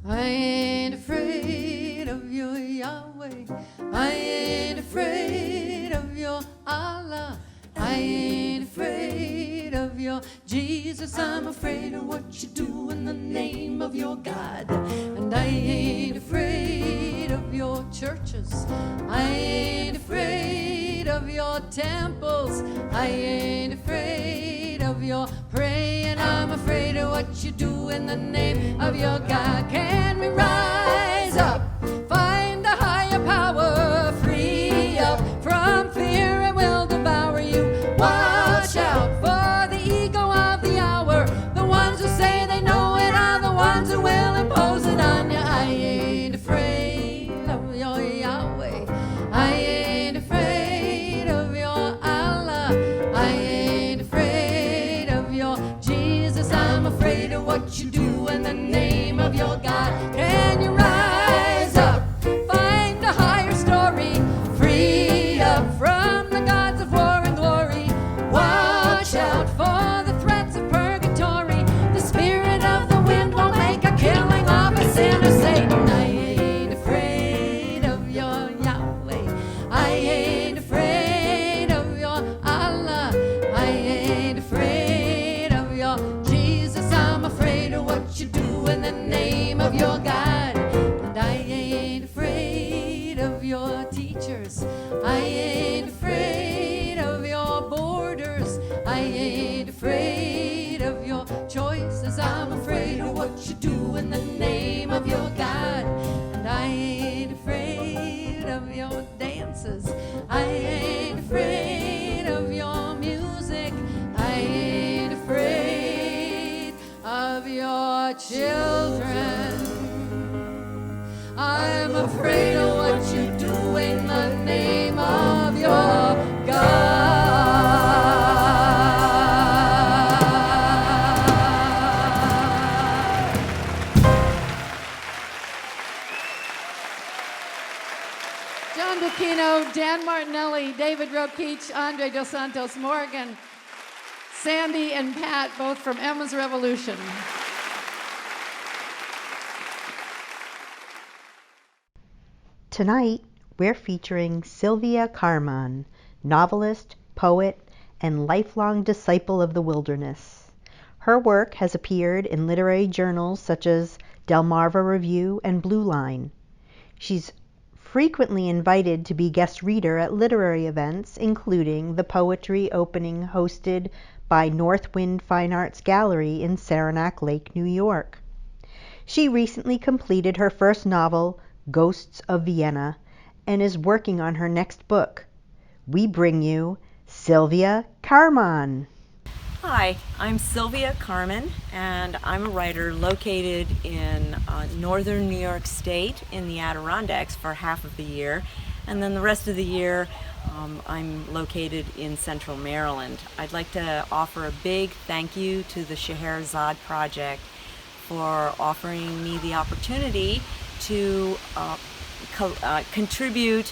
I ain't afraid of your Yahweh. I ain't afraid of your Allah. I ain't afraid of your Jesus. I'm afraid of what you do in the name of your God. And I ain't afraid of your churches. I ain't afraid of your temples. I ain't afraid of your praying. I'm afraid of what you do in the name of your God. Can we rise up, find a higher power, free up from fear and will devour you? Watch out for the ego of the hour. The ones who say they know it are the ones who will impose it on you. I ain't afraid of your Yahweh. I ain't afraid of your Allah. I ain't afraid of your Jesus. I'm afraid of what you do in the name of your God. Can you rise up, find a higher story, free up from the gods of war and glory? Watch out for the threats of purgatory. The spirit of the wind will make a killing of a sinner. Satan, I ain't afraid of your Yahweh. I ain't afraid of your Allah. I ain't afraid of your Jesus. I'm afraid of what you do in the name of your God. And I ain't afraid of your teachers. I ain't afraid of your borders. I ain't afraid of your choices. I'm afraid of what you do in the name of your God. And I ain't afraid of your dances. I ain't afraid of your music. I ain't afraid of your children. I'm afraid of what you do in the name of your God. John Bucchino, Dan Martinelli, David Rokeach, Andre Dos Santos, Morgan, Sandy and Pat, both from Emma's Revolution. Tonight, we're featuring Sylvia Carman, novelist, poet, and lifelong disciple of the wilderness. Her work has appeared in literary journals such as Delmarva Review and Blue Line. She's frequently invited to be guest reader at literary events, including the poetry opening hosted by Northwind Fine Arts Gallery in Saranac Lake, New York. She recently completed her first novel, Ghosts of Vienna, and is working on her next book. We bring you Sylvia Carman. Hi, I'm Sylvia Carman, and I'm a writer located in northern New York State in the Adirondacks for half of the year, and then the rest of the year I'm located in central Maryland. I'd like to offer a big thank you to the Scheherazade Project for offering me the opportunity to contribute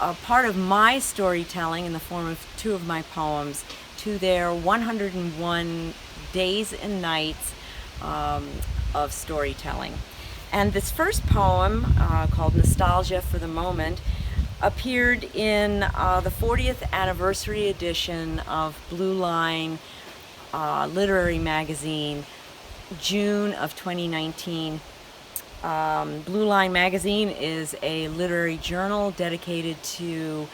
a part of my storytelling in the form of two of my poems to their 101 days and nights of storytelling. And this first poem, called Nostalgia for the Moment, appeared in the 40th anniversary edition of Blue Line literary magazine, June of 2019. Blue Line magazine is a literary journal dedicated to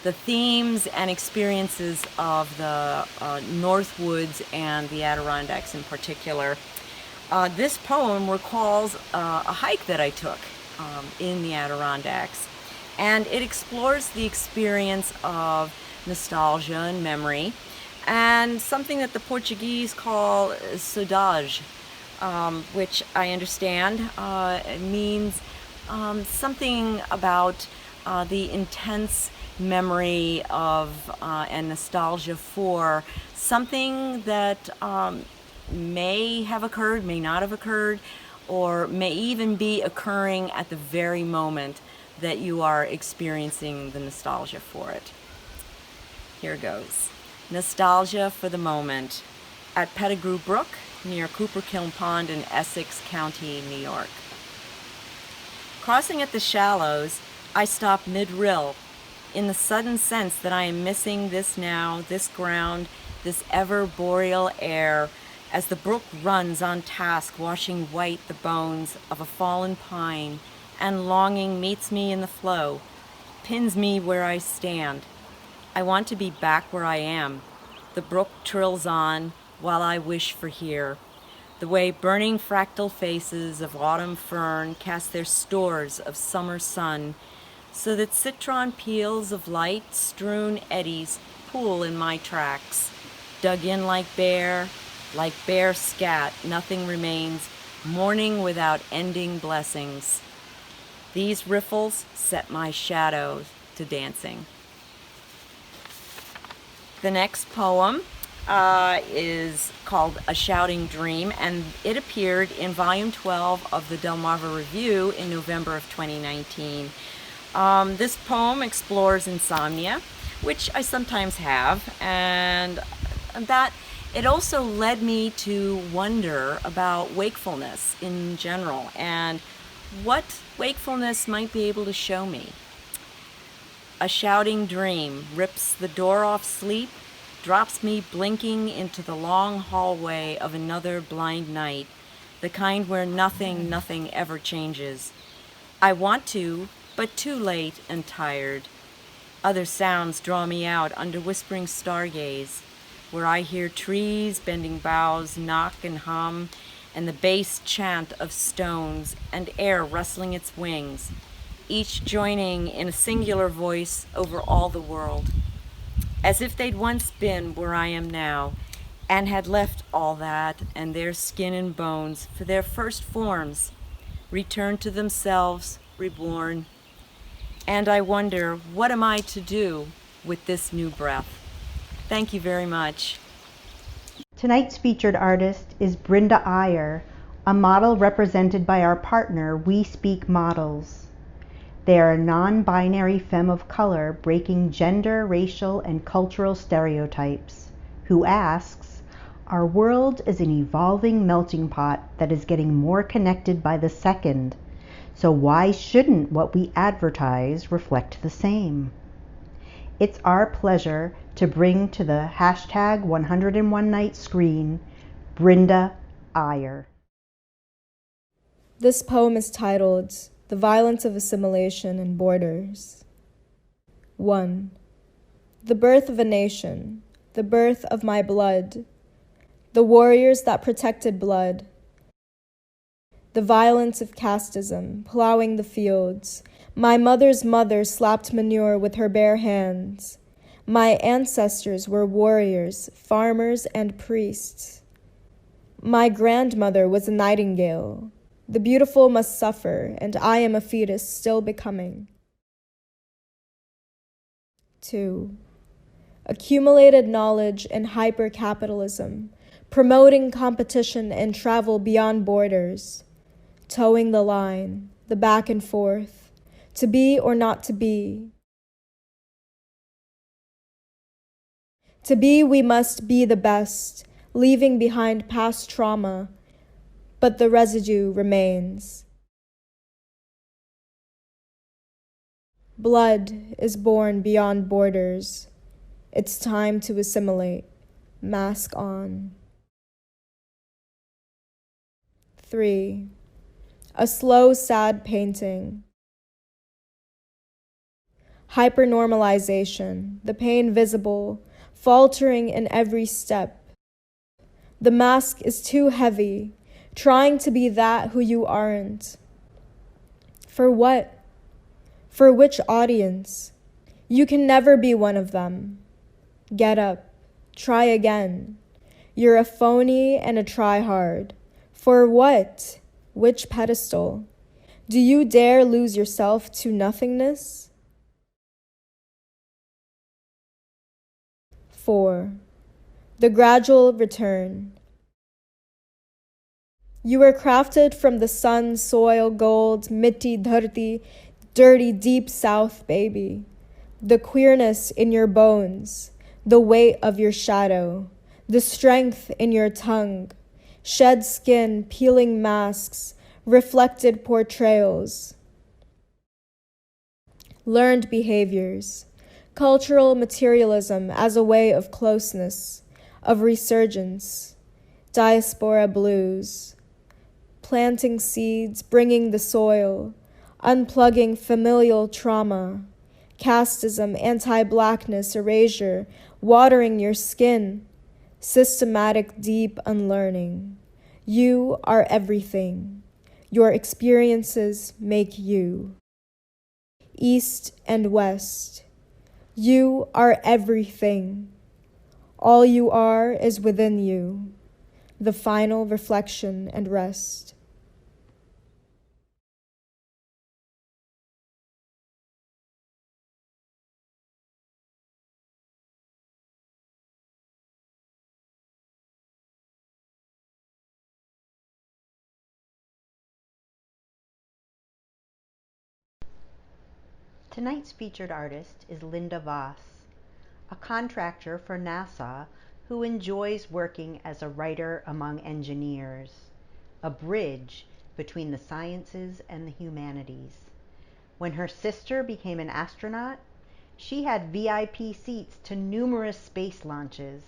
the themes and experiences of the Northwoods and the Adirondacks in particular. This poem recalls a hike that I took in the Adirondacks, and it explores the experience of nostalgia and memory, and something that the Portuguese call saudade, which I understand means something about the intense memory of and nostalgia for something that may have occurred, may not have occurred, or may even be occurring at the very moment that you are experiencing the nostalgia for it. Here goes. Nostalgia for the moment. At Pettigrew Brook, near Cooper Kiln Pond in Essex County, New York. Crossing at the shallows, I stop mid-rill, in the sudden sense that I am missing this now, this ground, this ever-boreal air, as the brook runs on task, washing white the bones of a fallen pine, and longing meets me in the flow, pins me where I stand. I want to be back where I am. The brook trills on, while I wish for here. The way burning fractal faces of autumn fern cast their stores of summer sun, so that citron peels of light-strewn eddies pool in my tracks. Dug in like bear scat, nothing remains, mourning without ending blessings. These riffles set my shadows to dancing. The next poem is called A Shouting Dream, and it appeared in Volume 12 of the Delmarva Review in November of 2019. This poem explores insomnia, which I sometimes have, and that it also led me to wonder about wakefulness in general and what wakefulness might be able to show me. A shouting dream rips the door off sleep, drops me blinking into the long hallway of another blind night, the kind where nothing ever changes. I want to, but too late and tired. Other sounds draw me out under whispering stargaze, where I hear trees bending boughs knock and hum, and the bass chant of stones and air rustling its wings, each joining in a singular voice over all the world, as if they'd once been where I am now, and had left all that and their skin and bones for their first forms, returned to themselves, reborn. And I wonder, what am I to do with this new breath? Thank you very much. Tonight's featured artist is Brenda Iyer, a model represented by our partner, We Speak Models. They are a non-binary femme of color breaking gender, racial, and cultural stereotypes, who asks, our world is an evolving melting pot that is getting more connected by the second, so why shouldn't what we advertise reflect the same? It's our pleasure to bring to the hashtag 101 Night screen, Brenda Iyer. This poem is titled The Violence of Assimilation and Borders. 1. The birth of a nation, the birth of my blood, the warriors that protected blood, the violence of casteism, plowing the fields. My mother's mother slapped manure with her bare hands. My ancestors were warriors, farmers, and priests. My grandmother was a nightingale. The beautiful must suffer, and I am a fetus still becoming. 2. Accumulated knowledge and hyper-capitalism, promoting competition and travel beyond borders, towing the line, the back and forth, to be or not to be. To be, we must be the best, leaving behind past trauma, but the residue remains. Blood is born beyond borders. It's time to assimilate. Mask on. 3. A slow, sad painting. Hypernormalization, the pain visible, faltering in every step. The mask is too heavy, trying to be that who you aren't. For what? For which audience? You can never be one of them. Get up. Try again. You're a phony and a try-hard. For what? Which pedestal? Do you dare lose yourself to nothingness? 4. The gradual return. You were crafted from the sun, soil, gold, mitti, dharti, dirty, deep south, baby. The queerness in your bones, the weight of your shadow, the strength in your tongue, shed skin, peeling masks, reflected portrayals, learned behaviors, cultural materialism as a way of closeness, of resurgence, diaspora blues, planting seeds, bringing the soil, unplugging familial trauma, casteism, anti-blackness, erasure, watering your skin, systematic deep unlearning. You are everything. Your experiences make you. East and West. You are everything. All you are is within you. The final reflection and rest. Tonight's featured artist is Linda Voss, a contractor for NASA who enjoys working as a writer among engineers, a bridge between the sciences and the humanities. When her sister became an astronaut, she had VIP seats to numerous space launches,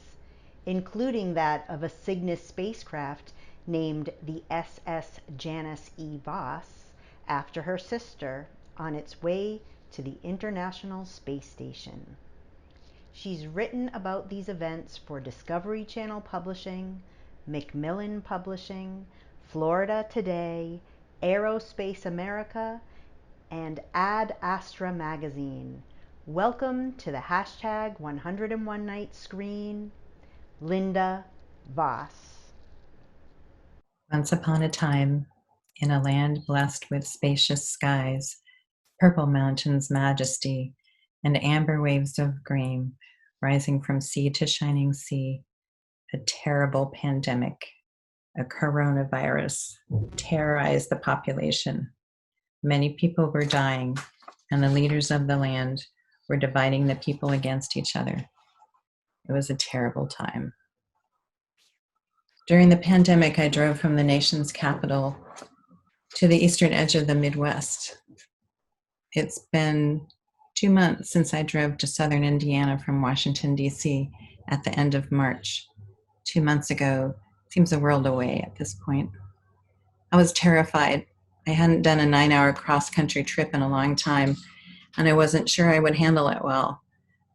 including that of a Cygnus spacecraft named the SS Janice E. Voss after her sister, on its way to the International Space Station. She's written about these events for Discovery Channel Publishing, Macmillan Publishing, Florida Today, Aerospace America, and Ad Astra magazine. Welcome to the hashtag 101 Night Screen, Linda Voss. Once upon a time, in a land blessed with spacious skies, purple mountains' majesty, and amber waves of green rising from sea to shining sea, a terrible pandemic, a coronavirus, terrorized the population. Many people were dying, and the leaders of the land were dividing the people against each other. It was a terrible time. During the pandemic, I drove from the nation's capital to the eastern edge of the Midwest. It's been 2 months since I drove to southern Indiana from Washington, D.C. at the end of March. 2 months ago seems a world away at this point. I was terrified. I hadn't done a 9-hour cross-country trip in a long time, and I wasn't sure I would handle it well.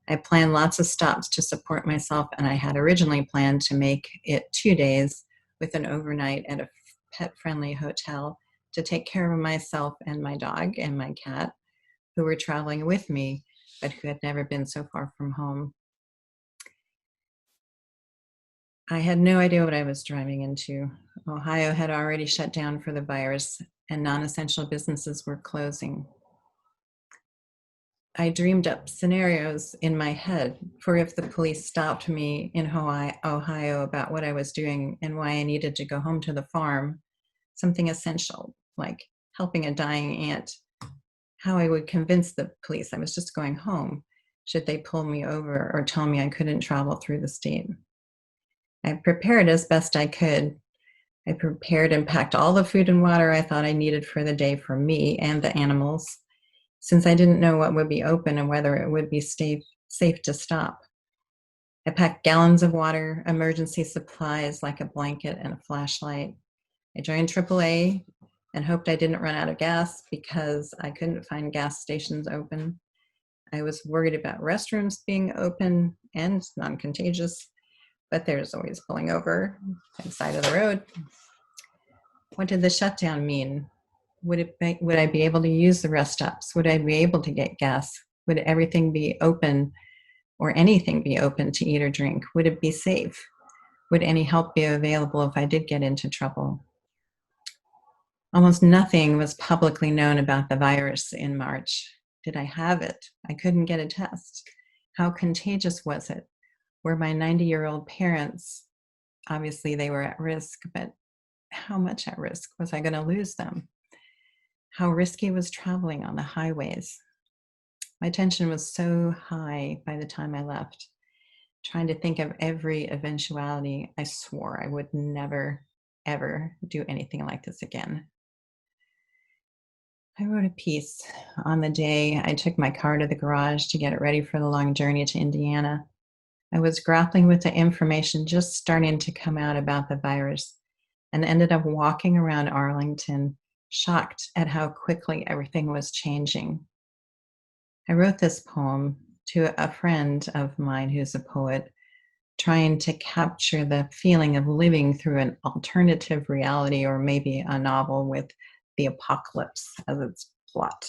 I planned lots of stops to support myself, and I had originally planned to make it 2 days with an overnight at a pet-friendly hotel to take care of myself and my dog and my cat, who were traveling with me, but who had never been so far from home. I had no idea what I was driving into. Ohio had already shut down for the virus, and non-essential businesses were closing. I dreamed up scenarios in my head for if the police stopped me in Ohio about what I was doing and why I needed to go home to the farm, something essential, like helping a dying aunt, how I would convince the police I was just going home, should they pull me over or tell me I couldn't travel through the state. I prepared as best I could. I prepared and packed all the food and water I thought I needed for the day for me and the animals. since I didn't know what would be open and whether it would be safe to stop. I packed gallons of water, emergency supplies like a blanket and a flashlight. I joined AAA and hoped I didn't run out of gas because I couldn't find gas stations open. I was worried about restrooms being open and non-contagious, but there's always pulling over on the side of the road. What did the shutdown mean? Would I be able to use the rest stops? Would I be able to get gas? Would everything be open or anything be open to eat or drink? Would it be safe? Would any help be available if I did get into trouble? Almost nothing was publicly known about the virus in March. Did I have it? I couldn't get a test. How contagious was it? Were my 90-year-old parents, obviously they were at risk, but how much at risk? Was I going to lose them? How risky was traveling on the highways? My tension was so high by the time I left. Trying to think of every eventuality, I swore I would never, ever do anything like this again. I wrote a piece on the day I took my car to the garage to get it ready for the long journey to Indiana. I was grappling with the information just starting to come out about the virus and ended up walking around Arlington, shocked at how quickly everything was changing. I wrote this poem to a friend of mine who's a poet, trying to capture the feeling of living through an alternative reality or maybe a novel with the apocalypse as its plot.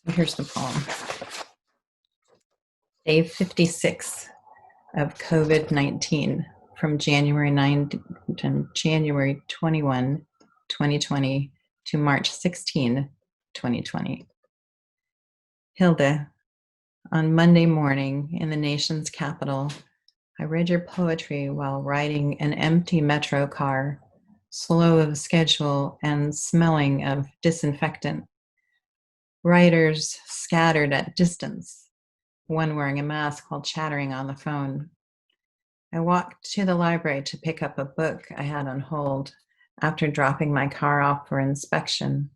Here's the poem. Day 56 of COVID-19 from January 9 to January 21, 2020 to March 16, 2020. Hilda, on Monday morning in the nation's capital, I read your poetry while riding an empty metro car, slow of schedule and smelling of disinfectant. Writers scattered at distance, one wearing a mask while chattering on the phone. I walked to the library to pick up a book I had on hold after dropping my car off for inspection.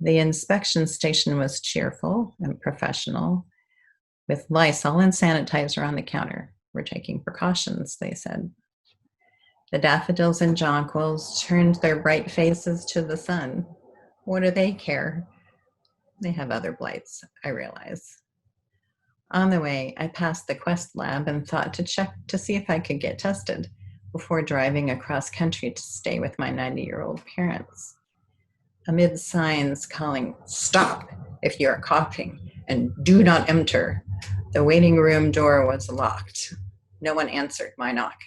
The inspection station was cheerful and professional, with Lysol and sanitizer on the counter. We're taking precautions, they said. The daffodils and jonquils turned their bright faces to the sun. What do they care? They have other blights, I realize. On the way, I passed the Quest lab and thought to check to see if I could get tested before driving across country to stay with my 90-year-old parents. Amid signs calling, "Stop if you are coughing," and "Do not enter," the waiting room door was locked. No one answered my knock.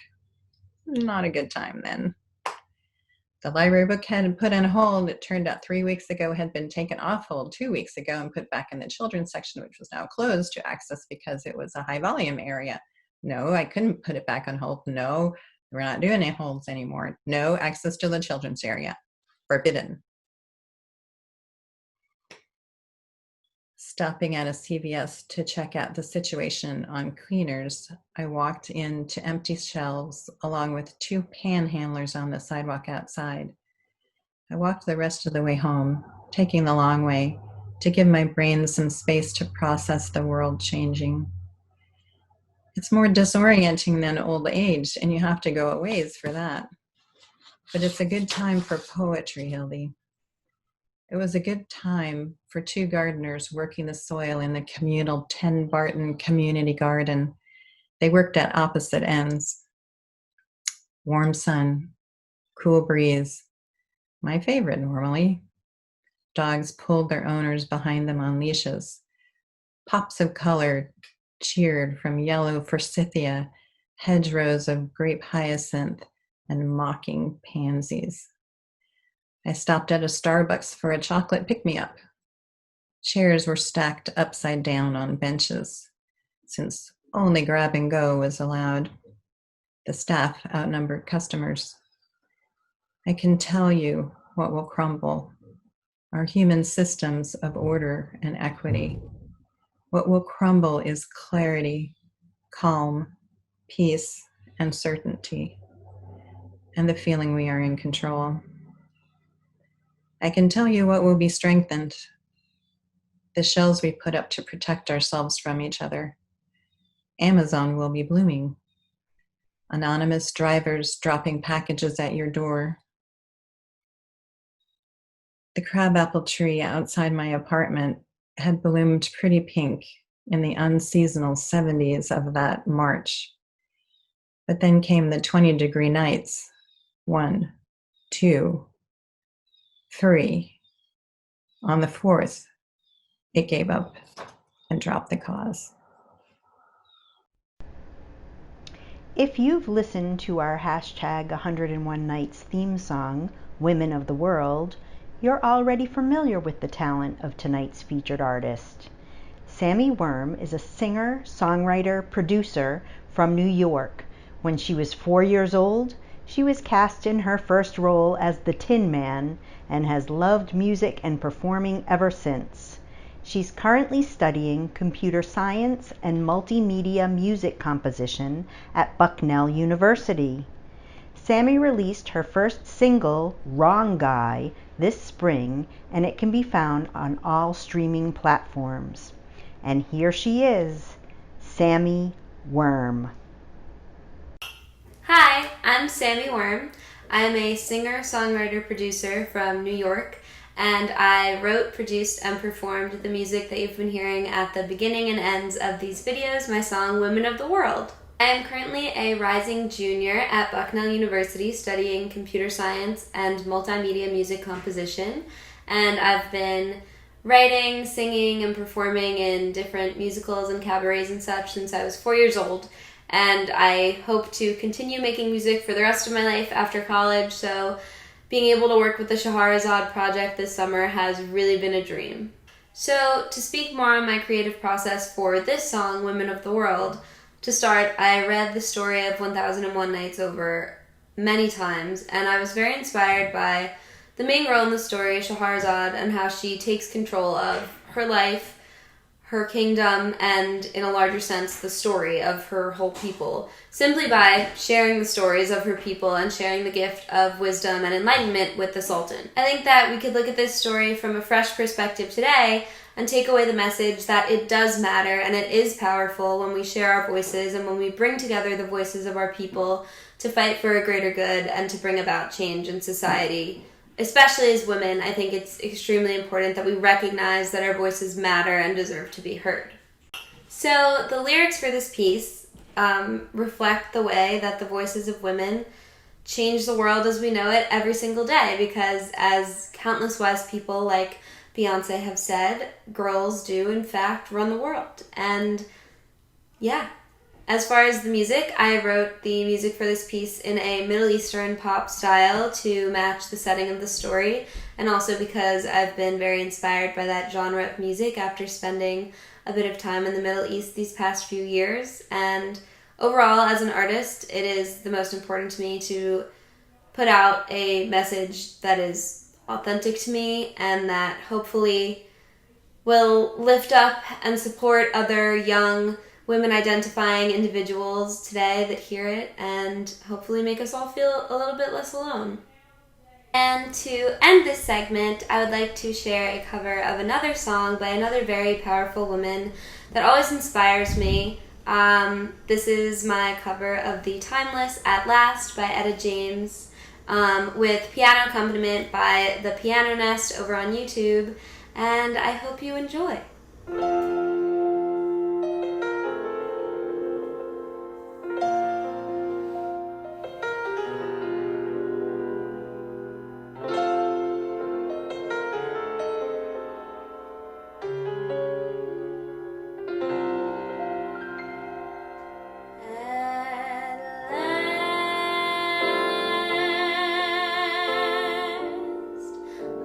Not a good time then. The library book had been put on hold. It turned out 3 weeks ago had been taken off hold 2 weeks ago and put back in the children's section, which was now closed to access because it was a high volume area. No, I couldn't put it back on hold. No, we're not doing any holds anymore. No access to the children's area. Forbidden. Stopping at a CVS to check out the situation on cleaners, I walked into empty shelves along with 2 panhandlers on the sidewalk outside. I walked the rest of the way home, taking the long way to give my brain some space to process the world changing. It's more disorienting than old age, and you have to go a ways for that. But it's a good time for poetry, Hildy. It was a good time for 2 gardeners working the soil in the communal 10 Barton community garden. They worked at opposite ends. Warm sun, cool breeze, my favorite normally. Dogs pulled their owners behind them on leashes. Pops of color cheered from yellow forsythia, hedgerows of grape hyacinth, and mocking pansies. I stopped at a Starbucks for a chocolate pick-me-up. Chairs were stacked upside down on benches, since only grab and go was allowed. The staff outnumbered customers. I can tell you what will crumble: our human systems of order and equity. What will crumble is clarity, calm, peace, and certainty, and the feeling we are in control. I can tell you what will be strengthened: the shells we put up to protect ourselves from each other. Amazon will be blooming. Anonymous drivers dropping packages at your door. The crabapple tree outside my apartment had bloomed pretty pink in the unseasonal 70s of that March. But then came the 20-degree nights. 1, 2, 3. On the 4th, it gave up and dropped the cause. If you've listened to our hashtag 101 Nights theme song, Women of the World, you're already familiar with the talent of tonight's featured artist. Sammy Worm is a singer, songwriter, producer from New York. When she was 4 years old, she was cast in her first role as the Tin Man and has loved music and performing ever since. She's currently studying computer science and multimedia music composition at Bucknell University. Sammy released her first single, Wrong Guy, this spring, and it can be found on all streaming platforms. And here she is, Sammy Worm. Hi, I'm Sammy Worm. I'm a singer, songwriter, producer from New York, and I wrote, produced, and performed the music that you've been hearing at the beginning and ends of these videos, my song Women of the World. I am currently a rising junior at Bucknell University studying computer science and multimedia music composition, and I've been writing, singing, and performing in different musicals and cabarets and such since I was 4 years old. And I hope to continue making music for the rest of my life after college, so being able to work with the Scheherazade project this summer has really been a dream. So to speak more on my creative process for this song, Women of the World, to start, I read the story of 1001 Nights over many times, and I was very inspired by the main girl in the story, Scheherazade, and how she takes control of her life, her kingdom, and in a larger sense, the story of her whole people, simply by sharing the stories of her people and sharing the gift of wisdom and enlightenment with the Sultan. I think that we could look at this story from a fresh perspective today and take away the message that it does matter and it is powerful when we share our voices and when we bring together the voices of our people to fight for a greater good and to bring about change in society. Especially as women, I think it's extremely important that we recognize that our voices matter and deserve to be heard. So the lyrics for this piece reflect the way that the voices of women change the world as we know it every single day, because as countless wise people like Beyonce have said, girls do in fact run the world. And yeah. As far as the music, I wrote the music for this piece in a Middle Eastern pop style to match the setting of the story, and also because I've been very inspired by that genre of music after spending a bit of time in the Middle East these past few years. And overall, as an artist, it is the most important to me to put out a message that is authentic to me and that hopefully will lift up and support other young women-identifying individuals today that hear it and hopefully make us all feel a little bit less alone. And to end this segment, I would like to share a cover of another song by another very powerful woman that always inspires me. This is my cover of the timeless At Last by Etta James, with piano accompaniment by the Piano Nest over on YouTube, and I hope you enjoy.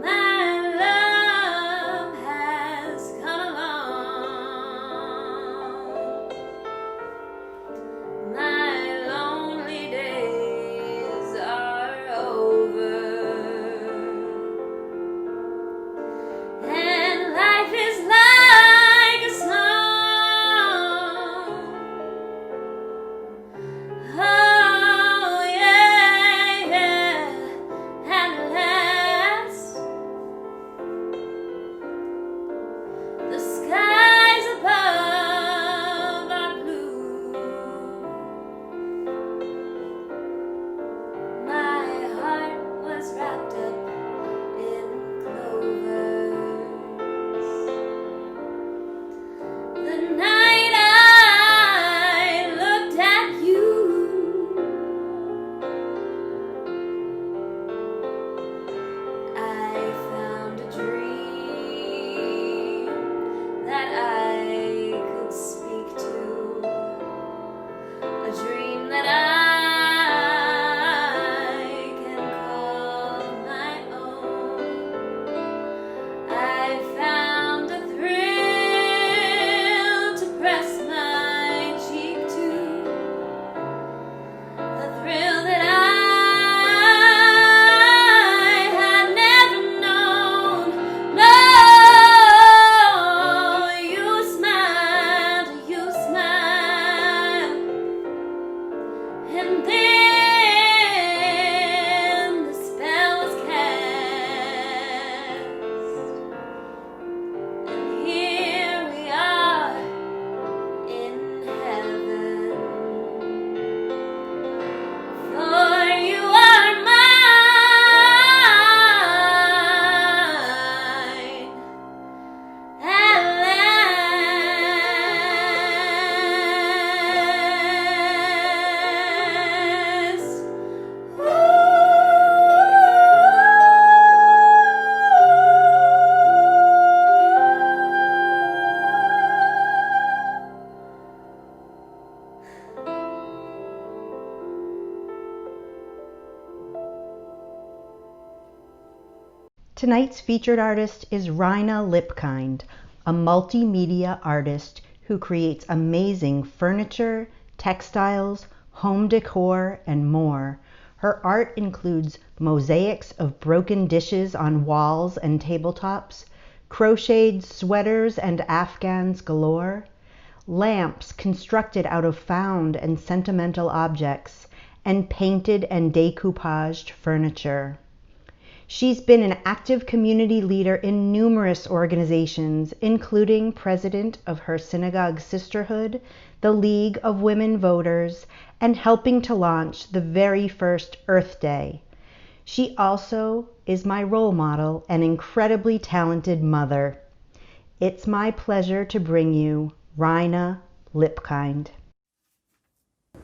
My love has come along. Tonight's featured artist is Raina Lipkind, a multimedia artist who creates amazing furniture, textiles, home decor, and more. Her art includes mosaics of broken dishes on walls and tabletops, crocheted sweaters and afghans galore, lamps constructed out of found and sentimental objects, and painted and decoupaged furniture. She's been an active community leader in numerous organizations, including president of her synagogue sisterhood, the League of Women Voters, and helping to launch the very first Earth Day. She also is my role model and incredibly talented mother. It's my pleasure to bring you Raina Lipkind.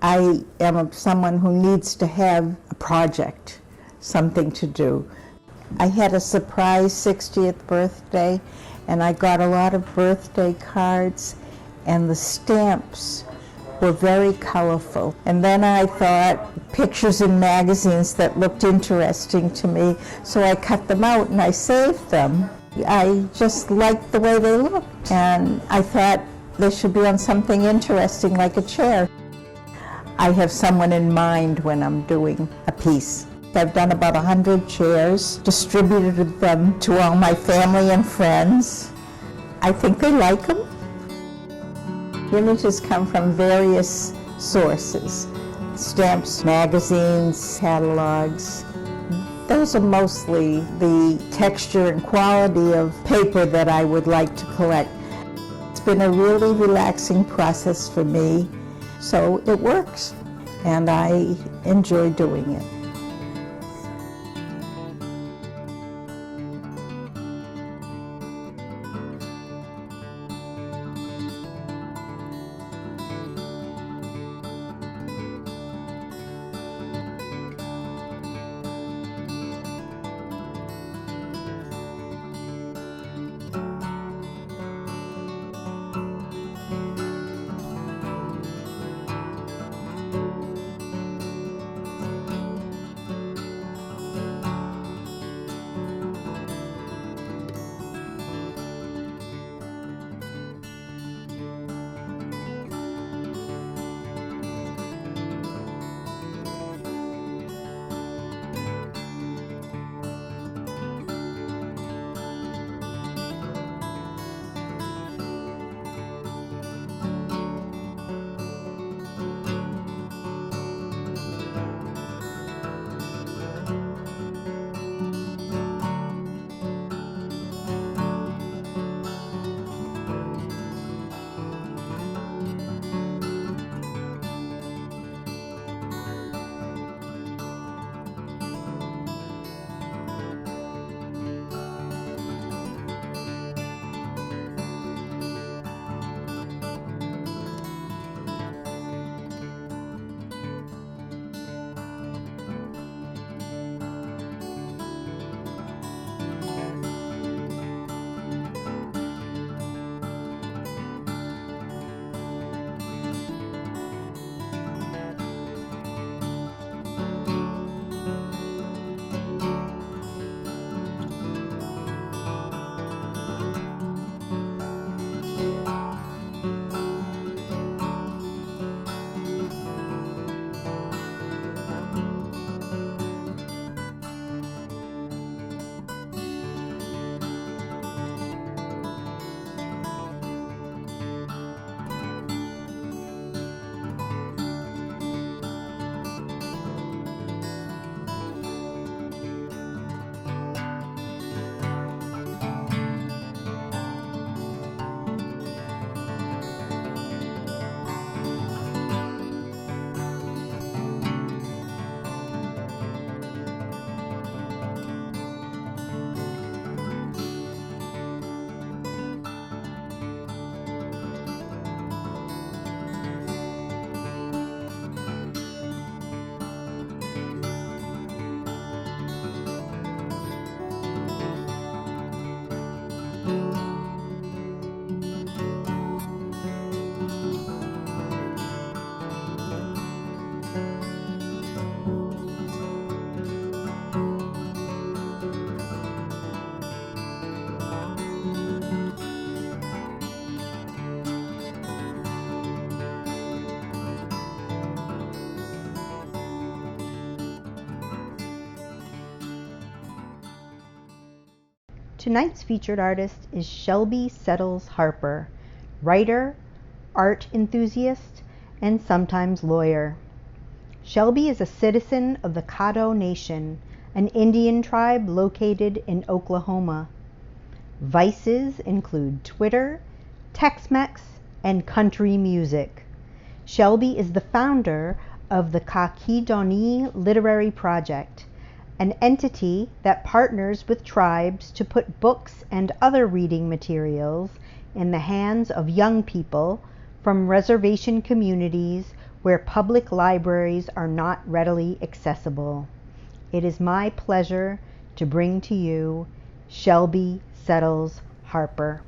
I am someone who needs to have a project, something to do. I had a surprise 60th birthday, and I got a lot of birthday cards, and the stamps were very colorful. And then I thought pictures in magazines that looked interesting to me, so I cut them out and I saved them. I just liked the way they looked, and I thought they should be on something interesting like a chair. I have someone in mind when I'm doing a piece. I've done about 100 chairs, distributed them to all my family and friends. I think they like them. Images come from various sources: stamps, magazines, catalogs. Those are mostly the texture and quality of paper that I would like to collect. It's been a really relaxing process for me, so it works, and I enjoy doing it. tonight's featured artist is Shelby Settles Harper, writer, art enthusiast, and sometimes lawyer. Shelby is a citizen of the Caddo Nation, an Indian tribe located in Oklahoma. Vices include Twitter, Tex-Mex, and country music. Shelby is the founder of the Kakidoni Literary Project, an entity that partners with tribes to put books and other reading materials in the hands of young people from reservation communities where public libraries are not readily accessible. It is my pleasure to bring to you Shelby Settles Harper.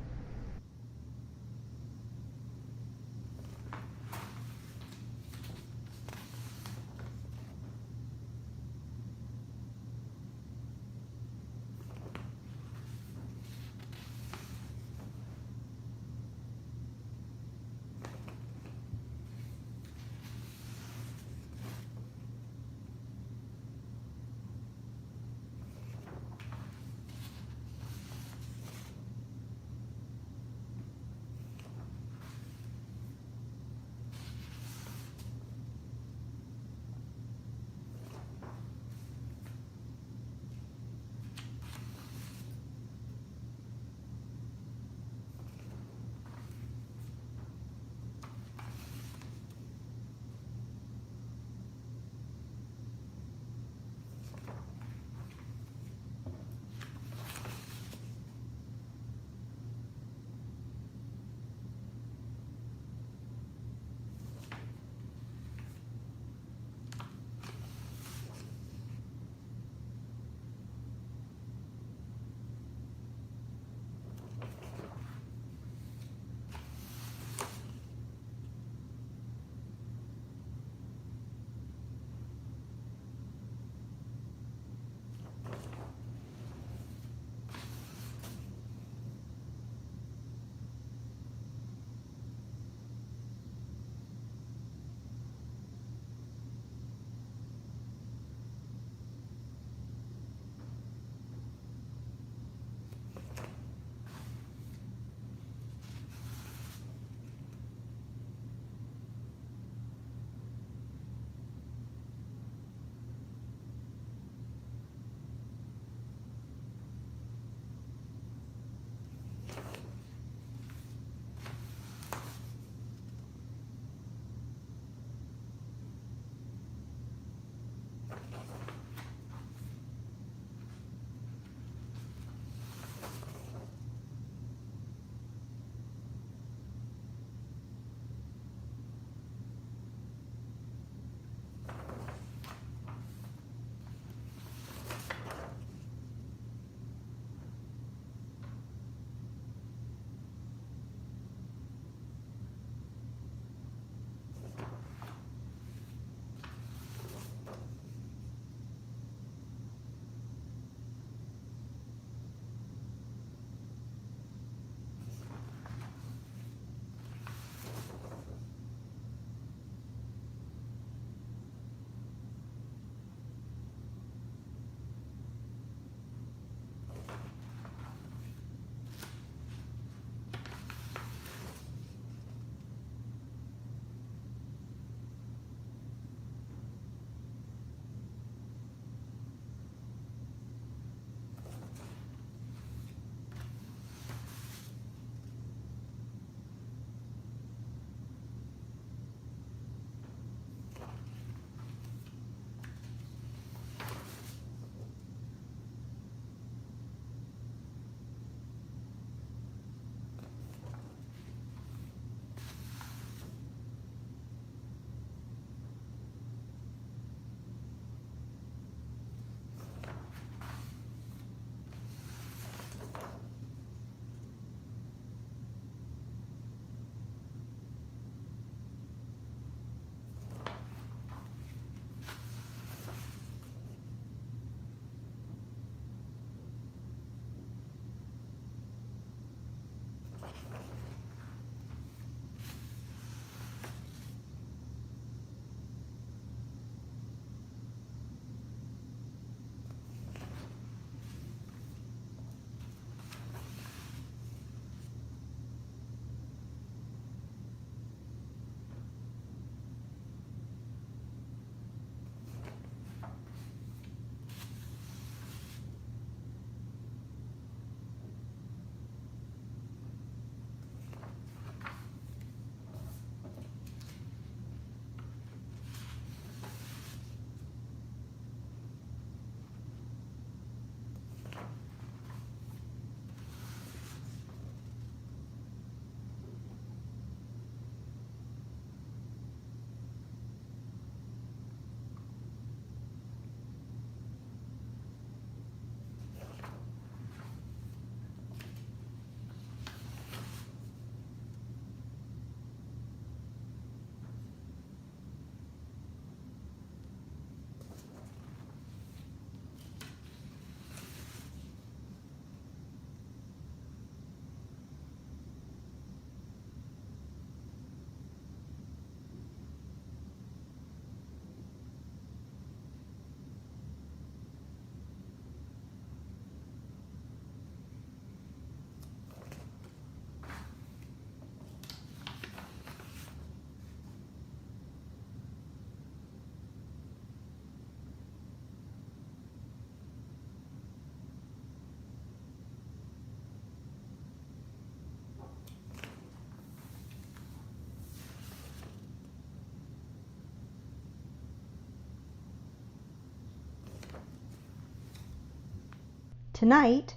Tonight,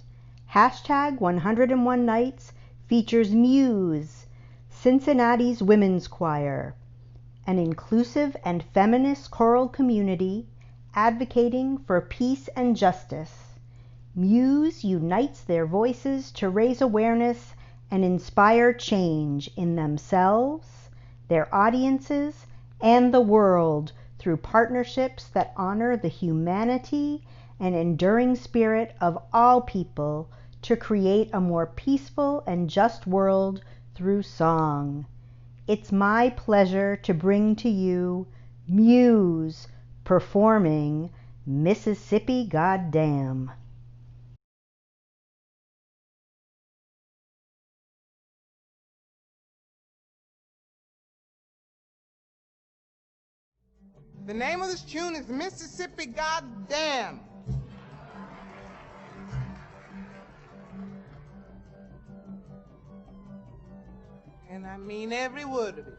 hashtag 101 Nights features Muse, Cincinnati's women's choir, an inclusive and feminist choral community advocating for peace and justice. Muse unites their voices to raise awareness and inspire change in themselves, their audiences, and the world through partnerships that honor the humanity and enduring spirit of all people to create a more peaceful and just world through song. It's my pleasure to bring to you Muse performing Mississippi Goddamn. The name of this tune is Mississippi Goddamn. And I mean every word of it.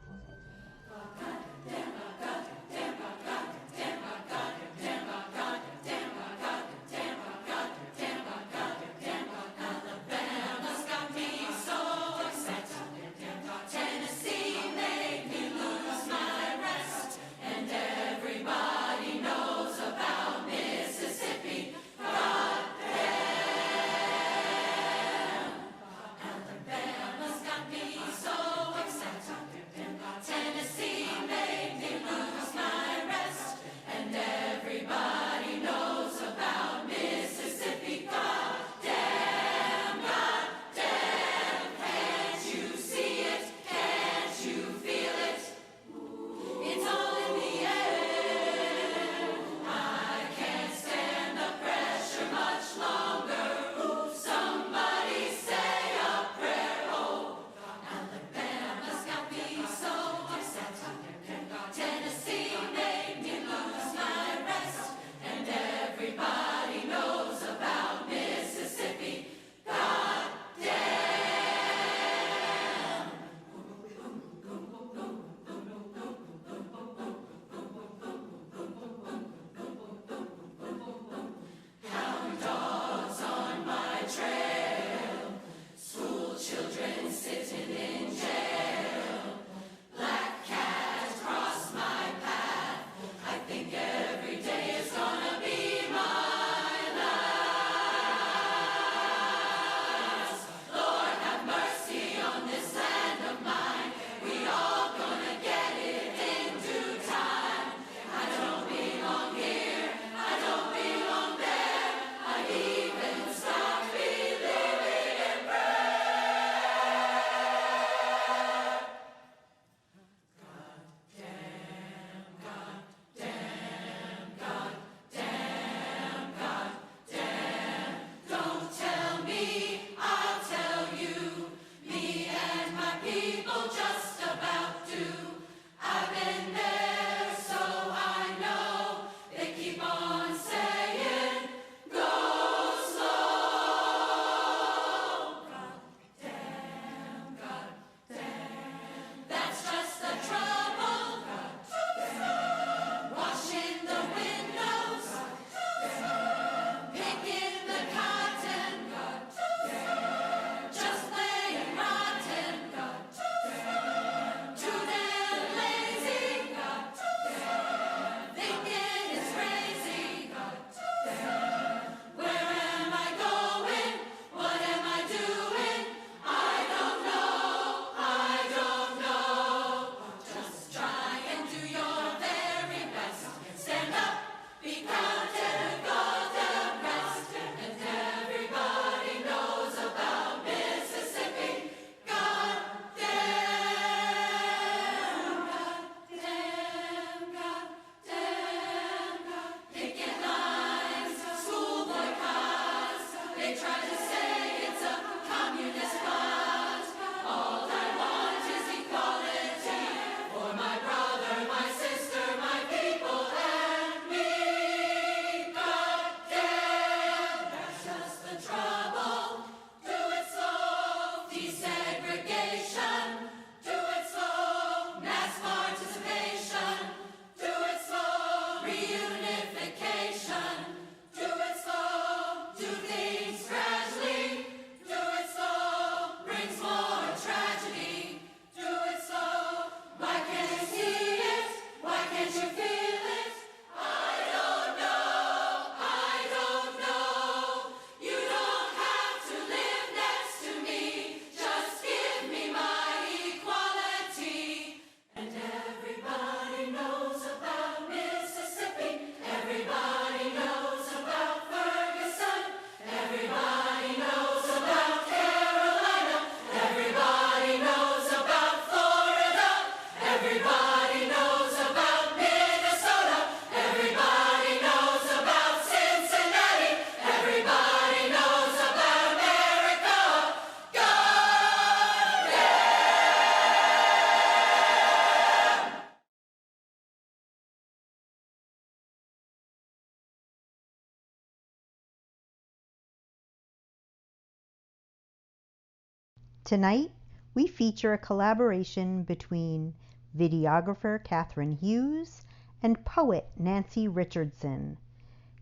Tonight, we feature a collaboration between videographer Catherine Hughes and poet Nancy Richardson.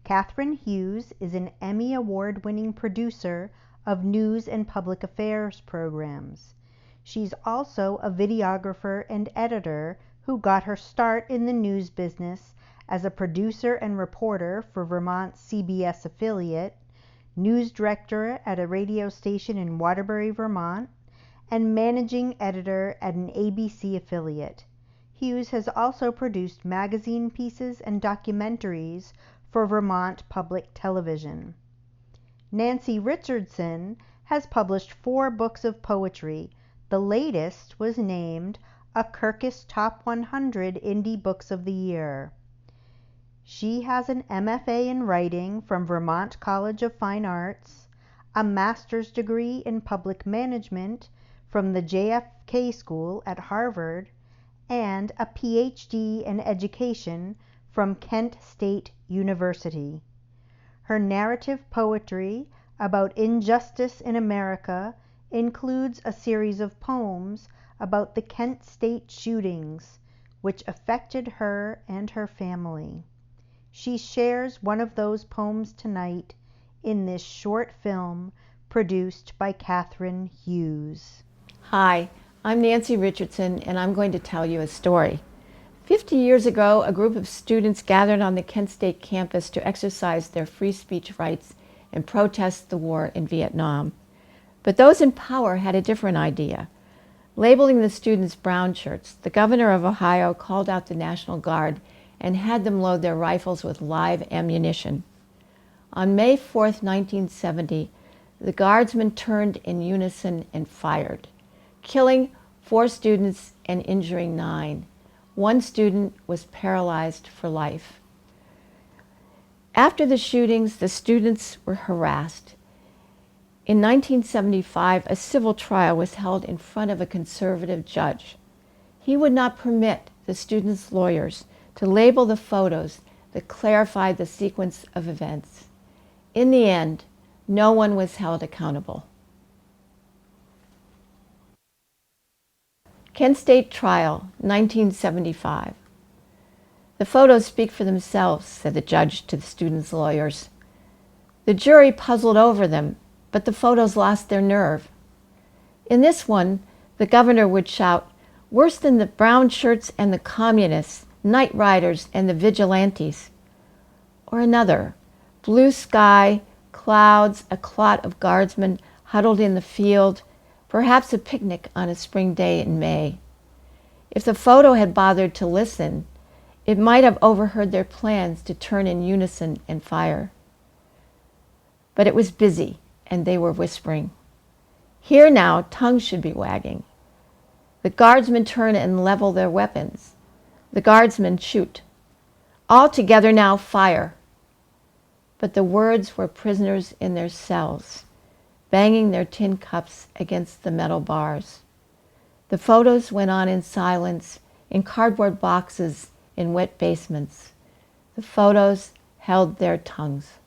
Catherine Hughes is an Emmy Award-winning producer of news and public affairs programs. She's also a videographer and editor who got her start in the news business as a producer and reporter for Vermont's CBS affiliate, news director at a radio station in Waterbury, Vermont, and managing editor at an ABC affiliate. Hughes has also produced magazine pieces and documentaries for Vermont Public Television. Nancy Richardson has published 4 books of poetry. The latest was named a Kirkus Top 100 Indie Books of the Year. She has an MFA in writing from Vermont College of Fine Arts, a master's degree in public management from the JFK School at Harvard, and a PhD in education from Kent State University. Her narrative poetry about injustice in America includes a series of poems about the Kent State shootings, which affected her and her family. She shares one of those poems tonight in this short film produced by Catherine Hughes. Hi, I'm Nancy Richardson, and I'm going to tell you a story. 50 years ago, a group of students gathered on the Kent State campus to exercise their free speech rights and protest the war in Vietnam. But those in power had a different idea. Labeling the students brown shirts, the governor of Ohio called out the National Guard and had them load their rifles with live ammunition. On May 4th, 1970, the guardsmen turned in unison and fired, killing 4 students and injuring 9. 1 student was paralyzed for life. After the shootings, the students were harassed. In 1975, a civil trial was held in front of a conservative judge. He would not permit the students' lawyers to label the photos that clarified the sequence of events. In the end, no one was held accountable. Kent State Trial, 1975. The photos speak for themselves, said the judge to the students' lawyers. The jury puzzled over them, but the photos lost their nerve. In this one, the governor would shout, "Worse than the brown shirts and the communists, night riders and the vigilantes." Or another, blue sky, clouds, a clot of guardsmen huddled in the field, perhaps a picnic on a spring day in May. If the photo had bothered to listen, it might have overheard their plans to turn in unison and fire. But it was busy, and they were whispering. Here now, tongues should be wagging. The guardsmen turn and level their weapons. The guardsmen shoot. All together now, fire. But the words were prisoners in their cells, banging their tin cups against the metal bars. The photos went on in silence, in cardboard boxes, in wet basements. The photos held their tongues.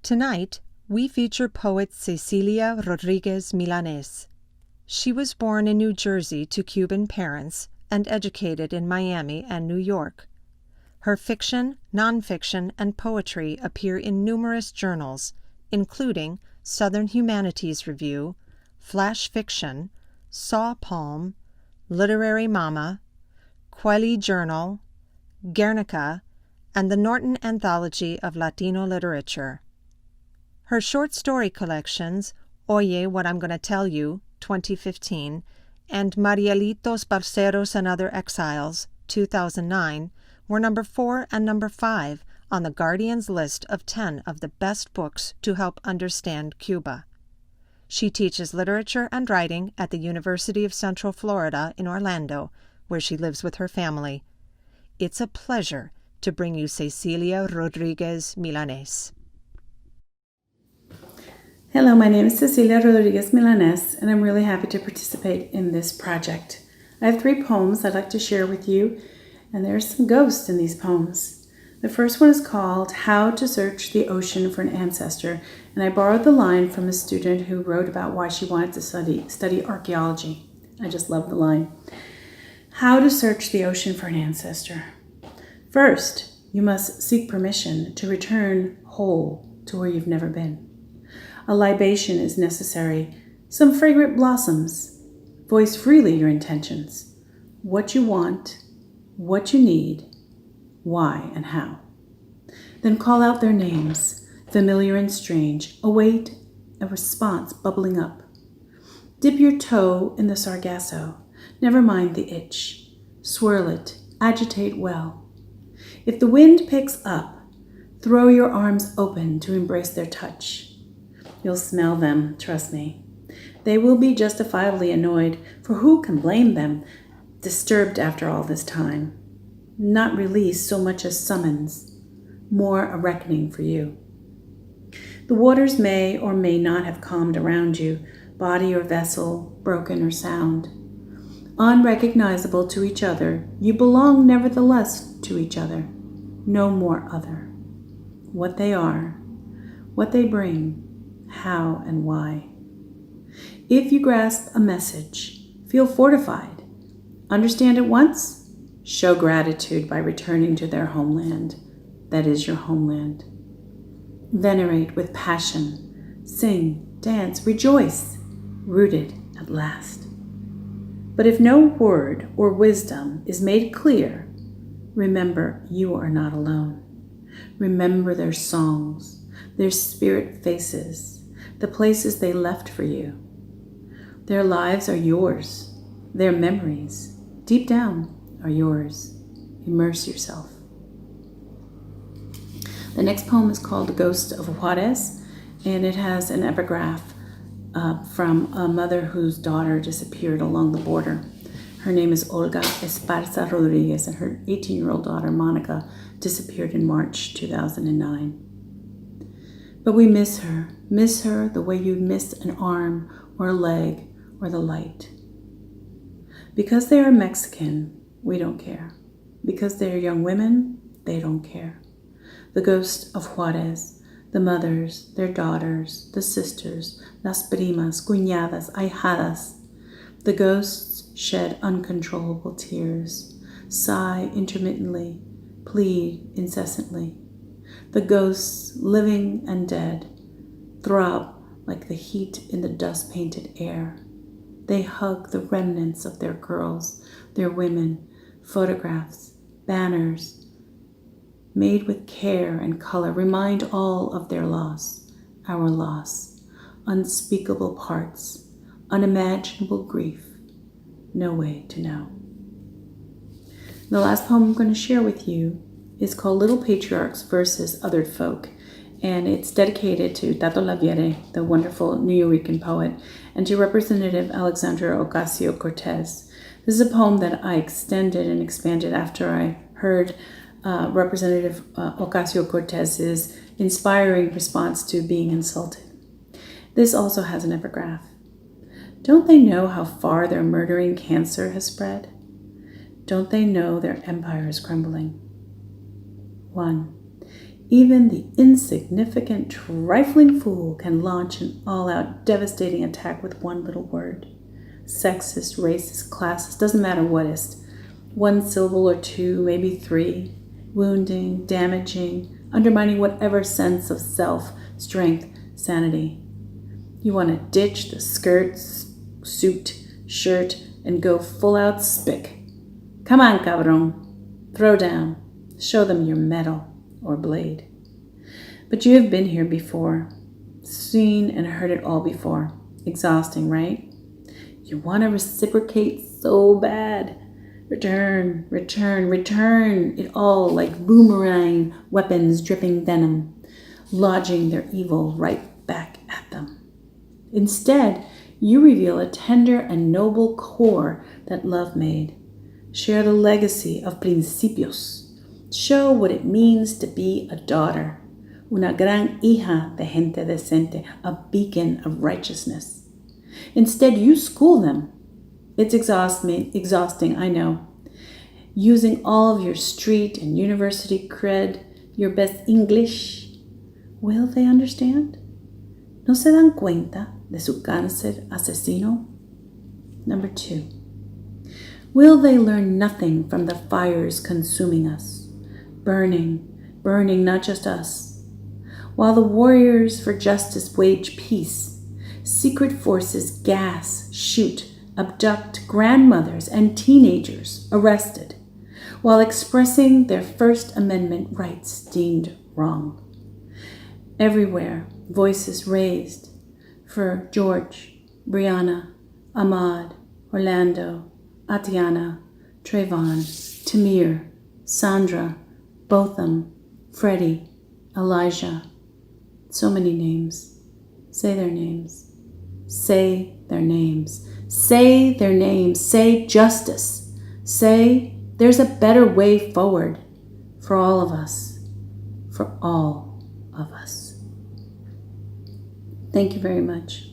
Tonight, we feature poet Cecilia Rodriguez Milanes. She was born in New Jersey to Cuban parents and educated in Miami and New York. Her fiction, nonfiction, and poetry appear in numerous journals, including Southern Humanities Review, Flash Fiction, Saw Palm, Literary Mama, Quelly Journal, Guernica, and the Norton Anthology of Latino Literature. Her short story collections, Oye, What I'm Gonna Tell You, 2015, and Marielitos, Parceros, and Other Exiles, 2009, were number 4 and number 5 on the Guardian's list of 10 of the best books to help understand Cuba. She teaches literature and writing at the University of Central Florida in Orlando, where she lives with her family. it's a pleasure to bring you Cecilia Rodriguez Milanes. Hello, my name is Cecilia Rodriguez Milanes, and I'm really happy to participate in this project. I have 3 poems I'd like to share with you, and there's some ghosts in these poems. The first one is called How to Search the Ocean for an Ancestor, and I borrowed the line from a student who wrote about why she wanted to study archaeology. I just love the line. How to search the ocean for an ancestor. First, you must seek permission to return whole to where you've never been. A libation is necessary, some fragrant blossoms. Voice freely your intentions, what you want, what you need, why and how. Then call out their names, familiar and strange. Await a response bubbling up. Dip your toe in the sargasso. Never mind the itch. Swirl it, agitate well. If the wind picks up, throw your arms open to embrace their touch. You'll smell them, trust me. They will be justifiably annoyed, for who can blame them, disturbed after all this time? Not released so much as summons, more a reckoning for you. The waters may or may not have calmed around you, body or vessel, broken or sound. Unrecognizable to each other, you belong nevertheless to each other, no more other. What they are, what they bring, how and why. If you grasp a message, feel fortified. Understand at once, show gratitude by returning to their homeland, that is your homeland. Venerate with passion, sing, dance, rejoice, rooted at last. But if no word or wisdom is made clear, remember you are not alone. Remember their songs, their spirit faces, the places they left for you. Their lives are yours. Their memories, deep down, are yours. Immerse yourself. The next poem is called The Ghost of Juarez, and it has an epigraph from a mother whose daughter disappeared along the border. Her name is Olga Esparza Rodriguez, and her 18-year-old daughter, Monica, disappeared in March 2009. But we miss her the way you'd miss an arm or a leg or the light. Because they are Mexican, we don't care. Because they are young women, they don't care. The ghost of Juarez, the mothers, their daughters, the sisters, las primas, cuñadas, ahijadas. The ghosts shed uncontrollable tears, sigh intermittently, plead incessantly. The ghosts, living and dead, throb like the heat in the dust-painted air. They hug the remnants of their girls, their women, photographs, banners, made with care and color, remind all of their loss, our loss, unspeakable parts, unimaginable grief, no way to know. The last poem I'm going to share with you is called Little Patriarchs versus Othered Folk, and it's dedicated to Tato Laviere, the wonderful Nuyorican poet, and to Representative Alexandria Ocasio-Cortez. This is a poem that I extended and expanded after I heard Representative Ocasio-Cortez's inspiring response to being insulted. This also has an epigraph. Don't they know how far their murdering cancer has spread? Don't they know their empire is crumbling? 1. Even the insignificant, trifling fool can launch an all-out, devastating attack with one little word. Sexist, racist, classist, doesn't matter whatist. 1 syllable or 2, maybe 3. Wounding, damaging, undermining whatever sense of self, strength, sanity. You want to ditch the skirts, suit, shirt, and go full-out spick. Come on, cabron. Throw down. Show them your metal or blade. But you have been here before, seen and heard it all before. Exhausting, right? You want to reciprocate so bad. Return, return, return it all like boomerang weapons dripping venom, lodging their evil right back at them. Instead, you reveal a tender and noble core that love made. Share the legacy of principios. Show what it means to be a daughter, una gran hija de gente decente, a beacon of righteousness. Instead, you school them. It's exhausting, I know. Using all of your street and university cred, your best English. Will they understand? ¿No se dan cuenta de su cáncer asesino? Number 2. Will they learn nothing from the fires consuming us, burning not just us? While the warriors for justice wage peace, secret forces gas, shoot, abduct grandmothers and teenagers arrested, while expressing their First Amendment rights deemed wrong. Everywhere, voices raised for George, Brianna, Ahmad, Orlando, Atiana, Trayvon, Tamir, Sandra, Botham, Freddie, Elijah. So many names. Say their names. Say their names. Say their names. Say justice. Say there's a better way forward for all of us. For all of us. Thank you very much.